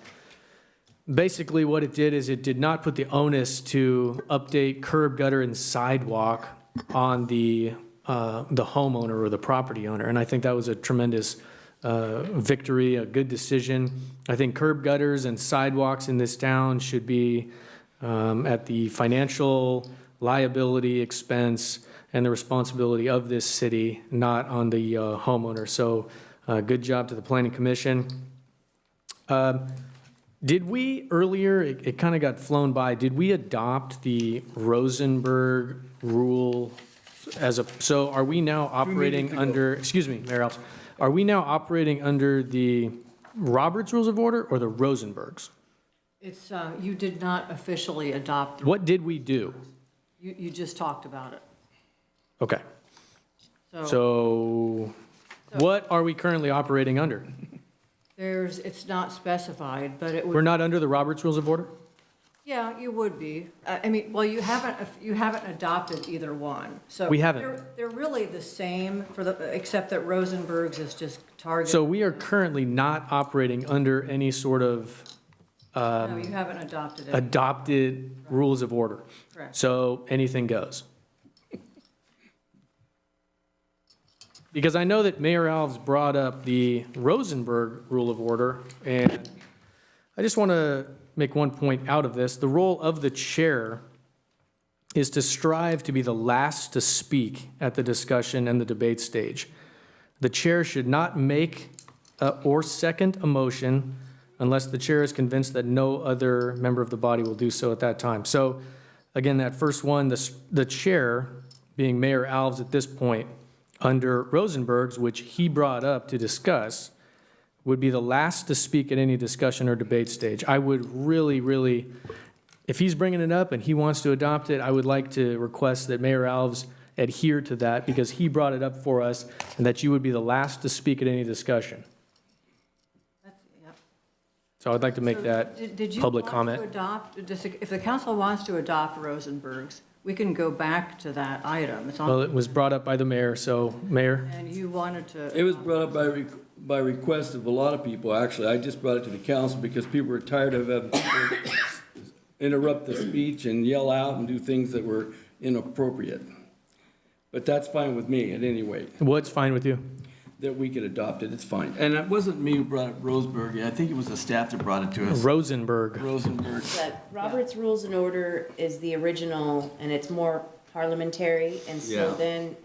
S12: basically what it did is it did not put the onus to update curb, gutter, and sidewalk on the homeowner or the property owner. And I think that was a tremendous victory, a good decision. I think curb, gutters, and sidewalks in this town should be at the financial liability, expense, and the responsibility of this city, not on the homeowner. So good job to the Planning Commission. Did we earlier, it kind of got flown by, did we adopt the Rosenberg rule so are we now operating under, excuse me, Mayor Alves, are we now operating under the Roberts Rules of Order or the Rosenbergs?
S6: It's, you did not officially adopt.
S12: What did we do?
S6: You just talked about it.
S12: Okay. So what are we currently operating under?
S6: It's not specified, but it would.
S12: We're not under the Roberts Rules of Order?
S6: Yeah, you would be. I mean, well, you haven't adopted either one. So
S12: We haven't.
S6: They're really the same except that Rosenberg's is just targeted.
S12: So we are currently not operating under any sort of
S6: No, you haven't adopted it.
S12: adopted rules of order.
S6: Correct.
S12: So anything goes. Because I know that Mayor Alves brought up the Rosenberg Rule of Order, and I just want to make one point out of this. The role of the chair is to strive to be the last to speak at the discussion and the debate stage. The chair should not make or second a motion unless the chair is convinced that no other member of the body will do so at that time. So again, that first one, the chair, being Mayor Alves at this point, under Rosenberg's, which he brought up to discuss, would be the last to speak at any discussion or debate stage. I would really, if he's bringing it up and he wants to adopt it, I would like to request that Mayor Alves adhere to that because he brought it up for us, and that you would be the last to speak at any discussion. So I'd like to make that
S6: Did you
S12: public
S6: want
S12: comment.
S6: to adopt, if the council wants to adopt Rosenberg's, we can go back to that item. It's on.
S12: Well, it was brought up by the mayor, so Mayor?
S6: And you wanted to.
S3: It was brought up by request of a lot of people, actually. I just brought it to the council because people were tired of having people interrupt the speech and yell out and do things that were inappropriate. But that's fine with me at any rate.
S12: What's fine with you?
S3: That we could adopt it, it's fine. And it wasn't me who brought up Rosenberg, I think it was the staff that brought it to us.
S12: Rosenberg.
S2: But Robert's Rules and Order is the original, and it's more parliamentary, and so
S3: Yeah.
S2: then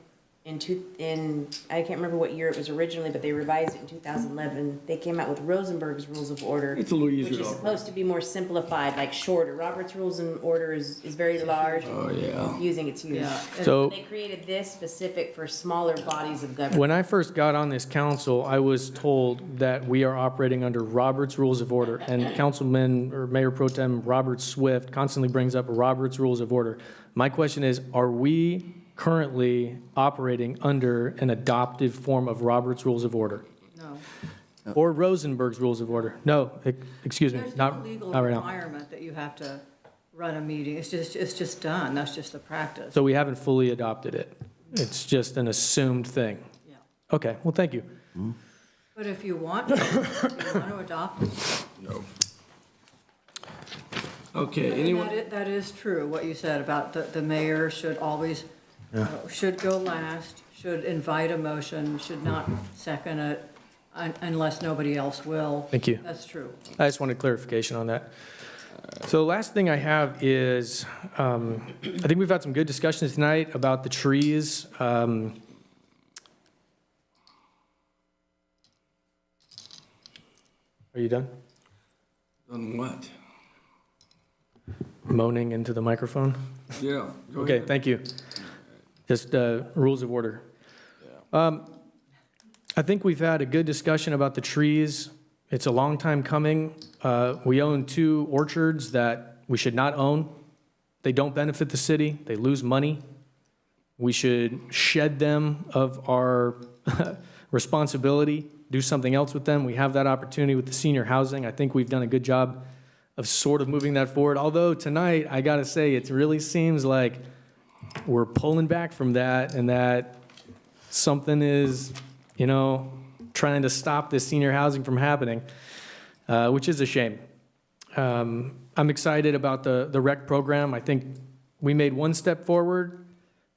S2: I can't remember what year it was originally, but they revised it in 2011. They came out with Rosenberg's Rules of Order.
S3: It's a little easier
S2: which
S3: to
S2: is
S3: operate.
S2: supposed to be more simplified, like shorter. Robert's Rules and Order is very large.
S3: Oh,
S2: and
S3: yeah.
S2: confusing. It's huge.
S6: Yeah.
S12: So-
S2: They created this specific for smaller bodies of government.
S12: When I first got on this council, I was told that we are operating under Robert's Rules of Order, and Councilman or Mayor Pro Tem Robert Swift constantly brings up Robert's Rules of Order. My question is, are we currently operating under an adopted form of Robert's Rules of Order?
S6: No.
S12: Or Rosenberg's Rules of Order? No, excuse me,
S6: There's no
S12: not
S6: legal
S12: right now.
S6: requirement that you have to run a meeting. It's just done. That's just the practice.
S12: So we haven't fully adopted it. It's just an assumed thing.
S6: Yeah.
S12: Okay, well, thank you.
S6: But if you want to adopt it.
S3: No. Okay,
S6: And
S3: anyone?
S6: that is true, what you said about the mayor should always, should go last, should invite a motion, should not second it unless nobody else will.
S12: Thank you.
S6: That's true.
S12: I just wanted clarification on that. So the last thing I have is, I think we've had some good discussions tonight about the trees. Are you done?
S3: On what?
S12: Moaning into the microphone?
S3: Yeah. go
S12: Okay,
S3: ahead.
S12: thank you. Just rules of order. I think we've had a good discussion about the trees. It's a long time coming. We own 2 orchards that we should not own. They don't benefit the city. They lose money. We should shed them of our responsibility, do something else with them. We have that opportunity with the senior housing. I think we've done a good job of sort of moving that forward. Although tonight, I got to say, it really seems like we're pulling back from that and that something is, trying to stop this senior housing from happening, which is a shame. I'm excited about the rec program. I think we made one step forward.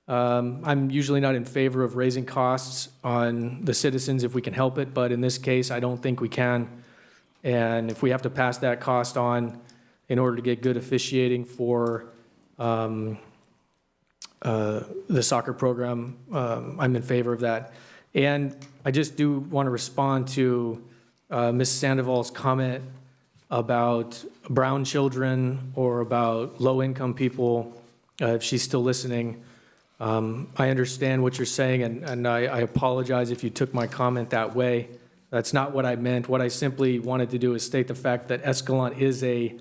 S12: I'm usually not in favor of raising costs on the citizens if we can help it, but in this case, I don't think we can. And if we have to pass that cost on in order to get good officiating for the soccer program. I'm in favor of that. And I just do want to respond to Ms. Sandoval's comment about brown children or about low-income people, if she's still listening. I understand what you're saying, and I apologize if you took my comment that way. That's not what I meant. What I simply wanted to do is state the fact that Escalon is a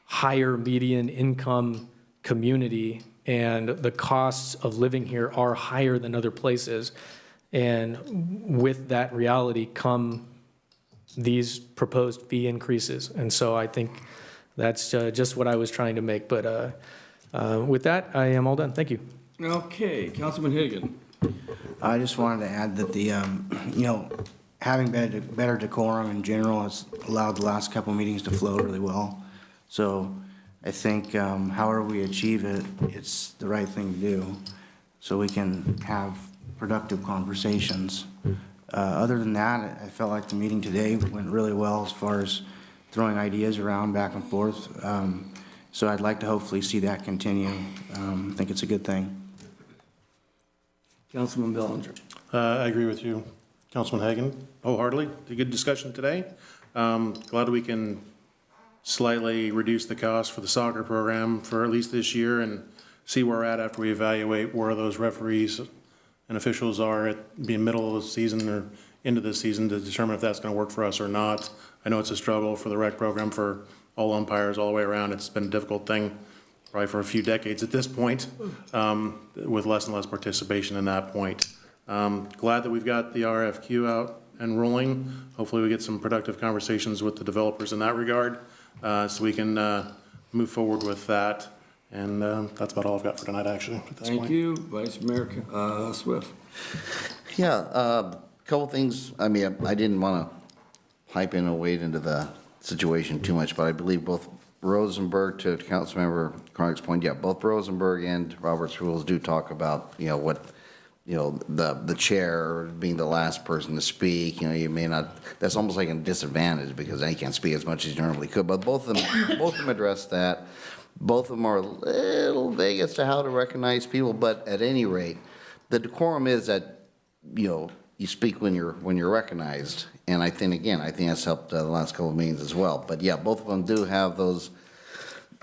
S12: higher median income community, and the costs of living here are higher than other places. And with that reality come these proposed fee increases. And so I think that's just what I was trying to make. But with that, I am all done. Thank you.
S3: Okay, Councilman Higgin.
S8: I just wanted to add that the, having better decorum in general has allowed the last couple meetings to flow really well. So I think however we achieve it, it's the right thing to do so we can have productive conversations. Other than that, I felt like the meeting today went really well as far as throwing ideas around back and forth. So I'd like to hopefully see that continue. I think it's a good thing.
S3: Councilman Bellinger.
S7: I agree with you, Councilman Hagan, wholeheartedly. A good discussion today. Glad we can slightly reduce the cost for the soccer program for at least this year and see where we're at after we evaluate where those referees and officials are at being middle of the season or into the season to determine if that's going to work for us or not. I know it's a struggle for the rec program for all umpires all the way around. It's been a difficult thing probably for a few decades at this point, with less and less participation in that point. Glad that we've got the RFQ out and rolling. Hopefully we get some productive conversations with the developers in that regard, so we can move forward with that. And that's about all I've got for tonight, actually, at this point.
S3: Thank you, Vice Mayor Swift.
S5: Yeah, a couple things. I mean, I didn't want to hype in or wade into the situation too much, but I believe both Rosenberg, to Councilmember Chronick's point, yeah, both Rosenberg and Robert's rules do talk about, the chair being the last person to speak. You may not, that's almost like a disadvantage because they can't speak as much as you normally could, but both of them address that. Both of them are a little vague as to how to recognize people, but at any rate, the decorum is that, you speak when you're recognized. And I think that's helped the last couple of meetings as well. But yeah, both of them do have those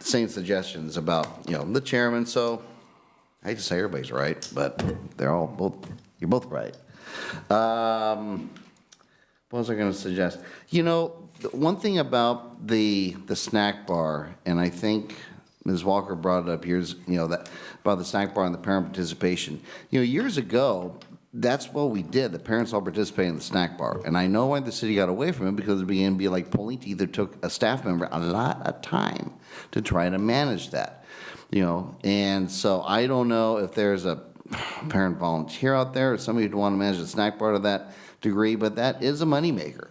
S5: same suggestions about, the chairman. So I hate to say everybody's right, but you're both right. What was I going to suggest? One thing about the snack bar, and I think Ms. Walker brought it up about the snack bar and the parent participation. Years ago, that's what we did. The parents all participated in the snack bar. And I know why the city got away from it, because it began to be like pulling teeth. It took a staff member a lot of time to try to manage that. And so I don't know if there's a parent volunteer out there or somebody who'd want to manage the snack bar to that degree, but that is a moneymaker.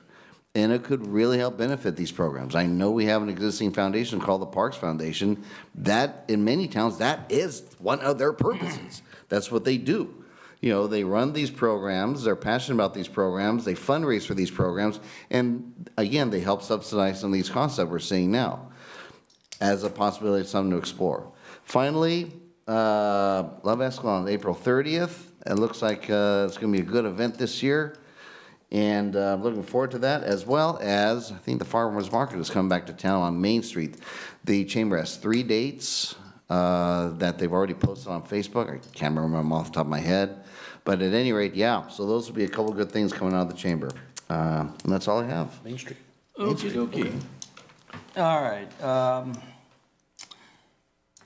S5: And it could really help benefit these programs. I know we have an existing foundation called the Parks Foundation. That, in many towns, that is one of their purposes. That's what they do. They run these programs, they're passionate about these programs, they fundraise for these programs, and again, they help subsidize some of these costs that we're seeing now as a possibility of something to explore. Finally, Love Escalon on April 30th. It looks like it's going to be a good event this year. And I'm looking forward to that, as well as I think the Farmers Market is coming back to town on Main Street. The Chamber has 3 dates that they've already posted on Facebook. I can't remember them off the top of my head. But at any rate, yeah, so those will be a couple good things coming out of the Chamber. And that's all I have.
S7: Main Street.
S3: Okay. All right.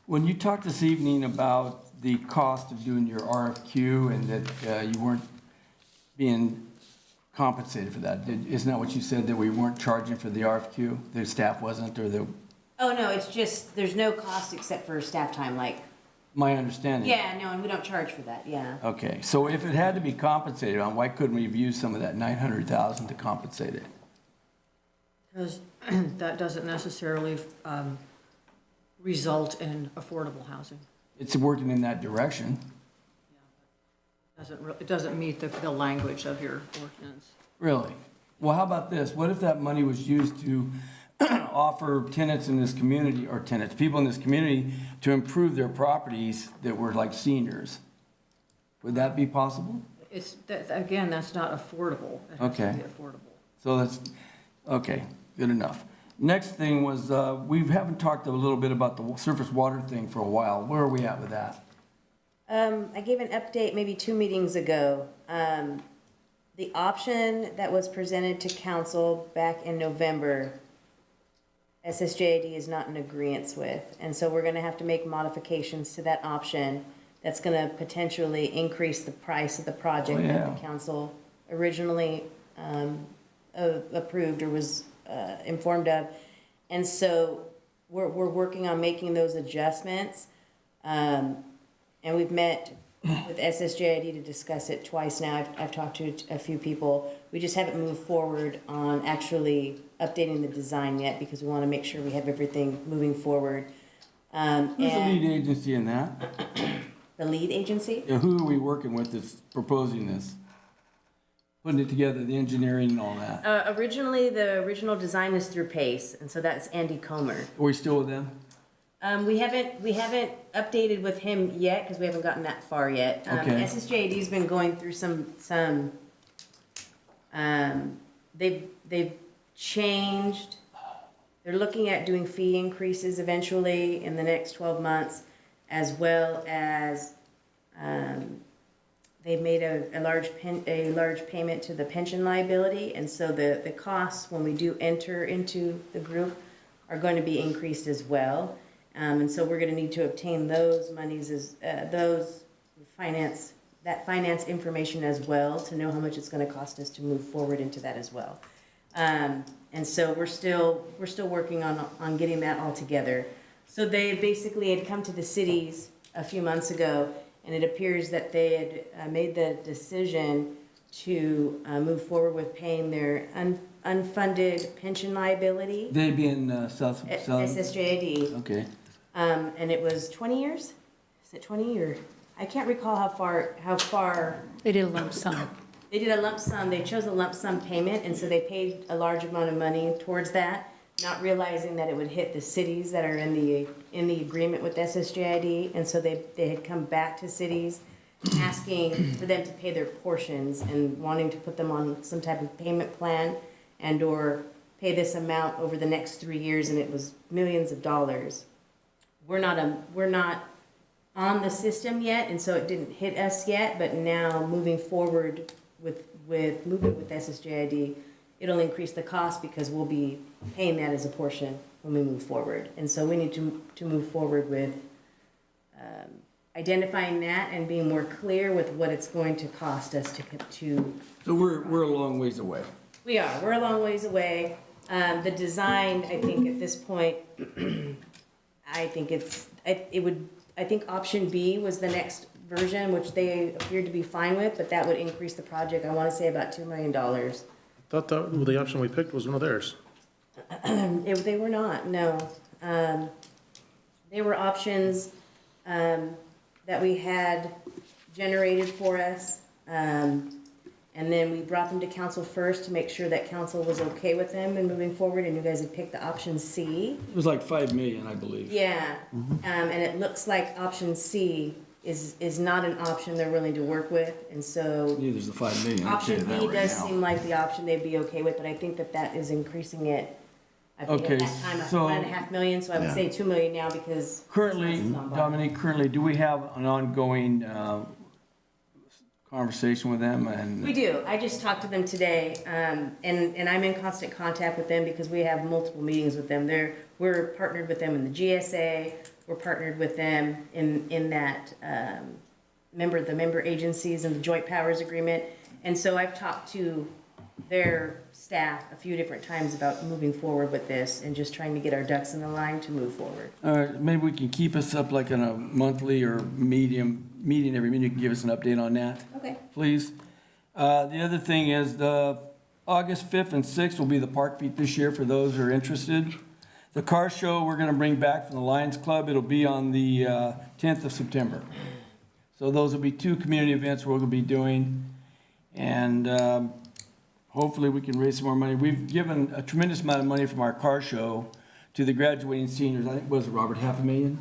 S3: When you talked this evening about the cost of doing your RFQ and that you weren't being compensated for that, isn't that what you said, that we weren't charging for the RFQ? The staff wasn't, or the...
S2: Oh, no, it's just, there's no cost except for staff time, like.
S3: My understanding.
S2: Yeah, no, and we don't charge for that, yeah.
S3: Okay, so if it had to be compensated on, why couldn't we have used some of that $900,000 to compensate it?
S6: Because that doesn't necessarily result in affordable housing.
S3: It's working in that direction.
S6: It doesn't meet the language of your ordinance.
S3: Really? Well, how about this? What if that money was used to offer tenants in this community, or tenants, people in this community, to improve their properties that were like seniors. Would that be possible?
S6: It's, again, that's not affordable. It has to
S3: Okay.
S6: be affordable.
S3: So that's, okay, good enough. Next thing was, we haven't talked a little bit about the surface water thing for a while. Where are we at with that?
S2: I gave an update maybe 2 meetings ago. The option that was presented to council back in November, SSJAD is not in agreement with. And so we're gonna have to make modifications to that option that's gonna potentially increase the price of the project that the council originally approved or was informed of. And so we're working on making those adjustments. And we've met with SSJID to discuss it twice now. I've talked to a few people. We just haven't moved forward on actually updating the design yet because we want to make sure we have everything moving forward.
S3: Who's the lead agency in that?
S2: The lead agency?
S3: Yeah, who are we working with that's proposing this? Putting it together, the engineering and all that?
S2: Originally, the original design was through PACE, and so that's Andy Comer.
S3: Are we still with them?
S2: We haven't updated with him yet because we haven't gotten that far yet.
S3: Okay.
S2: SSJAD's been going through they've changed. They're looking at doing fee increases eventually in the next 12 months, as well as they've made a large payment to the pension liability, and so the costs when we do enter into the group are going to be increased as well. And so we're going to need to obtain those monies as finance information as well to know how much it's going to cost us to move forward into that as well. And so we're still working on getting that all together. So they basically had come to the cities a few months ago, and it appears that they had made the decision to move forward with paying their unfunded pension liability.
S3: They being South.
S2: SSJAD.
S3: Okay.
S2: And it was 20 years? Is it 20 or, I can't recall how far.
S9: They did a lump sum.
S2: They did a lump sum, they chose a lump sum payment, and so they paid a large amount of money towards that, not realizing that it would hit the cities that are in the agreement with SSJID, and so they had come back to cities asking for them to pay their portions and wanting to put them on some type of payment plan and or pay this amount over the next 3 years, and it was millions of dollars. We're not on the system yet, and so it didn't hit us yet, but now moving forward with movement with SSJID, it'll increase the cost because we'll be paying that as a portion when we move forward. And so we need to move forward with identifying that and being more clear with what it's going to cost us to.
S3: So we're a long ways away.
S2: We're a long ways away. The design, I think at this point, I think option B was the next version, which they appeared to be fine with, but that would increase the project, I want to say about $2 million.
S7: Thought that the option we picked was one of theirs.
S2: They were not, no. They were options that we had generated for us. And then we brought them to council first to make sure that council was okay with them and moving forward, and you guys had picked the option C.
S3: It was like 5 million, I believe.
S2: Yeah, and it looks like option C is not an option they're willing to work with, and so.
S3: Neither's the 5 million. I'll tell you
S2: Option
S3: that
S2: B
S3: right
S2: does
S3: now.
S2: seem like the option they'd be okay with, but I think that is increasing it. I think
S3: Okay,
S2: at that time,
S3: so-
S2: $1.5 million, so I would say 2 million now because.
S3: Currently,
S2: it's gone by.
S3: Dominique, do we have an ongoing conversation with them? And
S2: We do. I just talked to them today, and I'm in constant contact with them because we have multiple meetings with them. We're partnered with them in the GSA. We're partnered with them in that the member agencies and the Joint Powers Agreement. And so I've talked to their staff a few different times about moving forward with this and just trying to get our ducks in the line to move forward.
S3: All right, maybe we can keep us up like on a monthly or meeting every minute. You can give us an update on that.
S2: Okay.
S3: Please. The other thing is the August 5th and 6th will be the Park Feet this year for those who are interested. The car show we're going to bring back from the Lions Club. It'll be on the 10th of September. So those will be 2 community events we're going to be doing. And hopefully we can raise some more money. We've given a tremendous amount of money from our car show to the graduating seniors. I think, was it, Robert, $500,000?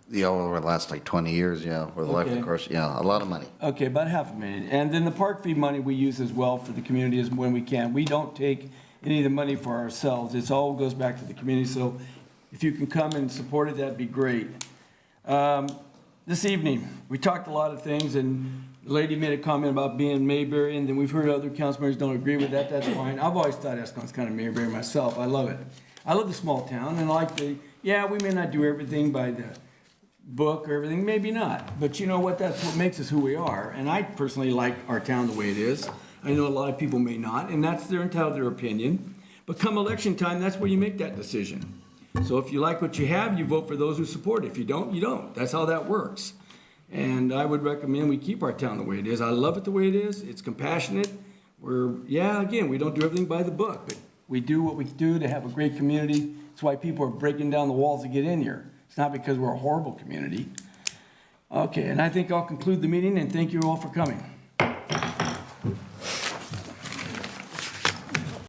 S5: Yeah, over the last like 20 years, yeah, with life,
S3: Okay.
S5: of course, yeah, a lot of money.
S3: Okay, about $500,000. And then the park fee money we use as well for the community is when we can. We don't take any of the money for ourselves. It's all goes back to the community. So if you can come and support it, that'd be great. This evening, we talked a lot of things, and the lady made a comment about being Mayberry, and then we've heard other council members don't agree with that. That's fine. I've always thought Escalon's kind of Mayberry myself. I love it. I love the small town, and I like yeah, we may not do everything by the book or everything, maybe not. But you know what? That's what makes us who we are. And I personally like our town the way it is. I know a lot of people may not, and they're entitled to their opinion. But come election time, that's where you make that decision. So if you like what you have, you vote for those who support it. If you don't, you don't. That's how that works. And I would recommend we keep our town the way it is. I love it the way it is. It's compassionate. Again, we don't do everything by the book, but we do what we do to have a great community. That's why people are breaking down the walls to get in here. It's not because we're a horrible community. Okay, and I think I'll conclude the meeting, and thank you all for coming.